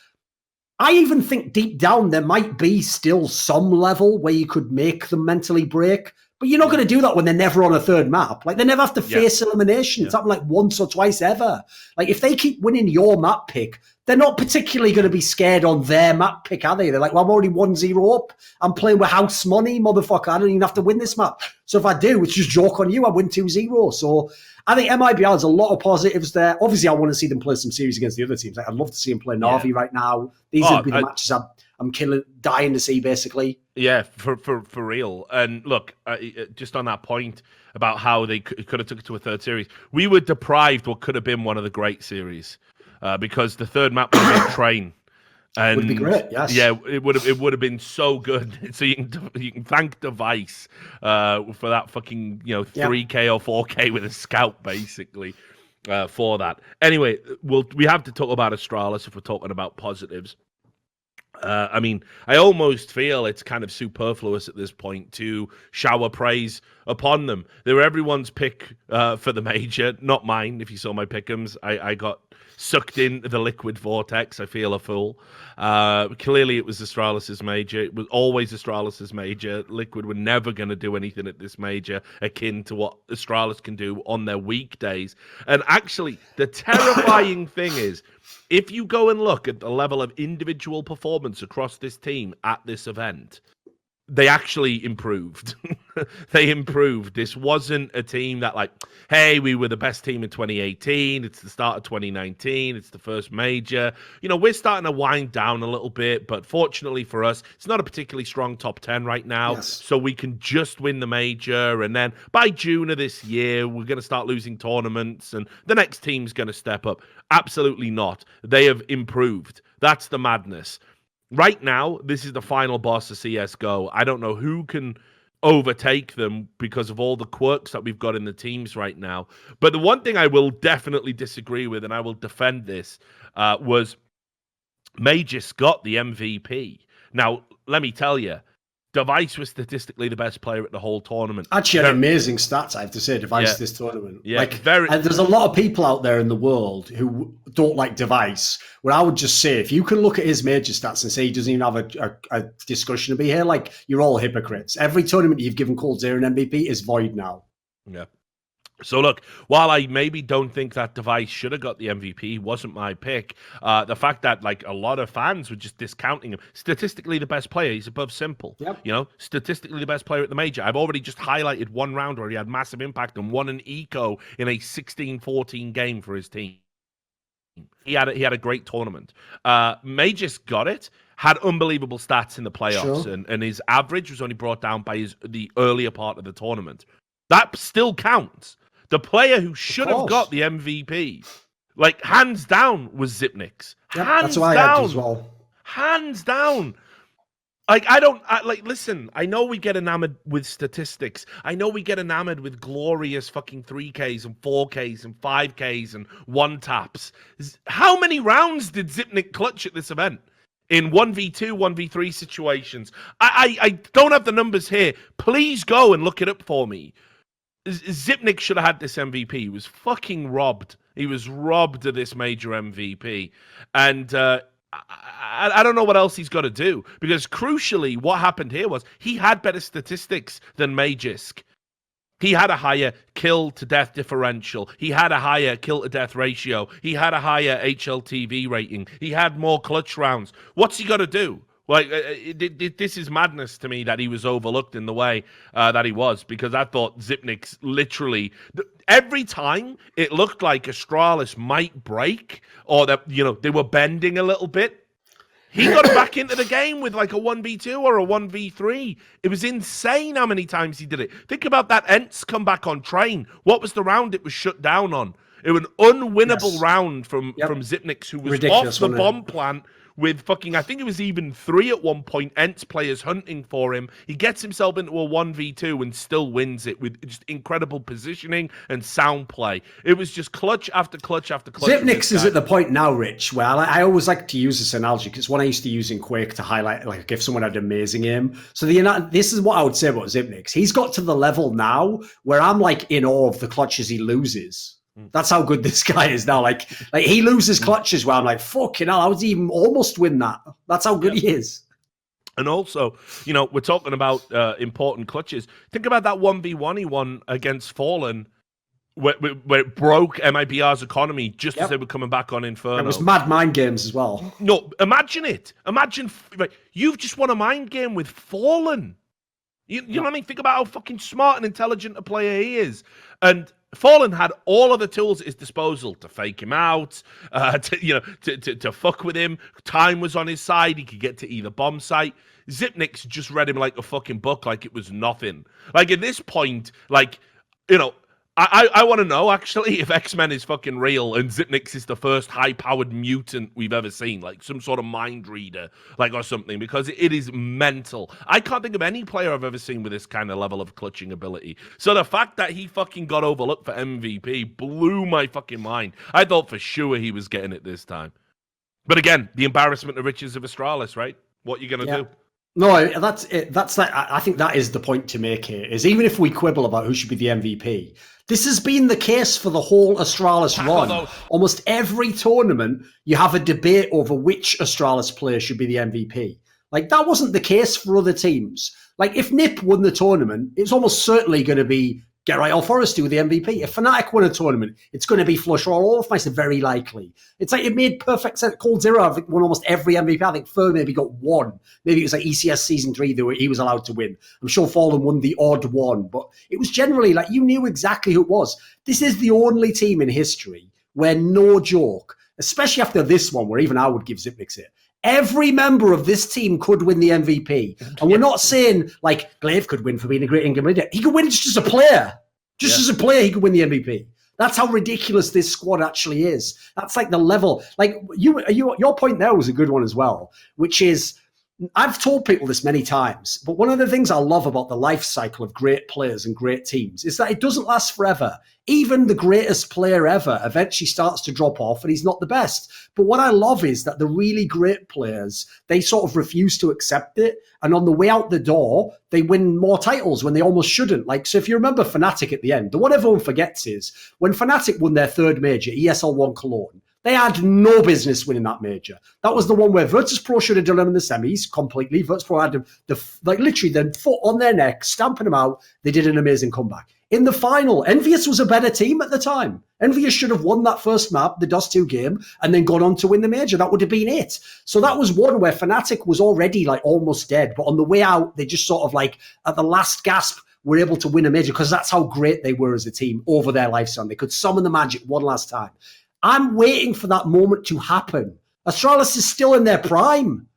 I even think deep down there might be still some level where you could make them mentally break, but you're not going to do that when they're never on a third map. Like they never have to face elimination. It's happened like once or twice ever. Like if they keep winning your map pick, they're not particularly going to be scared on their map pick, are they? They're like, well, I'm already 1-0 up. I'm playing with house money, motherfucker. I don't even have to win this map. So if I do, it's just joke on you. I win 2-0. So I think MIBR has a lot of positives there. Obviously, I want to see them play some series against the other teams. Like, I'd love to see them play Navi right now. These would be the matches I'm dying to see, basically. Yeah, for real. And look, just on that point about how they could have took it to a third series, we were deprived what could have been one of the great series because the third map would have been Train. And would be great, yes. Yeah, it would have been so good. So you can thank Device for that fucking 3K or 4K with a scout basically for that. Anyway, we have to talk about Astralis if we're talking about positives. I mean, I almost feel it's kind of superfluous at this point to shower praise upon them. They were everyone's pick for the major, not mine. If you saw my pick'ems, I got sucked in the liquid vortex. I feel a fool. Clearly, it was Astralis' major. It was always Astralis' major. Liquid were never going to do anything at this major akin to what Astralis can do on their weekdays. And actually, the terrifying thing is, if you go and look at the level of individual performance across this team at this event, they actually improved. They improved. This wasn't a team that like, hey, we were the best team in 2018. It's the start of 2019. It's the first major. We're starting to wind down a little bit, but fortunately for us, it's not a particularly strong top 10 right now. Yes. So we can just win the major. And then by June of this year, we're going to start losing tournaments and the next team's going to step up. Absolutely not. They have improved. That's the madness. Right now, this is the final boss of CSGO. I don't know who can overtake them because of all the quirks that we've got in the teams right now. But the one thing I will definitely disagree with, and I will defend this, was Magis got the MVP. Now, let me tell you, Device was statistically the best player at the whole tournament. Actually, had amazing stats, I have to say, Device this tournament. Yeah, and there's a lot of people out there in the world who don't like Device, where I would just say, if you can look at his major stats and say he doesn't even have a discussion to be here, like, you're all hypocrites. Every tournament you've given Cold Zero an MVP is void now. Yeah. So look, while I maybe don't think that Device should have got the MVP, he wasn't my pick. The fact that like a lot of fans were just discounting him. Statistically the best player, he's above Simple. Yep. Statistically the best player at the major. I've already just highlighted one round where he had massive impact and won an eco in a 16-14 game for his team. He had a great tournament. Magis got it. Had unbelievable stats in the playoffs, and his average was only brought down by the earlier part of the tournament. That still counts. The player who should have got the MVP, like hands down, was Zipnix. Yep, that's what I had as well. Hands down. Listen, I know we get enamored with statistics. I know we get enamored with glorious fucking 3Ks and 4Ks and 5Ks and one taps. How many rounds did Zipnik clutch at this event? in 1v2, 1v3 situations. I don't have the numbers here. Please go and look it up for me. Zipnik should have had this MVP. He was fucking robbed. He was robbed of this major MVP. And I don't know what else he's got to do. Because crucially, what happened here was he had better statistics than Magisk. He had a higher kill-to-death differential. He had a higher kill-to-death ratio. He had a higher HLTV rating. He had more clutch rounds. What's he got to do? Like, this is madness to me that he was overlooked in the way that he was, because I thought Zipnik's literally every time it looked like Astralis might break or that, you know, they were bending a little bit. He got back into the game with like a 1v2 or a 1v3. It was insane how many times he did it. Think about that Ence comeback on train. What was the round it was shut down on? It was an unwinnable round from Zipnik, who was ridiculous, off the bomb plant with fucking, I think it was even 3 at one point, Ence players hunting for him. He gets himself into a 1v2 and still wins it with just incredible positioning and sound play. It was just clutch after clutch after clutch. Zipnik is at the point now, Rich, where I always like to use this analogy because it's one I used to use in Quake to highlight, like, if someone had amazing aim. So this is what I would say about Zipnik. He's got to the level now where I'm like in awe of the clutches he loses. That's how good this guy is now. Like he loses clutches where I'm like, fucking hell, how would he even almost win that? That's how good he is. And also, you know, we're talking about important clutches. Think about that 1v1 he won against Fallen, where it broke MIBR's economy just as they were coming back on Inferno. It was mad mind games as well. No, imagine it. Imagine, like, you've just won a mind game with Fallen. You know what I mean? Think about how fucking smart and intelligent a player he is. And Fallen had all of the tools at his disposal to fake him out, to fuck with him. Time was on his side. He could get to either bomb site. Zipnik's just read him like a fucking book, like it was nothing. Like, at this point, like, you know, I want to know, actually, if X-Men is fucking real and Zipnik is the first high-powered mutant we've ever seen, like some sort of mind reader, like, or something, because it is mental. I can't think of any player I've ever seen with this kind of level of clutching ability. So the fact that he fucking got overlooked for MVP blew my fucking mind. I thought for sure he was getting it this time. But again, the embarrassment of riches of Astralis, right? What are you going to do? No, that's it. That's like, I think that is the point to make here, is even if we quibble about who should be the MVP, this has been the case for the whole Astralis run. Almost every tournament, you have a debate over which Astralis player should be the MVP. Like, that wasn't the case for other teams. Like, if NiP won the tournament, it's almost certainly going to be Get Right or Forresty with the MVP. If Fnatic won a tournament, it's going to be Flush or Allspice, very likely. It's like, it made perfect sense. Cold Zero, I think, won almost every MVP. I think Fur maybe got one. Maybe it was like ECS Season 3 that he was allowed to win. I'm sure Fallen won the odd one, but it was generally like, you knew exactly who it was. This is the only team in history where, no joke, especially after this one, where even I would give Zipnik it, every member of this team could win the MVP. And we're not saying, like, Glaive could win for being a great intermediate. He could win just as a player. Just as a player, he could win the MVP. That's how ridiculous this squad actually is. That's like the level. Like, your point there was a good one as well, which is, I've told people this many times, but one of the things I love about the life cycle of great players and great teams is that it doesn't last forever. Even the greatest player ever eventually starts to drop off and he's not the best. But what I love is that the really great players, they sort of refuse to accept it. And on the way out the door, they win more titles when they almost shouldn't. Like, so if you remember Fnatic at the end, the one everyone forgets is when Fnatic won their third major, ESL1 Cologne, they had no business winning that major. That was the one where Virtus.pro should have done them in the semis completely. Virtus.pro had literally the foot on their neck, stamping them out. They did an amazing comeback. In the final, Envious was a better team at the time. Envious should have won that first map, the DOS2 game, and then gone on to win the major. That would have been it. So that was one where Fnatic was already like almost dead. But on the way out, they just sort of like at the last gasp were able to win a major because that's how great they were as a team over their lifespan. They could summon the magic one last time. I'm waiting for that moment to happen. Astralis is still in their prime.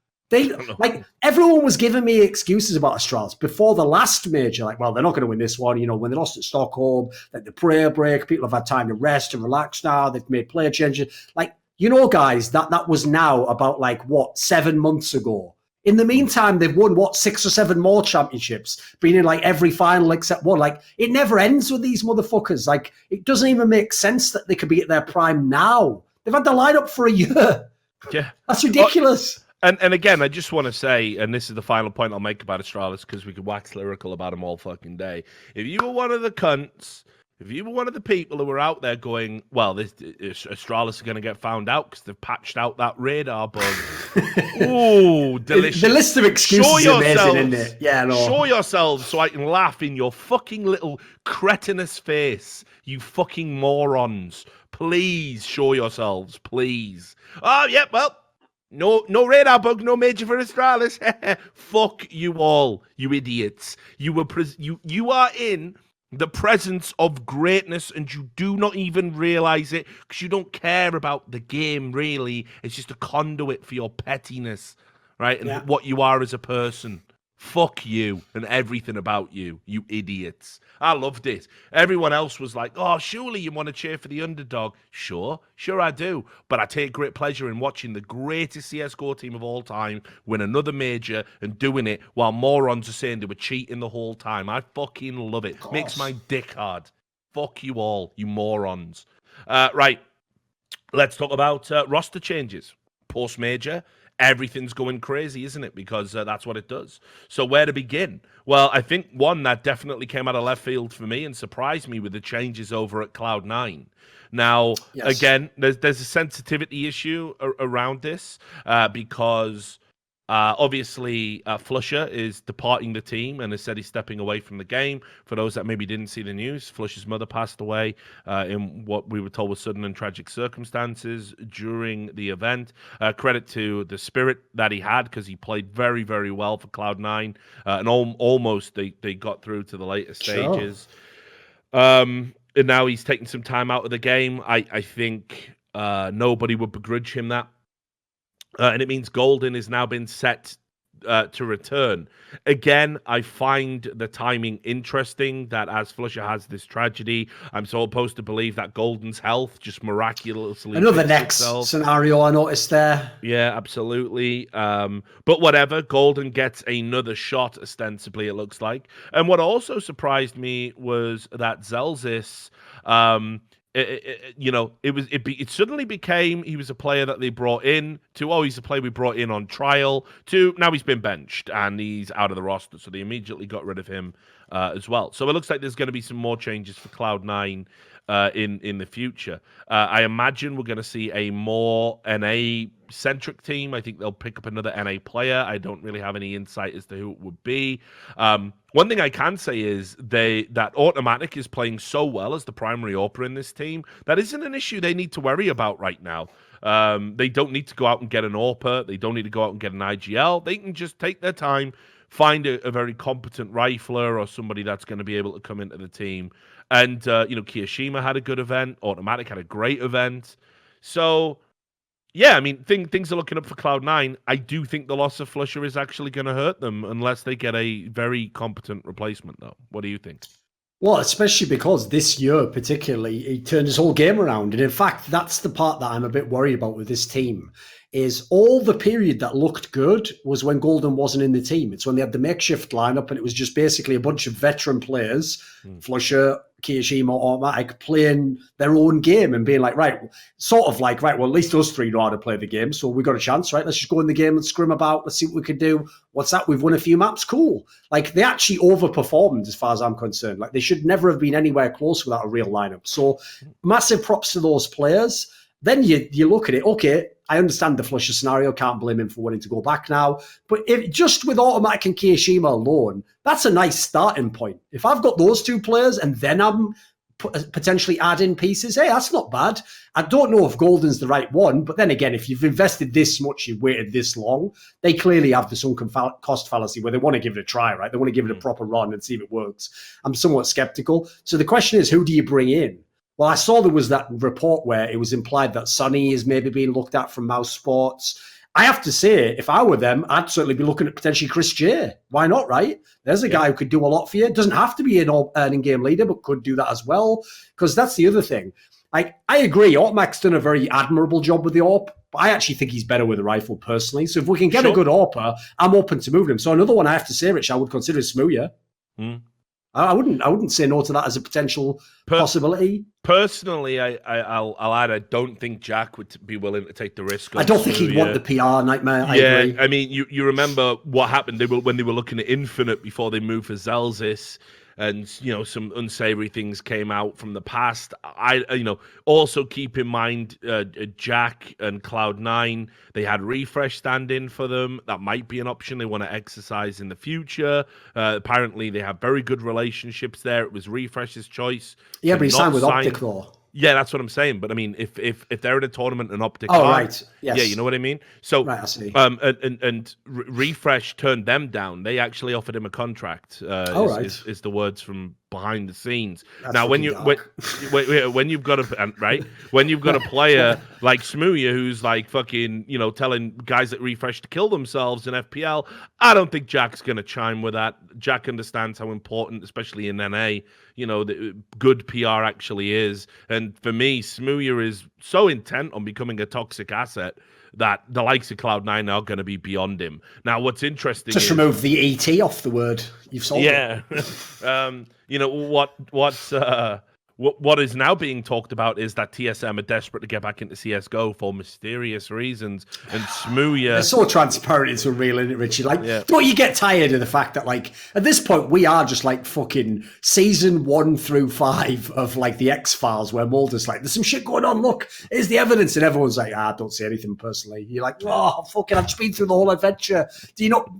Like, everyone was giving me excuses about Astralis before the last major. Like, well, they're not going to win this one. You know, when they lost at Stockholm, like the prayer break, people have had time to rest and relax now. They've made player changes. Like, you know, guys, that was now about 7 months ago. In the meantime, they've won, 6 or 7 more championships, been in every final except one. Like, it never ends with these motherfuckers. Like, it doesn't even make sense that they could be at their prime now. They've had the lineup for a year. Yeah. That's ridiculous. And again, I just want to say, and this is the final point I'll make about Astralis, because we could wax lyrical about him all fucking day. If you were one of the cunts, if you were one of the people who were out there going, well, this Astralis are going to get found out because they've patched out that radar bug. Ooh, delicious. The list of excuses is amazing, isn't it? Yeah, no. Show yourselves so I can laugh in your fucking little cretinous face, you fucking morons. Please show yourselves, please. Oh, yeah, well. No radar bug, no major for Astralis. Fuck you all, you idiots. You are in the presence of greatness, and you do not even realize it because you don't care about the game, really. It's just a conduit for your pettiness, right? And what you are as a person. Fuck you and everything about you, you idiots. I loved it. Everyone else was like, oh, surely you want to cheer for the underdog. Sure I do. But I take great pleasure in watching the greatest CSGO team of all time win another major and doing it while morons are saying they were cheating the whole time. I fucking love it. Makes my dick hard. Fuck you all, you morons. Right, let's talk about roster changes. Post-major. Everything's going crazy, isn't it? Because that's what it does. So where to begin? Well, I think one that definitely came out of left field for me and surprised me with the changes over at Cloud9. Now, again, there's a sensitivity issue around this because obviously Flusher is departing the team and has said he's stepping away from the game. For those that maybe didn't see the news, Flusher's mother passed away in what we were told was sudden and tragic circumstances during the event. Credit to the spirit that he had, because he played very, very well for Cloud9 and almost they got through to the later stages. And now he's taking some time out of the game. I think nobody would begrudge him that. And it means Golden has now been set to return. Again, I find the timing interesting that as Flusher has this tragedy, I'm supposed to believe that Golden's health just miraculously another next scenario I noticed there. Yeah, absolutely. But whatever, Golden gets another shot, ostensibly, it looks like. And what also surprised me was that Zelzis... It suddenly became he was a player that they brought in to, he's a player we brought in on trial, to now he's been benched and he's out of the roster. So they immediately got rid of him as well. So it looks like there's going to be some more changes for Cloud9 in the future. I imagine we're going to see a more NA-centric team. I think they'll pick up another NA player. I don't really have any insight as to who it would be. One thing I can say is that Automatic is playing so well as the primary AWPer in this team. That isn't an issue they need to worry about right now. They don't need to go out and get an AWPer. They don't need to go out and get an IGL. They can just take their time, find a very competent rifler or somebody that's going to be able to come into the team. And, Kiyoshima had a good event. Automatic had a great event. So... yeah, I mean, things are looking up for Cloud9. I do think the loss of Flusher is actually going to hurt them unless they get a very competent replacement, though. What do you think? Well, especially because this year, particularly, he turned his whole game around. And in fact, that's the part that I'm a bit worried about with this team, is all the period that looked good was when Golden wasn't in the team. It's when they had the makeshift lineup and it was just basically a bunch of veteran players, Flusher, Kiyoshima, Automatic, playing their own game and being like, right, well, at least us three know how to play the game, so we got a chance, right? Let's just go in the game and scrim about. Let's see what we can do. What's that? We've won a few maps. Cool. Like, they actually overperformed as far as I'm concerned. Like, they should never have been anywhere close without a real lineup. So massive props to those players. Then you look at it, okay, I understand the Flusher scenario, can't blame him for wanting to go back now. But if just with Automatic and Kiyoshima alone, that's a nice starting point. If I've got those two players and then I'm potentially adding pieces, hey, that's not bad. I don't know if Golden's the right one, but then again, if you've invested this much, you've waited this long, they clearly have the sunken cost fallacy where they want to give it a try, right? They want to give it a proper run and see if it works. I'm somewhat skeptical. So the question is, who do you bring in? Well, I saw there was that report where it was implied that Sonny is maybe being looked at from Mousesports. I have to say, if I were them, I'd certainly be looking at potentially Chris J. Why not, right? There's a guy who could do a lot for you. Doesn't have to be an in-game leader, but could do that as well. Because that's the other thing. I agree, Automac's done a very admirable job with the AWP, but I actually think he's better with a rifle personally. So if we can get a good AWPer, I'm open to moving him. So another one I have to say, Rich, I would consider is Smooya. I wouldn't say no to that as a potential possibility. Personally, I'll add. I don't think Jack would be willing to take the risk. I don't think he'd want the PR nightmare. I agree. I mean, you remember what happened? When they were looking at Infinite before they moved for Zelzis, and some unsavory things came out from the past. Also keep in mind Jack and Cloud9. They had Refresh stand in for them. That might be an option they want to exercise in the future. Apparently, they have very good relationships there. It was Refresh's choice. Yeah, but he signed with Optic though. Yeah, that's what I'm saying. But I mean, if they're in a tournament and Optic, right, yes, yeah, you know what I mean. So, right, I see. And Refresh turned them down. They actually offered him a contract. Is the words from behind the scenes. That's now, when you've got a player like Smooya who's like fucking telling guys at Refresh to kill themselves in FPL, I don't think Jack's gonna chime with that. Jack understands how important, especially in NA, the good PR actually is. And for me, Smooya is so intent on becoming a toxic asset that the likes of Cloud9 are going to be beyond him. Now, what's interesting just remove the ET off the word. You've solved it. What is now being talked about is that TSM are desperate to get back into CSGO for mysterious reasons. And Smooya... They're so transparent, it's unreal, isn't it, Richie? Don't you get tired of the fact that, at this point, we are just, fucking season 1 through 5 of, the X-Files, where Mulder's there's some shit going on, look, here's the evidence, and everyone's I don't see anything personally. You're oh, fucking, I've just been through the whole adventure.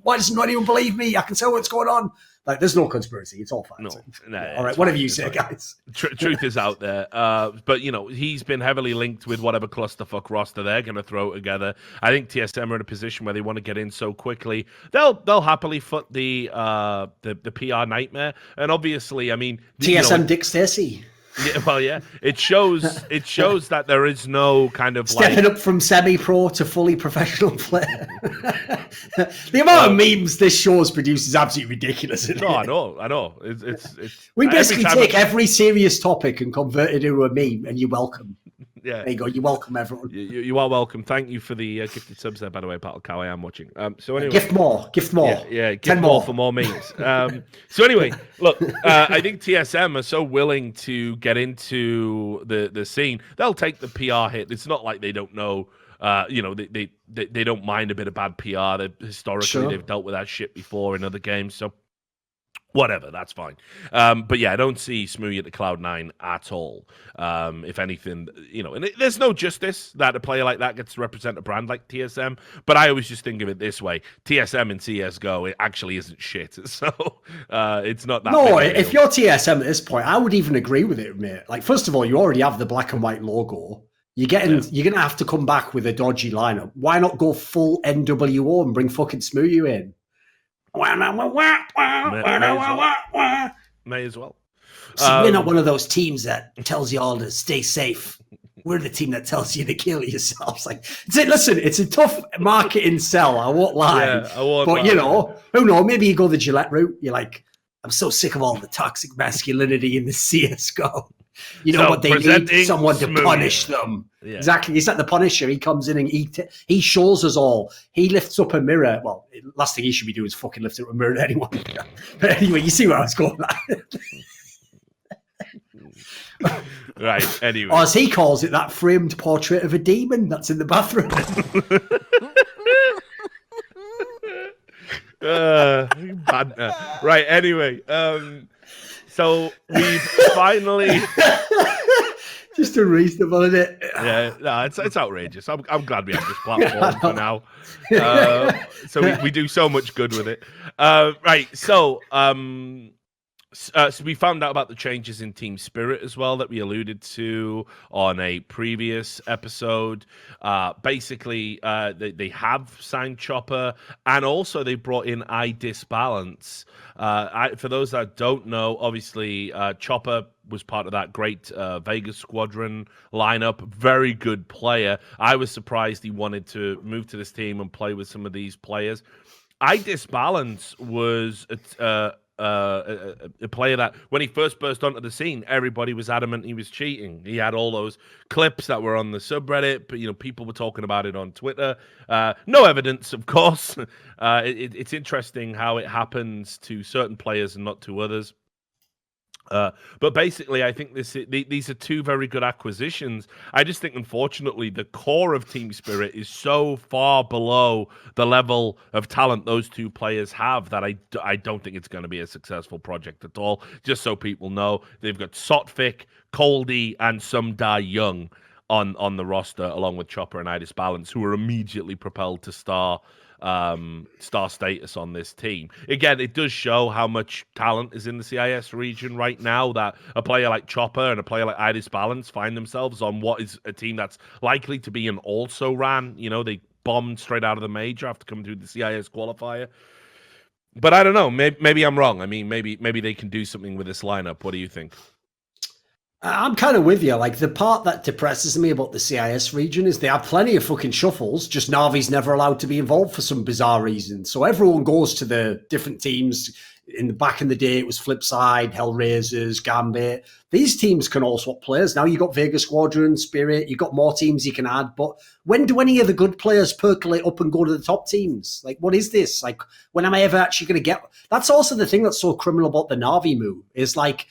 Why doesn't anyone believe me? I can tell what's going on. There's no conspiracy. It's all fact. No, all right, whatever you say, guys. Truth is out there. But, he's been heavily linked with whatever clusterfuck roster they're going to throw together. I think TSM are in a position where they want to get in so quickly. They'll happily foot the PR nightmare. And obviously, I mean... TSM Dick Stacey. Yeah, well, yeah. It shows that there is no kind of stepping up from semi-pro to fully professional player. The amount of memes this show has produced is absolutely ridiculous. No, I know. It's we basically take every serious topic and convert it into a meme, and you're welcome. Yeah, there you go. You're welcome, everyone. You are welcome. Thank you for the gifted subs there, by the way, Battle Cow. I am watching. So anyway, gift more. Yeah, gift more for more memes. So anyway, look, I think TSM are so willing to get into the scene. They'll take the PR hit. It's not like they don't know. They don't mind a bit of bad PR. Historically, they've dealt with that shit before in other games. So. Whatever, that's fine. But yeah, I don't see Smooya at the Cloud9 at all. If anything, and there's no justice that a player like that gets to represent a brand like TSM. But I always just think of it this way: TSM in CS:GO, it actually isn't shit. So it's not that. No, if you're TSM at this point, I would even agree with it, mate. First of all, you already have the black and white logo. You're going to have to come back with a dodgy lineup. Why not go full NWO and bring fucking Smooya in? May as well. So we're not one of those teams that tells you all to stay safe. We're the team that tells you to kill yourselves. Listen, it's a tough marketing sell. I won't lie. Yeah, I won't but lie. Who knows? Maybe you go the Gillette route. You're I'm so sick of all the toxic masculinity in the CS:GO. What they need? Someone to punish them. Yeah. Exactly. He's like the Punisher. He comes in and he shows us all. He lifts up a mirror. Well, last thing he should be doing is fucking lift up a mirror to anyone. But anyway, you see where I was going. Right. Anyway, or as he calls it, that framed portrait of a demon that's in the bathroom. Right. Anyway. So we've finally just unreasonable, isn't it? Yeah, no, it's outrageous. I'm glad we have this platform for now. So we do so much good with it. Right. So so we found out about the changes in team spirit as well that we alluded to on a previous episode. Basically, they have signed Chopper, and also they brought in iDisbalance. For those that don't know, obviously Chopper was part of that great Vegas Squadron lineup. Very good player. I was surprised he wanted to move to this team and play with some of these players. iDisbalance was a player that when he first burst onto the scene, everybody was adamant he was cheating. He had all those clips that were on the subreddit, but people were talking about it on Twitter. No evidence, of course. It's interesting how it happens to certain players and not to others. But basically, I think these are two very good acquisitions. I just think, unfortunately, the core of Team Spirit is so far below the level of talent those two players have that I don't think it's going to be a successful project at all. Just so people know, they've got Sotfik, Coldy, and some Die Young on the roster, along with Chopper and Idis Balance, who are immediately propelled to star status on this team. Again, it does show how much talent is in the CIS region right now, that a player like Chopper and a player like Idis Balance find themselves on what is a team that's likely to be an also-ran. You know, they bombed straight out of the major after coming through the CIS qualifier. But I don't know. Maybe I'm wrong. I mean, maybe they can do something with this lineup. What do you think? I'm kind of with you. Like, the part that depresses me about the CIS region is they have plenty of fucking shuffles, just Navi's never allowed to be involved for some bizarre reason. So everyone goes to the different teams. Back in the day, it was Flipside, HellRaisers, Gambit. These teams can all swap players. Now you've got Vega Squadron, Spirit, you've got more teams you can add. But when do any of the good players percolate up and go to the top teams? Like, what is this? Like, when am I ever actually going to get... That's also the thing that's so criminal about the Navi move, is like,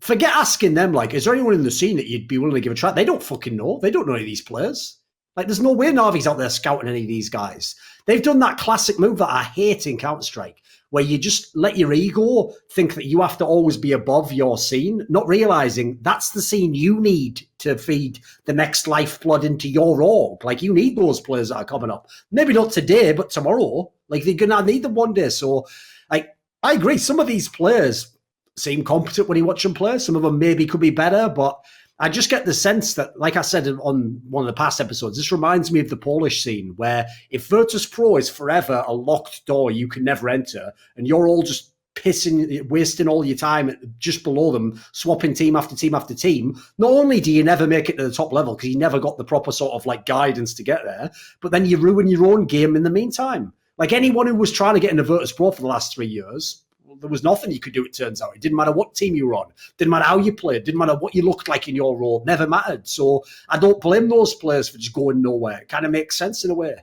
forget asking them, like, is there anyone in the scene that you'd be willing to give a try? They don't fucking know. They don't know any of these players. Like, there's no way Navi's out there scouting any of these guys. They've done that classic move that I hate in Counter-Strike, where you just let your ego think that you have to always be above your scene, not realizing that's the scene you need to feed the next lifeblood into your org. Like, you need those players that are coming up. Maybe not today, but tomorrow. Like, they're going to need them one day. So, like, I agree. Some of these players seem competent when you watch them play. Some of them maybe could be better, but I just get the sense that, like I said on one of the past episodes, this reminds me of the Polish scene, where if Virtus Pro is forever a locked door you can never enter, and you're all just wasting all your time just below them, swapping team after team after team, not only do you never make it to the top level because you never got the proper sort of like guidance to get there, but then you ruin your own game in the meantime. Like, anyone who was trying to get into Virtus Pro for the last 3 years, there was nothing you could do, it turns out. It didn't matter what team you were on. Didn't matter how you played. Didn't matter what you looked like in your role. Never mattered. So I don't blame those players for just going nowhere. It kind of makes sense in a way.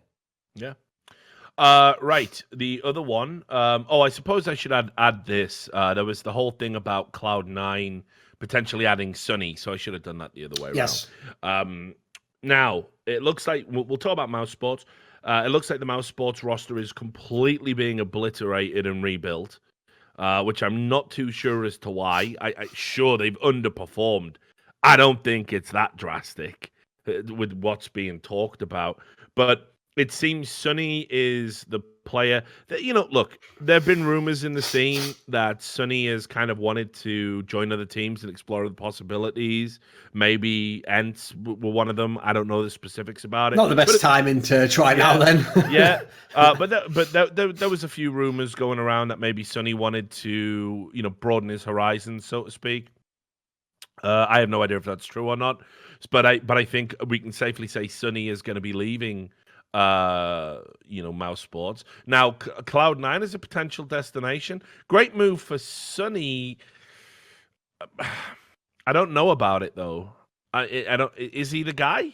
Yeah. Right. The other one. I suppose I should add this. There was the whole thing about Cloud9 potentially adding Sunny. So I should have done that the other way around. Now, it looks like we'll talk about Mousesports. It looks like the Mousesports roster is completely being obliterated and rebuilt. Which I'm not too sure as to why. Sure, they've underperformed. I don't think it's that drastic with what's being talked about. But it seems Sunny is the player that, look, there have been rumors in the scene that Sunny has kind of wanted to join other teams and explore the possibilities. Maybe Ence were one of them. I don't know the specifics about it. Not the best timing to try now then. Yeah. But there was a few rumors going around that maybe Sunny wanted to, broaden his horizons, so to speak. I have no idea if that's true or not. But I think we can safely say Sunny is going to be leaving Mousesports. Now, Cloud9 is a potential destination. Great move for Sunny. I don't know about it though. I don't. Is he the guy?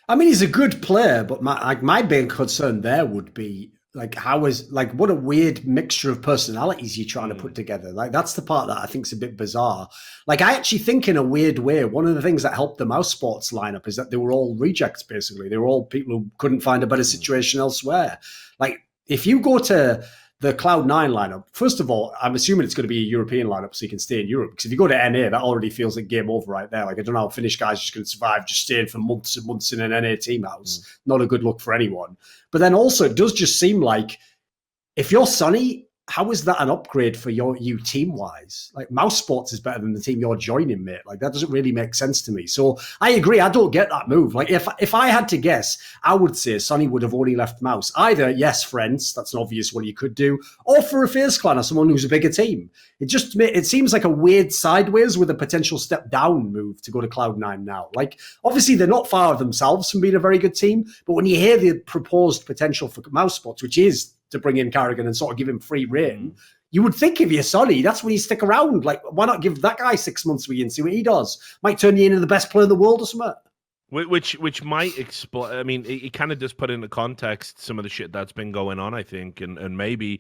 I mean, he's a good player, but my big concern there would be what a weird mixture of personalities you're trying to put together. Like, that's the part that I think is a bit bizarre. Like, I actually think in a weird way, one of the things that helped the Mousesports lineup is that they were all rejects, basically. They were all people who couldn't find a better situation elsewhere. Like, if you go to the Cloud9 lineup, first of all, I'm assuming it's going to be a European lineup so you can stay in Europe. Because if you go to NA, that already feels like game over right there. Like, I don't know how Finnish guys are just going to survive just staying for months and months in an NA team house. Not a good look for anyone. But then also, it does just seem like if you're Sunny, how is that an upgrade for you team-wise? Like, Mousesports is better than the team you're joining, mate. Like, that doesn't really make sense to me. So I agree. I don't get that move. Like, if I had to guess, I would say Sunny would have only left Mouse. Either, yes, friends, that's an obvious one you could do, or for a Faze Clan or someone who's a bigger team. It seems like a weird sideways with a potential step down move to go to Cloud9 now. Like, obviously, they're not far of themselves from being a very good team, but when you hear the proposed potential for Mousesports, which is to bring in Carrigan and sort of give him free reign, you would think if you're Sunny, that's when you stick around. Like, why not give that guy 6 months with you and see what he does? Might turn you into the best player in the world or something. Which might explain. I mean, it kind of does put into context some of the shit that's been going on, I think, and maybe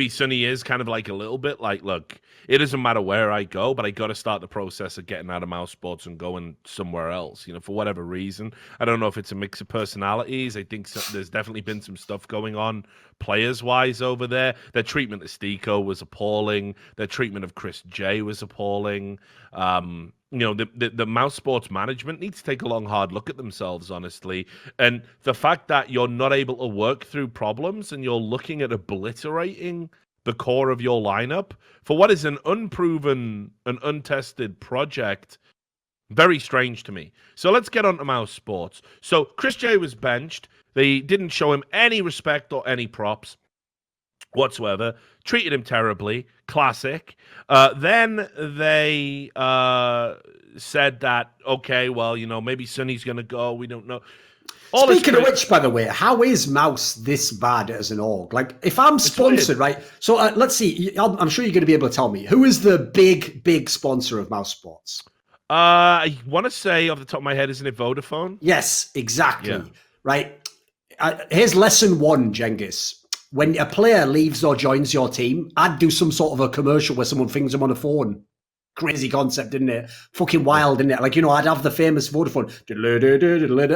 Sonny is kind of like a little bit like, look, it doesn't matter where I go, but I got to start the process of getting out of Mousesports and going somewhere else. For whatever reason. I don't know if it's a mix of personalities. I think there's definitely been some stuff going on players wise over there. Their treatment of Stico was appalling. Their treatment of Chris J was appalling. The Mousesports management needs to take a long, hard look at themselves, honestly. And the fact that you're not able to work through problems and you're looking at obliterating the core of your lineup for what is an unproven and untested project, very strange to me. So let's get on to Mousesports. So Chris J was benched. They didn't show him any respect or any props whatsoever. Treated him terribly. Classic. Then they said that, okay, well, maybe Sonny's going to go. We don't know. Speaking of which, by the way, how is Mouse this bad as an org? Like, if I'm sponsored, right? So let's see. I'm sure you're going to be able to tell me. Who is the big sponsor of Mousesports? I want to say off the top of my head, isn't it Vodafone? Yes, exactly. Yeah. Right. Here's lesson 1, Genghis. When a player leaves or joins your team, I'd do some sort of a commercial where someone fings them on a phone. Crazy concept, isn't it? Fucking wild, isn't it? Like, I'd have the famous Vodafone.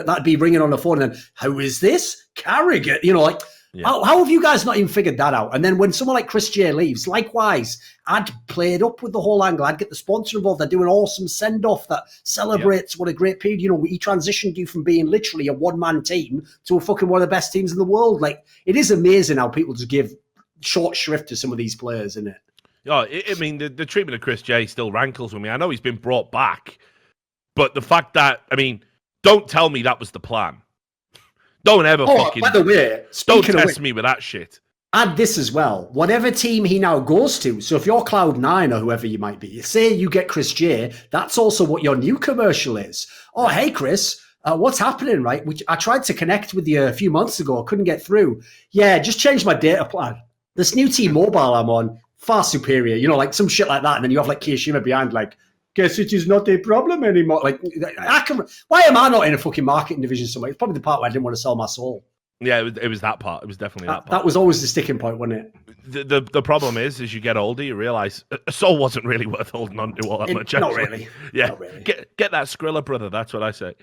That'd be ringing on the phone. And then, who is this? Carrigan. How have you guys not even figured that out? And then when someone like Chris J leaves, likewise, I'd play it up with the whole angle. I'd get the sponsor involved. I'd do an awesome send-off that celebrates what a great period. He transitioned you from being literally a one-man team to a fucking one of the best teams in the world. Like, it is amazing how people just give short shrift to some of these players, isn't it? Oh, I mean, the treatment of Chris J still rankles with me. I know he's been brought back, but the fact that, don't tell me that was the plan. Don't ever fucking... by the way, don't test me with that shit. Add this as well. Whatever team he now goes to, so if you're Cloud9 or whoever you might be, say you get Chris J, that's also what your new commercial is. Oh, hey, Chris, what's happening, right? I tried to connect with you a few months ago. I couldn't get through. Yeah, just changed my data plan. This new T-Mobile I'm on, far superior. Like some shit like that. And then you have like Kiyashima behind like, guess it is not a problem anymore. Like, why am I not in a fucking marketing division somewhere? It's probably the part where I didn't want to sell my soul. Yeah, it was that part. It was definitely that part. That was always the sticking point, wasn't it? The problem is, as you get older, you realize a soul wasn't really worth holding on to all that much. Not really. Yeah. Not really. Get that Skrilla, brother. That's what I say.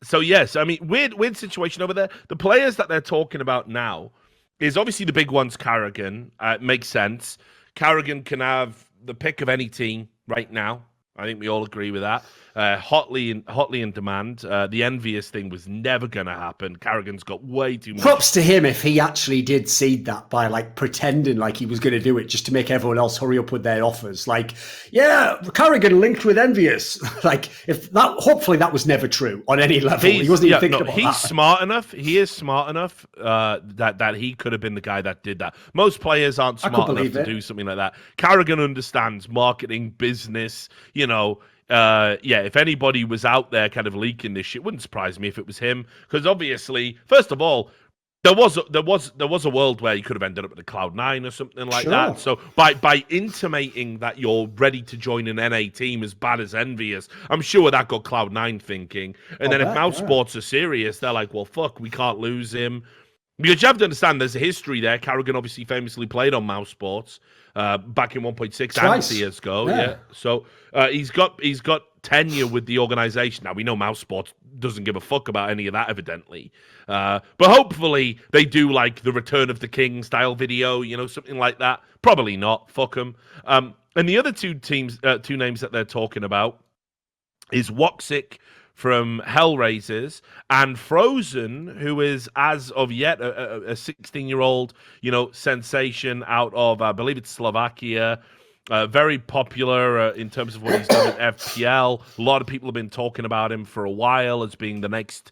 So, yes, weird situation over there. The players that they're talking about now is obviously the big ones, Carrigan. Makes sense. Carrigan can have the pick of any team right now. I think we all agree with that. Hotly in demand. The envious thing was never going to happen. Carrigan's got way too much. Props to him if he actually did seed that by like pretending like he was going to do it just to make everyone else hurry up with their offers. Like, yeah, Carrigan linked with envious. Like, if that, hopefully that was never true on any level. He wasn't even thinking about that. He's smart enough. He is smart enough that he could have been the guy that did that. Most players aren't smart enough to do something like that. Carrigan understands marketing, business, if anybody was out there kind of leaking this shit, wouldn't surprise me if it was him. Because obviously, first of all, there was a world where you could have ended up at the Cloud9 or something like that. So by intimating that you're ready to join an NA team as bad as envious, I'm sure that got Cloud9 thinking. And then if Mousesports are serious, they're like, well, fuck, we can't lose him. Because you have to understand, there's a history there. Carrigan obviously famously played on Mousesports back in 1.6 and CSGO. Yeah. So he's got tenure with the organization. Now, we know Mousesports doesn't give a fuck about any of that, evidently. But hopefully they do like the Return of the King style video, something like that. Probably not. Fuck them. And the other two names that they're talking about is Woxic from HellRaisers and Frozen, who is, as of yet, a 16-year-old, sensation out of, I believe it's Slovakia. Very popular in terms of what he's done at FPL. A lot of people have been talking about him for a while as being the next,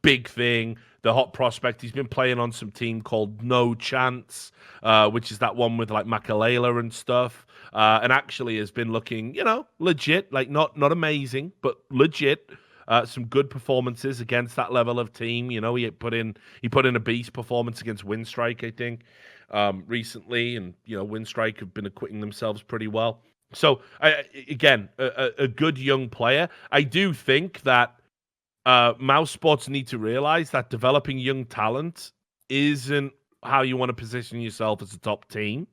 big thing, the hot prospect. He's been playing on some team called No Chance, which is that one with like Makalala and stuff. And actually has been looking, legit, like not amazing, but legit. Some good performances against that level of team. He put in a beast performance against Winstrike, I think, recently, and Winstrike have been acquitting themselves pretty well. So again, a good young player. I do think that Mousesports need to realize that developing young talent isn't how you want to position yourself as a top team.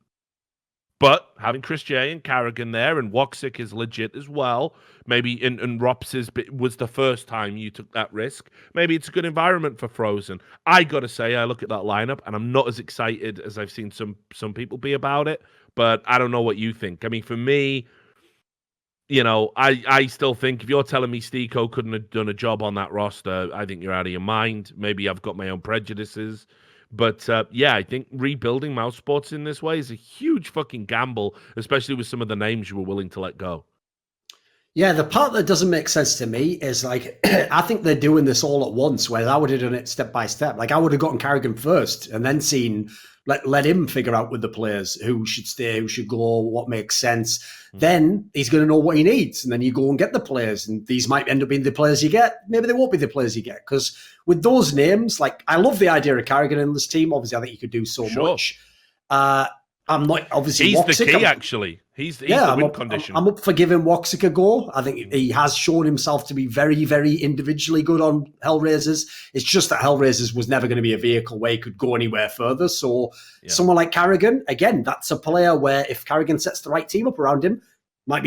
But having Chris J and Carrigan there, and Woxic is legit as well. Maybe and Rops was the first time you took that risk. Maybe it's a good environment for Frozen. I gotta say, I look at that lineup and I'm not as excited as I've seen some people be about it. But I don't know what you think. I mean, for me, I still think if you're telling me Stico couldn't have done a job on that roster, I think you're out of your mind. Maybe I've got my own prejudices. But I think rebuilding Mousesports in this way is a huge fucking gamble, especially with some of the names you were willing to let go. Yeah, the part that doesn't make sense to me is like, I think they're doing this all at once, whereas I would have done it step by step. Like I would have gotten Carrigan first and then let him figure out with the players who should stay, who should go, what makes sense. Then he's going to know what he needs. And then you go and get the players. And these might end up being the players you get. Maybe they won't be the players you get. Because with those names, like I love the idea of Carrigan in this team. Obviously, I think you could do so much. I'm not obviously. He's Woxic, the key, actually. He's the win condition. I'm up for giving Woxic a go. I think he has shown himself to be very, very individually good on HellRaisers. It's just that HellRaisers was never going to be a vehicle where he could go anywhere further. So someone like Carrigan, again, that's a player where if Carrigan sets the right team up around him, might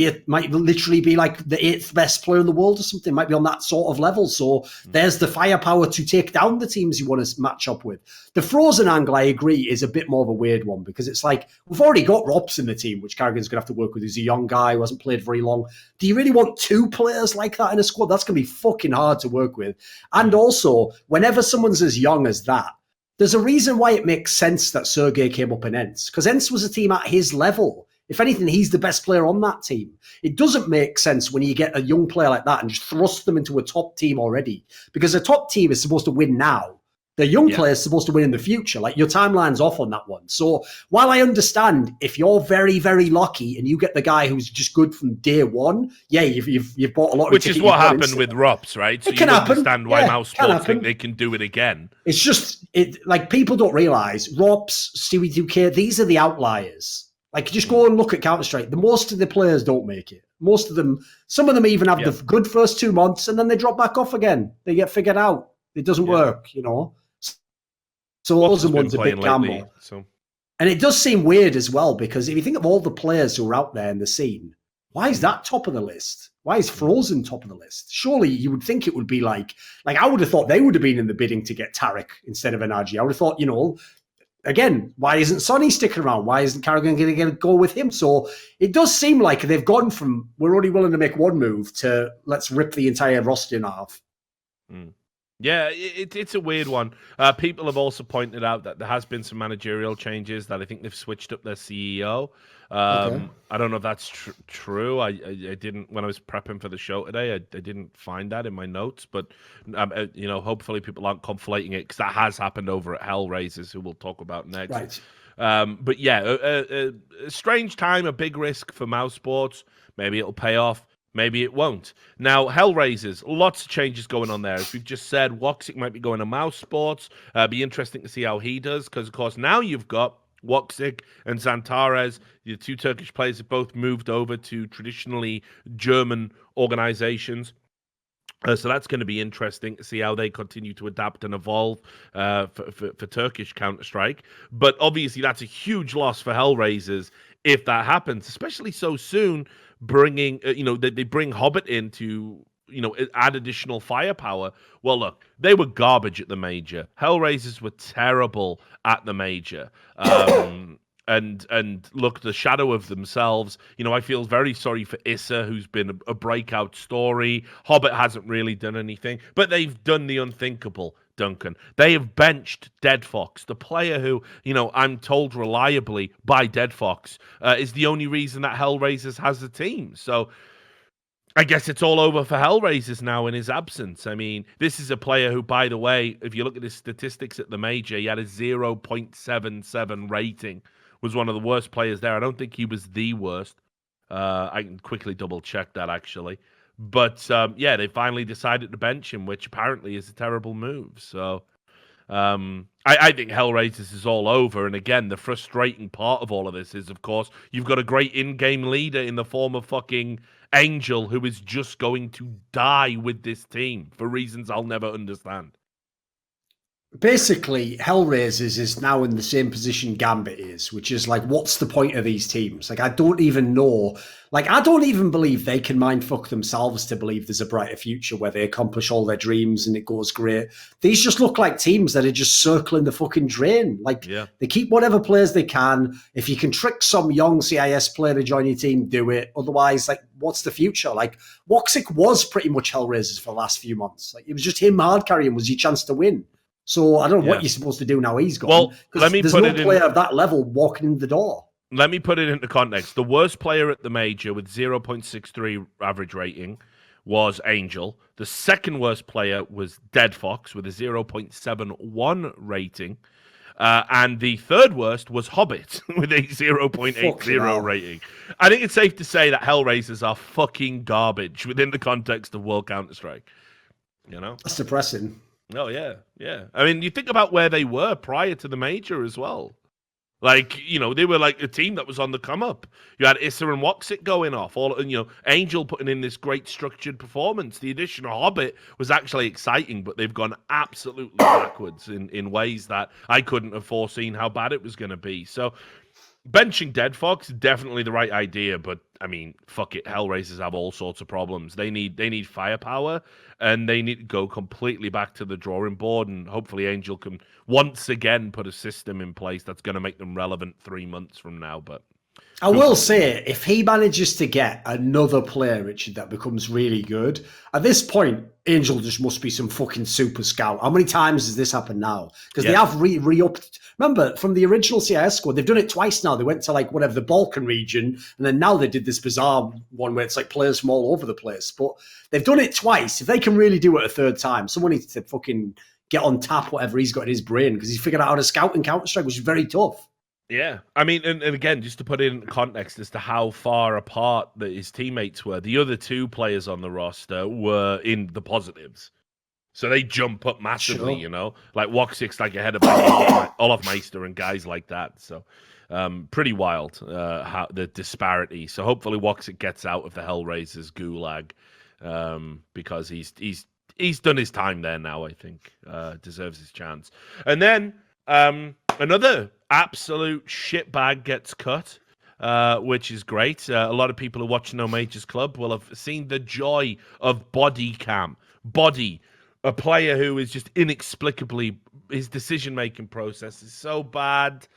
literally be like the 8th best player in the world or something. Might be on that sort of level. So there's the firepower to take down the teams you want to match up with. The Frozen angle, I agree, is a bit more of a weird one because it's like we've already got Rops in the team, which Carrigan's going to have to work with. He's a young guy who hasn't played very long. Do you really want 2 players like that in a squad? That's going to be fucking hard to work with. And also, whenever someone's as young as that, there's a reason why it makes sense that Sergey came up in Ence, because Ence was a team at his level. If anything, he's the best player on that team. It doesn't make sense when you get a young player like that and just thrust them into a top team already, because a top team is supposed to win now. The young player is supposed to win in the future. Like your timeline's off on that one. So while I understand if you're very, very lucky and you get the guy who's just good from day one, you've bought a lot of which is what happened with Rops, right? So it can happen. Understand why Mousesports think they can do it again. It's just like people don't realize Rops, Stewie 2K, these are the outliers. Like, just go and look at Counter-Strike. Most of the players don't make it. Most of them, some of them even have the good first 2 months and then they drop back off again. They get figured out. It doesn't work, So those are ones a bit gamble. And it does seem weird as well, because if you think of all the players who are out there in the scene, why is that top of the list? Why is Frozen top of the list? Surely you would think it would be like I would have thought they would have been in the bidding to get Tarik instead of Energy. I would have thought, again, why isn't Sonny sticking around? Why isn't Carrigan going to go with him? So it does seem like they've gone from we're only willing to make one move to let's rip the entire roster in half. Yeah, it's a weird one. People have also pointed out that there has been some managerial changes, that I think they've switched up their CEO. I don't know if that's true. I didn't, when I was prepping for the show today, I didn't find that in my notes, but hopefully people aren't conflating it, because that has happened over at HellRaisers, who we'll talk about next. Right. But yeah, a strange time, a big risk for Mousesports. Maybe it'll pay off. Maybe it won't. Now, HellRaisers, lots of changes going on there. As we've just said, Woxic might be going to Mousesports. Be interesting to see how he does, because, of course, now you've got Woxic and Zantares, the 2 Turkish players, have both moved over to traditionally German organizations. So that's going to be interesting to see how they continue to adapt and evolve for Turkish Counter-Strike. But obviously, that's a huge loss for HellRaisers if that happens, especially so soon, bringing, they bring Hobbit in to, add additional firepower. Well, look, they were garbage at the major. HellRaisers were terrible at the major. And look, the shadow of themselves. I feel very sorry for Issa, who's been a breakout story. Hobbit hasn't really done anything, but they've done the unthinkable, Duncan. They have benched Dead Fox, the player who, I'm told reliably by Dead Fox, is the only reason that HellRaisers has a team. So I guess it's all over for HellRaisers now in his absence. I mean, this is a player who, by the way, if you look at his statistics at the major, he had a 0.77 rating. Was one of the worst players there. I don't think he was the worst. I can quickly double check that, actually. But they finally decided to bench him, which apparently is a terrible move. So I think HellRaisers is all over. And again, the frustrating part of all of this is, of course, you've got a great in-game leader in the form of fucking Angel, who is just going to die with this team for reasons I'll never understand. Basically, HellRaisers is now in the same position Gambit is, which is like, what's the point of these teams? Like, I don't even know. Like, I don't even believe they can mindfuck themselves to believe there's a brighter future where they accomplish all their dreams and it goes great. These just look like teams that are just circling the fucking drain. Like, they keep whatever players they can. If you can trick some young CIS player to join your team, do it. Otherwise, like, what's the future? Like, Woxic was pretty much HellRaisers for the last few months. Like, it was just him hard carrying was your chance to win. So I don't know what you're supposed to do now he's gone. Well, let me there's put no it in, player of that level walking in the door. Let me put it into context. The worst player at the major with 0.63 average rating was Angel. The second worst player was Dead Fox with a 0.71 rating. And the third worst was Hobbit with a 0.80 rating. I think it's safe to say that HellRaisers are fucking garbage within the context of World Counter-Strike. You know? That's depressing. Oh, yeah, yeah. I mean, you think about where they were prior to the major as well. Like, you know, they were like a team that was on the come up. You had Issa and Woxic going off, Angel putting in this great structured performance. The addition of Hobbit was actually exciting, but they've gone absolutely backwards in ways that I couldn't have foreseen how bad it was going to be. So benching Dead Fox, definitely the right idea, but I mean, fuck it. HellRaisers have all sorts of problems. They need firepower, and they need to go completely back to the drawing board. And hopefully, Angel can once again put a system in place that's going to make them relevant 3 months from now. But I will say, if he manages to get another player, Richard, that becomes really good, at this point, Angel just must be some fucking super scout. How many times has this happened now? Because they have re-upped. Remember, from the original CIS squad, they've done it twice now. They went to like whatever the Balkan region, and then now they did this bizarre one where it's like players from all over the place. But they've done it twice. If they can really do it a third time, someone needs to fucking get on tap whatever he's got in his brain, because he's figured out how to scout in Counter-Strike, which is very tough. Yeah, I mean, and again, just to put it in context as to how far apart his teammates were, the other two players on the roster were in the positives. So they jump up massively, you know? Like, Woxic's like ahead of Olaf Meister and guys like that. So pretty wild, how the disparity. So hopefully Woxic gets out of the HellRaisers gulag, because he's done his time there now, I think. Deserves his chance. And then another absolute shitbag gets cut, which is great. A lot of people who watch No Majors Club will have seen the joy of Body Cam. Body, a player who is just inexplicably, his decision-making process is so bad.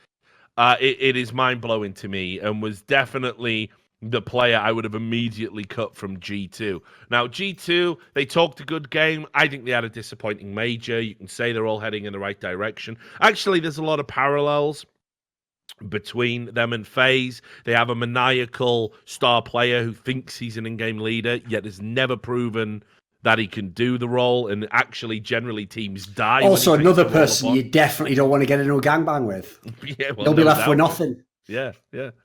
It is mind-blowing to me, and was definitely the player I would have immediately cut from G2. Now, G2, they talked a good game. I think they had a disappointing major. You can say they're all heading in the right direction. Actually, there's a lot of parallels between them and FaZe. They have a maniacal star player who thinks he's an in-game leader, yet has never proven that he can do the role, and actually generally teams die. Also, another person you definitely don't want to get into a gangbang with. Yeah, well, they'll be left with nothing. Yeah,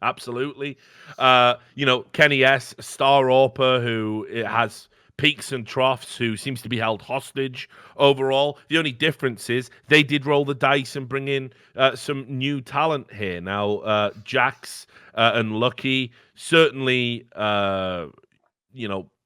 absolutely. Kenny S, Star Orper, who has peaks and troughs, who seems to be held hostage overall. The only difference is they did roll the dice and bring in some new talent here. Now, Jax and Lucky certainly,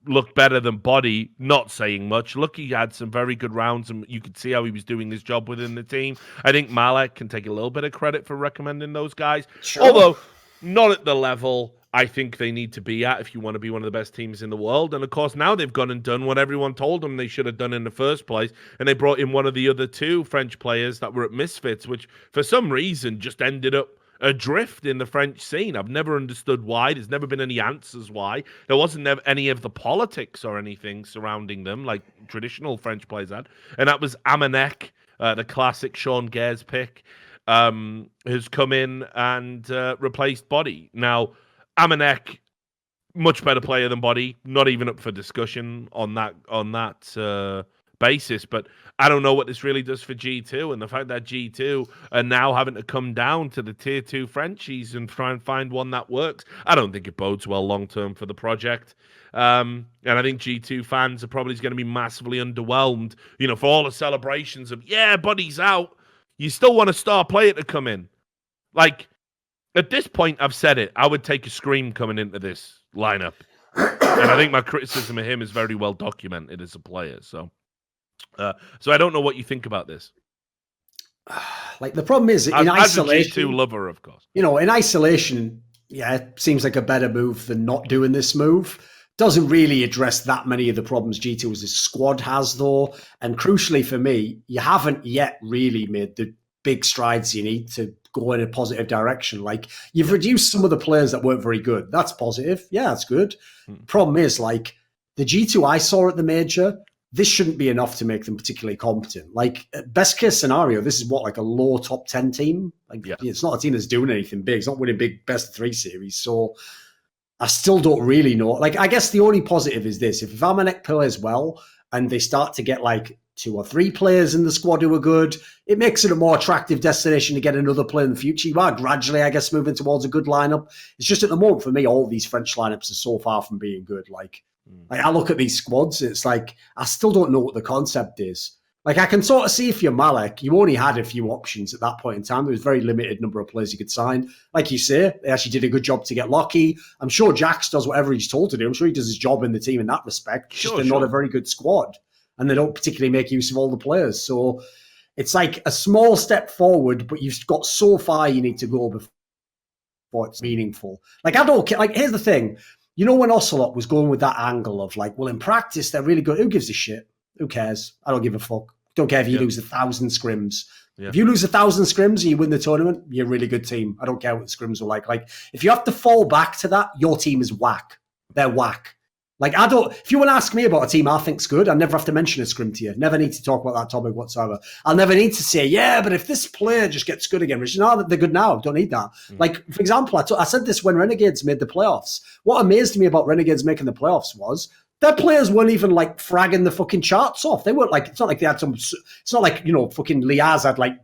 look better than Body, not saying much. Lucky had some very good rounds, and you could see how he was doing his job within the team. I think Malek can take a little bit of credit for recommending those guys. Sure. Although, not at the level I think they need to be at if you want to be one of the best teams in the world. And, of course, now they've gone and done what everyone told them they should have done in the first place, and they brought in one of the other two French players that were at Misfits, which, for some reason, just ended up adrift in the French scene. I've never understood why. There's never been any answers why. There wasn't any of the politics or anything surrounding them like traditional French players had. And that was Amanek, the classic Sean Gares pick, has come in and replaced Body. Now, Amanek, much better player than Body, not even up for discussion on that basis, but I don't know what this really does for G2, and the fact that G2 are now having to come down to the tier 2 Frenchies and try and find one that works, I don't think it bodes well long-term for the project. And I think G2 fans are probably going to be massively underwhelmed, for all the celebrations of, Buddy's out, you still want a star player to come in. Like, at this point, I've said it, I would take a Scream coming into this lineup. And I think my criticism of him is very well documented as a player. So I don't know what you think about this. Like, the problem is, in isolation... As a G2 lover, of course. In isolation, yeah, it seems like a better move than not doing this move. Doesn't really address that many of the problems G2 as a squad has, though. And crucially for me, you haven't yet really made the big strides you need to go in a positive direction. Like, you've reduced some of the players that weren't very good. That's positive. Yeah, that's good. Problem is, like, the G2 I saw at the major, this shouldn't be enough to make them particularly competent. Like, best case scenario, this is like a low top 10 team. Like, It's not a team that's doing anything big. It's not winning big best of 3 series. So I still don't really know. Like, I guess the only positive is this. If Valmanek plays well and they start to get like 2 or 3 players in the squad who are good, it makes it a more attractive destination to get another player in the future. You are gradually, I guess, moving towards a good lineup. It's just at the moment, for me, all these French lineups are so far from being good. Like I look at these squads, it's like, I still don't know what the concept is. Like, I can sort of see if you're Malek, you only had a few options at that point in time. There was a very limited number of players you could sign. Like you say, they actually did a good job to get Lockie. I'm sure Jax does whatever he's told to do. I'm sure he does his job in the team in that respect. They're not a very good squad, and they don't particularly make use of all the players. So it's like a small step forward, but you've got so far you need to go before it's meaningful. Like, I don't care. Like, here's the thing. You know, when Ocelot was going with that angle of like, well, in practice, they're really good. Who gives a shit? Who cares? I don't give a fuck. Don't care if you lose 1,000 scrims. Yeah. If you lose 1,000 scrims and you win the tournament, you're a really good team. I don't care what the scrims are like. Like, if you have to fall back to that, your team is whack. They're whack. Like, if you want to ask me about a team I think's good, I never have to mention a scrim to you. Never need to talk about that topic whatsoever. I'll never need to say, yeah, but if this player just gets good again, which now that they're good now, don't need that. Like, for example, I said this when Renegades made the playoffs. What amazed me about Renegades making the playoffs was their players weren't even like fragging the fucking charts off. They weren't like, it's not like they had some, it's not like, fucking Liaz had like,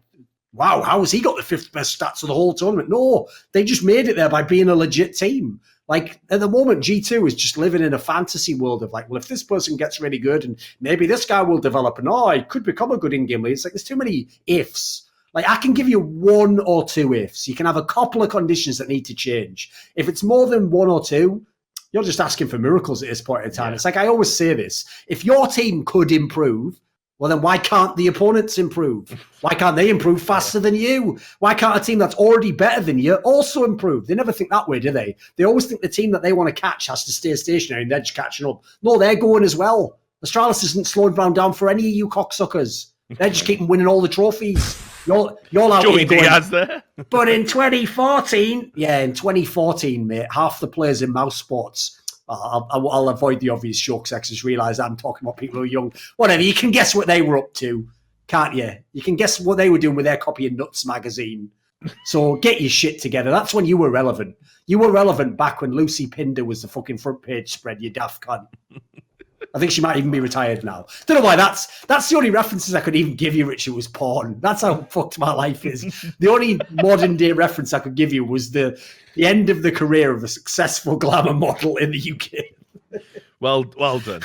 wow, how has he got the 5th best stats of the whole tournament? No, they just made it there by being a legit team. Like, at the moment, G2 is just living in a fantasy world of like, well, if this person gets really good and maybe this guy will develop and he could become a good in-game leader. It's like, there's too many ifs. Like, I can give you 1 or 2 ifs. You can have a couple of conditions that need to change. If it's more than 1 or 2, you're just asking for miracles at this point in time. Yeah. It's like, I always say this. If your team could improve, well, then why can't the opponents improve? Why can't they improve faster than you? Why can't a team that's already better than you also improve? They never think that way, do they? They always think the team that they want to catch has to stay stationary and they're just catching up. No, they're going as well. Astralis isn't slowing down for any of you cocksuckers. They're just keeping winning all the trophies. You're out Joey here Diaz there. But in 2014, mate, half the players in Mousesports, I'll avoid the obvious jokes. I just realise I'm talking about people who are young. Whatever, you can guess what they were up to, can't you? You can guess what they were doing with their copy of Nuts magazine. So get your shit together. That's when you were relevant. You were relevant back when Lucy Pinder was the fucking front page spread, you daft cunt. I think she might even be retired now. Don't know why. That's the only references I could even give you, Richard, was porn. That's how fucked my life is. The only modern day reference I could give you was the end of the career of a successful glamour model in the UK. Well done.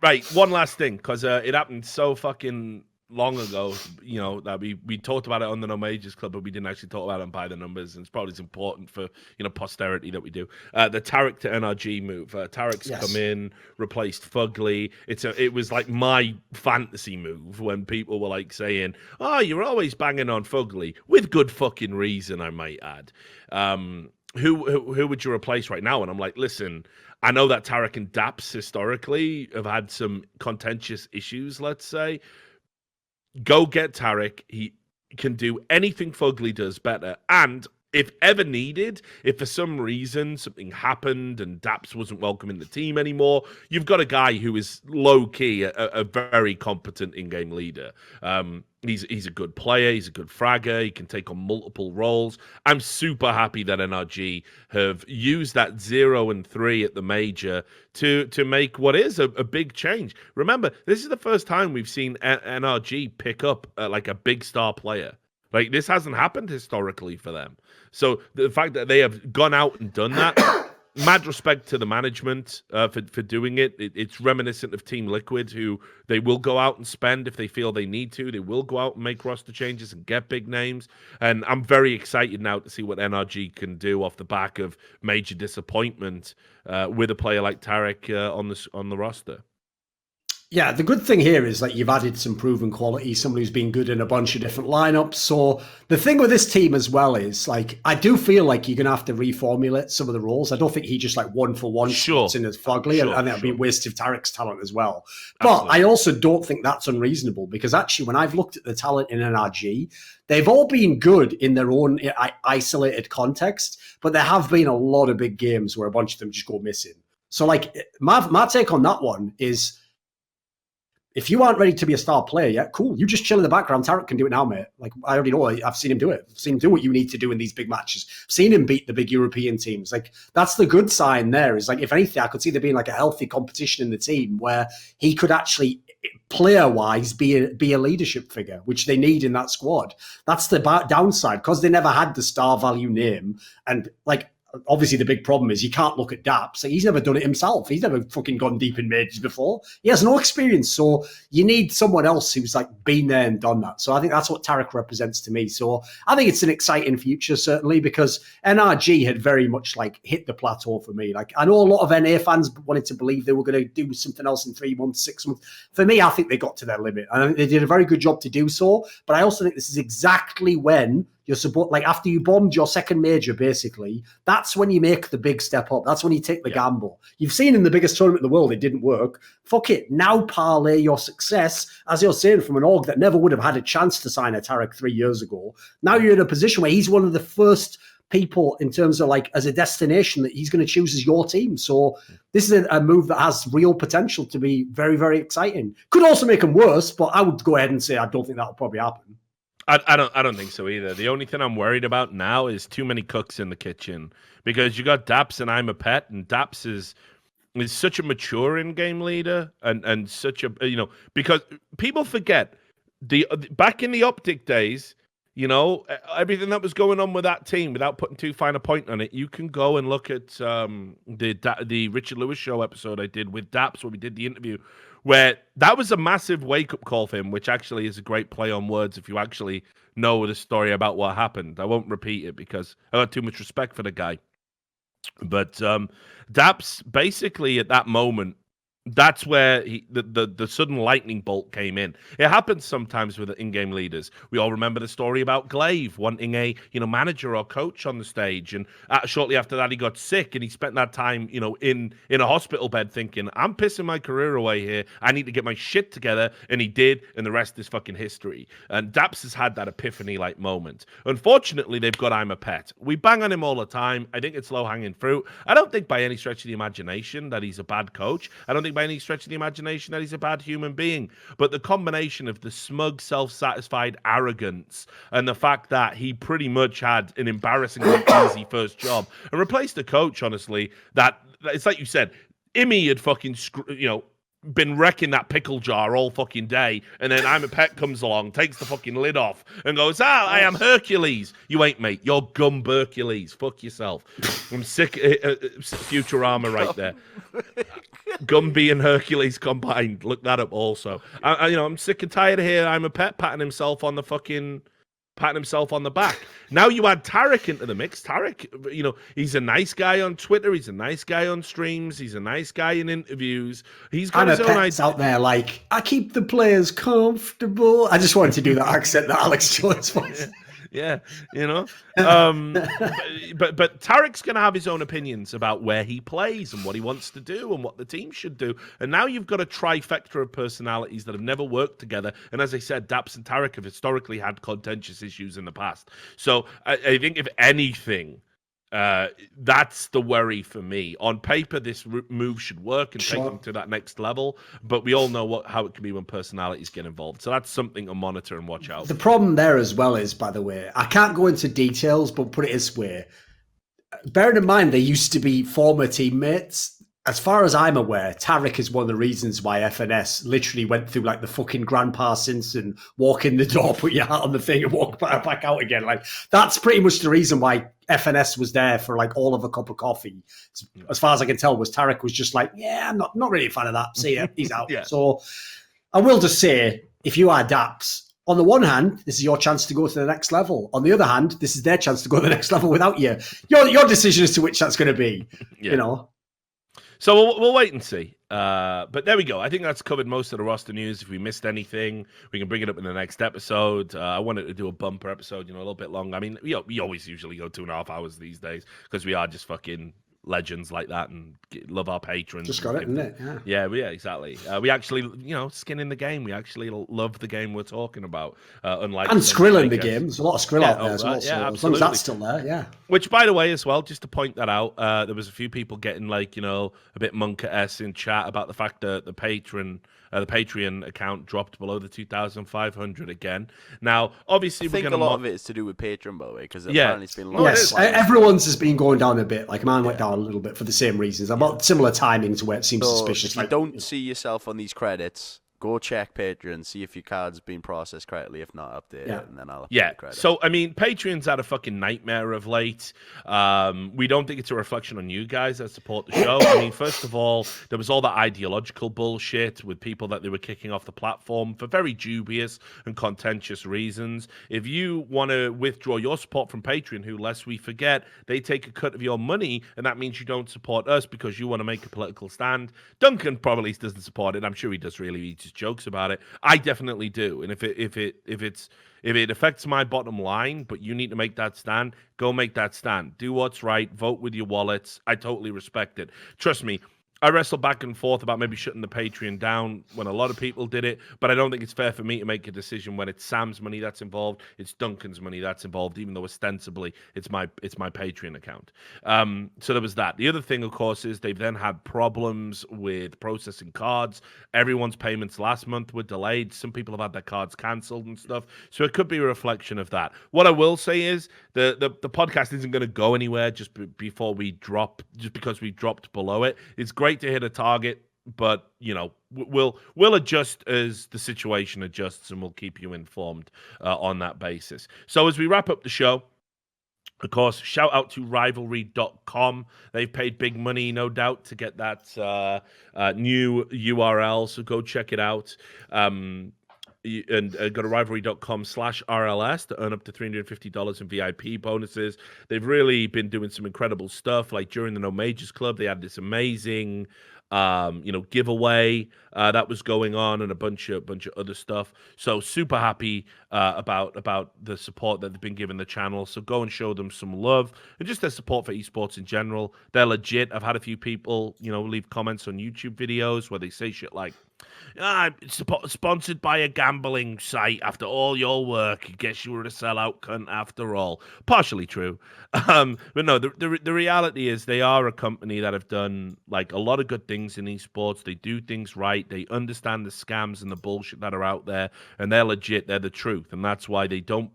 Right, one last thing, because it happened so fucking long ago, that we talked about it on the No Majors Club, but we didn't actually talk about it by the numbers, and it's probably important for posterity that we do. The Tarik to NRG move. Tarik's come in, replaced Fugly. It was like my fantasy move when people were like saying, "Oh, you're always banging on Fugly," with good fucking reason, I might add. Who would you replace right now? And I'm like, listen, I know that Tarik and Daps historically have had some contentious issues, let's say. Go get Tarik. He can do anything Fugly does better. And if ever needed, if for some reason something happened and Daps wasn't welcome in the team anymore, you've got a guy who is low-key a very competent in-game leader. He's a good player. He's a good fragger. He can take on multiple roles. I'm super happy that NRG have used that 0 and 3 at the major to make what is a big change. Remember, this is the first time we've seen NRG pick up like a big star player. Like, this hasn't happened historically for them. So the fact that they have gone out and done that mad respect to the management for doing it. It's reminiscent of Team Liquid, who they will go out and spend if they feel they need to. They will go out and make roster changes and get big names. And I'm very excited now to see what NRG can do off the back of major disappointment with a player like Tarik on the roster. Yeah, the good thing here is that you've added some proven quality, somebody who's been good in a bunch of different lineups. So the thing with this team as well is, like, I do feel like you're going to have to reformulate some of the roles. I don't think he just like one for one slots in as Fugly, and that'd be a waste of Tarik's talent as well. But I also don't think that's unreasonable, because actually when I've looked at the talent in NRG, they've all been good in their own isolated context, but there have been a lot of big games where a bunch of them just go missing. So like my take on that one is, if you aren't ready to be a star player yet, cool. You just chill in the background. Tarik can do it now, mate. Like, I already know. I've seen him do it. I've seen him do what you need to do in these big matches. I've seen him beat the big European teams. Like, that's the good sign there. Is like, if anything, I could see there being like a healthy competition in the team where he could actually, player-wise, be a leadership figure, which they need in that squad. That's the downside, because they never had the star value name. And like, obviously the big problem is you can't look at Daps. Like, he's never done it himself. He's never fucking gone deep in majors before. He has no experience. So you need someone else who's like been there and done that. So I think that's what Tarik represents to me. So I think it's an exciting future, certainly, because NRG had very much like hit the plateau for me. Like, I know a lot of NA fans wanted to believe they were going to do something else in 3 months, 6 months. For me, I think they got to their limit. I think they did a very good job to do so. But I also think this is exactly when you're supposed, like, after you bombed your second major, basically, that's when you make the big step up. That's when you take the gamble. You've seen in the biggest tournament in the world, it didn't work. Fuck it. Now parlay your success, as you're saying, from an org that never would have had a chance to sign a Tarik 3 years ago. Now you're in a position where he's one of the first people in terms of like as a destination that he's going to choose as your team. So this is a move that has real potential to be very, very exciting. Could also make him worse, but I would go ahead and say I don't think that'll probably happen. I don't think so either. The only thing I'm worried about now is too many cooks in the kitchen, because you got Daps and I'm a Pet, and Daps is such a mature in-game leader and such a, because people forget back in the Optic days, everything that was going on with that team, without putting too fine a point on it, you can go and look at the Richard Lewis show episode I did with Daps, where we did the interview, where that was a massive wake-up call for him, which actually is a great play on words if you actually know the story about what happened. I won't repeat it because I got too much respect for the guy. But Daps, basically at that moment, that's where the sudden lightning bolt came in. It happens sometimes with in-game leaders. We all remember the story about Glaive wanting a manager or coach on the stage, and shortly after that he got sick, and he spent that time in a hospital bed thinking, I'm pissing my career away here. I need to get my shit together, and he did, and the rest is fucking history. And Daps has had that epiphany-like moment. Unfortunately, they've got I'm a Pet. We bang on him all the time. I think it's low-hanging fruit. I don't think by any stretch of the imagination that he's a bad coach. I don't think by any stretch of the imagination that he's a bad human being, but the combination of the smug, self-satisfied arrogance and the fact that he pretty much had an embarrassingly easy first job and replaced a coach, honestly, that it's like you said, Imi had fucking been wrecking that pickle jar all fucking day, and then I'm a Pet comes along, takes the fucking lid off, and goes, I am Hercules. You ain't, mate. You're Gumb Hercules. Fuck yourself. I'm sick. Futurama right there. Gumby and Hercules combined. Look that up also. I'm sick and tired of here. I'm a Pet patting himself on the back. Now you add Tarik into the mix. Tarik, he's a nice guy on Twitter. He's a nice guy on streams. He's a nice guy in interviews. He's got his own ideas out there. Like, I keep the players comfortable. I just wanted to do that accent that Alex Jones voice. Yeah, but Tarik's going to have his own opinions about where he plays and what he wants to do and what the team should do. And now you've got a trifecta of personalities that have never worked together. And as I said, Daps and Tarik have historically had contentious issues in the past. So I think if anything, that's the worry for me. On paper, this move should work and take them to that next level, but we all know how it can be when personalities get involved. So that's something to monitor and watch out. The problem there as well is, by the way, I can't go into details, but put it this way. Bearing in mind they used to be former teammates, As far as I'm aware, Tarik is one of the reasons why FNS literally went through like the fucking Grandpa Simpson, walk in the door, put your hat on the thing, and walk back out again. Like that's pretty much the reason why FNS was there for like all of a cup of coffee. As far as I can tell, was Tarik was just like, yeah, I'm not really a fan of that. See ya, he's out. Yeah. So I will just say, if you are Daps, on the one hand, this is your chance to go to the next level. On the other hand, this is their chance to go to the next level without you. Your decision as to which that's going to be. Yeah. You know. So we'll wait and see. But there we go. I think that's covered most of the roster news. If we missed anything, we can bring it up in the next episode. I wanted to do a bumper episode, a little bit long. I mean, we always usually go 2.5 hours these days because we are just fucking legends like that and love our patrons. Just got it, isn't it? Yeah, exactly. We actually, skin in the game. We actually love the game we're talking about. Unlike and Skrill in the game. There's a lot of Skrill out there as well. Yeah, so as long as that's still there, yeah. Which, by the way, as well, just to point that out, there was a few people getting a bit monka-esque in chat about the fact that the Patreon account dropped below the 2,500 again. Now, obviously, I think a lot of it is to do with Patreon, by the way, because apparently it's been long. Yes, everyone's has been going down a bit. Like mine went down a little bit for the same reasons. About similar timing to where it seems suspicious. If you don't see yourself on these credits, go check Patreon, see if your card's been processed correctly. If not, update it, and then I'll update the credit. So, I mean, Patreon's had a fucking nightmare of late. We don't think it's a reflection on you guys that support the show. I mean, first of all, there was all that ideological bullshit with people that they were kicking off the platform for very dubious and contentious reasons. If you want to withdraw your support from Patreon, who, lest we forget, they take a cut of your money, and that means you don't support us because you want to make a political stand. Duncan probably doesn't support it. I'm sure he does really. He just jokes about it. I definitely do. And if it affects my bottom line, but you need to make that stand, go make that stand. Do what's right. Vote with your wallets. I totally respect it. Trust me, I wrestle back and forth about maybe shutting the Patreon down when a lot of people did it, but I don't think it's fair for me to make a decision when it's Sam's money that's involved, it's Duncan's money that's involved, even though ostensibly it's my Patreon account. So there was that. The other thing, of course, is they've then had problems with processing cards. Everyone's payments last month were delayed. Some people have had their cards cancelled and stuff. So it could be a reflection of that. What I will say is the podcast isn't going to go anywhere just because we dropped below it. It's great to hit a target, but we'll adjust as the situation adjusts, and we'll keep you informed on that basis. So as we wrap up the show, of course, shout out to rivalry.com. They've paid big money, no doubt, to get that new URL, so go check it out. And go to rivalry.com/RLS to earn up to $350 in VIP bonuses. They've really been doing some incredible stuff. Like during the No Majors Club, they had this amazing giveaway that was going on, and a bunch of other stuff. So super happy about the support that they've been giving the channel. So go and show them some love, and just their support for esports in general. They're legit. I've had a few people leave comments on YouTube videos where they say shit like, it's sponsored by a gambling site. After all your work, I guess you were a sellout cunt after all. Partially true. But no, the reality is they are a company that have done like a lot of good things in esports. They do things right. They understand the scams and the bullshit that are out there, and they're legit. They're the truth. And that's why they don't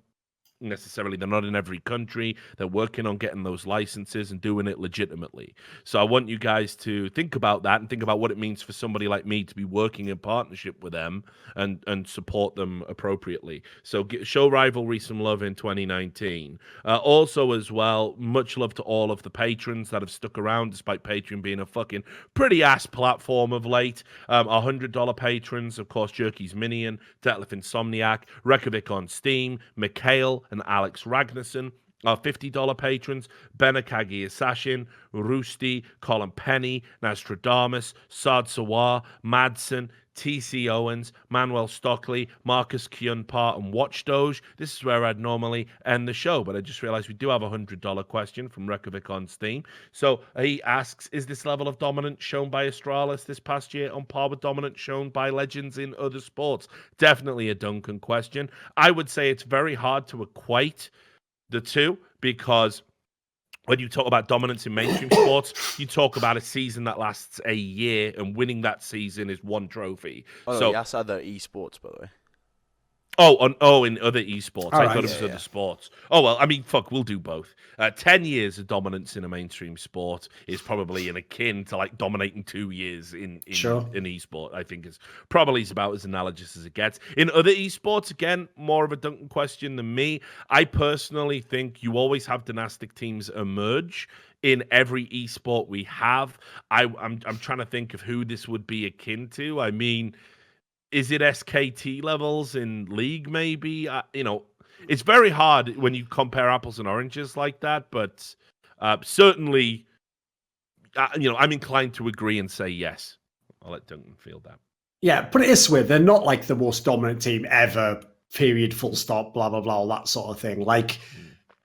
necessarily, they're not in every country. They're working on getting those licenses and doing it legitimately. So I want you guys to think about that and think about what it means for somebody like me to be working in partnership with them and support them appropriately. So show Rivalry some love in 2019. Also as well, much love to all of the patrons that have stuck around despite Patreon being a fucking pretty ass platform of late. Our $100 patrons, of course, Jerky's Minion, Detlef Insomniac, Rekovic on Steam, Mikhail, and Alex Ragnarsson. Our $50 patrons, Benakagi Assassin, Roosty, Colin Penny, Nostradamus, Sard Sawar, Madsen, TC Owens, Manuel Stockley, Marcus Kyunpar, and Watchdoge. This is where I'd normally end the show, but I just realized we do have a $100 question from Rekovic on Steam. So he asks, is this level of dominance shown by Astralis this past year on par with dominance shown by legends in other sports? Definitely a Duncan question. I would say it's very hard to equate the two, because when you talk about dominance in mainstream sports, you talk about a season that lasts a year, and winning that season is one trophy. Oh, so yes, other esports, by the way. In other esports. I thought it was other sports. Oh, well, I mean, fuck, we'll do both. 10 years of dominance in a mainstream sport is probably akin to like dominating 2 years in an esport. I think is probably about as analogous as it gets. In other esports, again, more of a Duncan question than me. I personally think you always have dynastic teams emerge in every esport we have. I'm trying to think of who this would be akin to. I mean, is it SKT levels in League? Maybe it's very hard when you compare apples and oranges like that. But certainly, I'm inclined to agree and say yes. I'll let Duncan field that. Yeah, put it this way: they're not like the most dominant team ever. Period. Full stop. Blah blah blah. All that sort of thing. Like,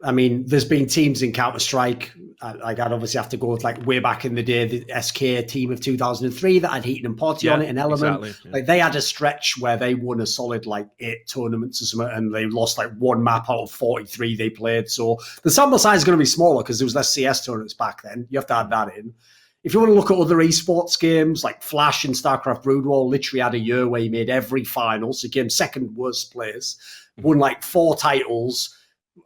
I mean, there's been teams in Counter-Strike. I'd obviously have to go with like way back in the day, the SK team of 2003 that had Heaton and Potty on it, an Element. Exactly, yeah. Like they had a stretch where they won a solid like 8 tournaments or something, and they lost like 1 map out of 43 they played. So the sample size is going to be smaller because there was less CS tournaments back then. You have to add that in. If you want to look at other esports games, like Flash and StarCraft Brood War literally had a year where he made every final, so he came second worst place, won like 4 titles.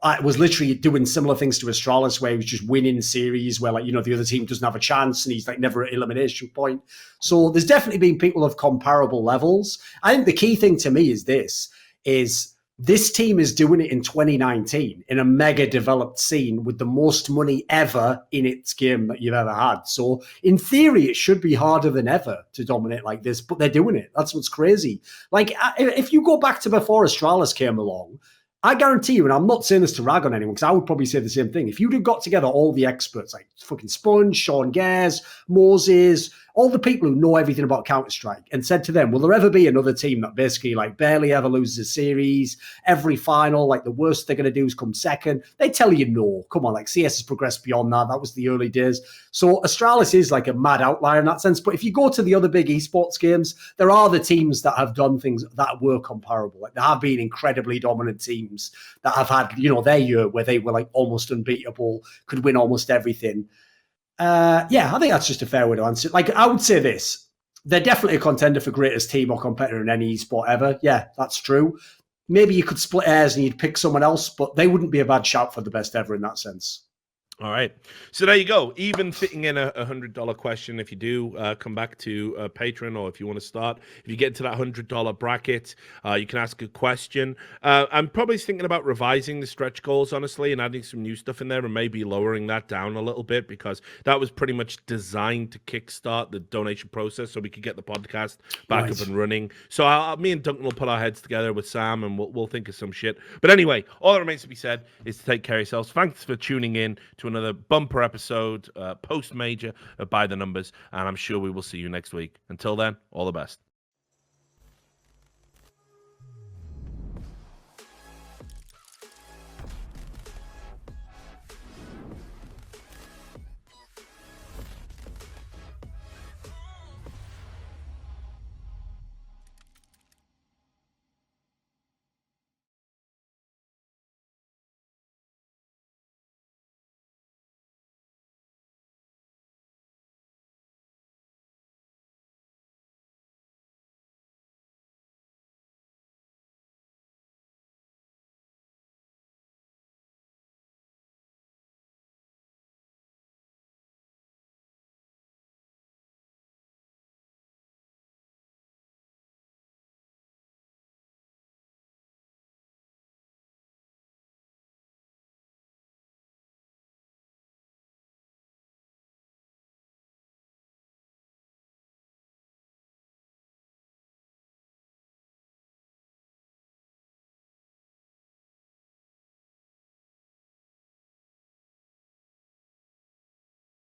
I was literally doing similar things to Astralis, where he was just winning series where, like, the other team doesn't have a chance and he's like never at elimination point. So there's definitely been people of comparable levels. I think the key thing to me is this team is doing it in 2019 in a mega developed scene with the most money ever in its game that you've ever had. So in theory, it should be harder than ever to dominate like this, but they're doing it. That's what's crazy. Like, if you go back to before Astralis came along, I guarantee you, and I'm not saying this to rag on anyone, because I would probably say the same thing. If you'd have got together all the experts, like fucking Sponge, Sean Gares, Moses, all the people who know everything about Counter-Strike, and said to them, will there ever be another team that basically like barely ever loses a series, every final, like the worst they're going to do is come second? They tell you no. Come on, like CS has progressed beyond that. That was the early days. So Astralis is like a mad outlier in that sense. But if you go to the other big esports games, there are the teams that have done things that were comparable. Like there have been incredibly dominant teams that have had, their year where they were like almost unbeatable, could win almost everything. I think that's just a fair way to answer it. Like, I would say this: they're definitely a contender for greatest team or competitor in any esport ever. Yeah, that's true. Maybe you could split hairs and you'd pick someone else, but they wouldn't be a bad shout for the best ever in that sense. All right. So there you go. Even fitting in a $100 question if you do come back to Patreon, or if you want to start. If you get to that $100 bracket, you can ask a question. I'm probably thinking about revising the stretch goals, honestly, and adding some new stuff in there and maybe lowering that down a little bit, because that was pretty much designed to kickstart the donation process so we could get the podcast back up and running. So me and Duncan will put our heads together with Sam and we'll think of some shit. But anyway, all that remains to be said is to take care of yourselves. Thanks for tuning in to another bumper episode, post-major of By the Numbers, and I'm sure we will see you next week. Until then, all the best.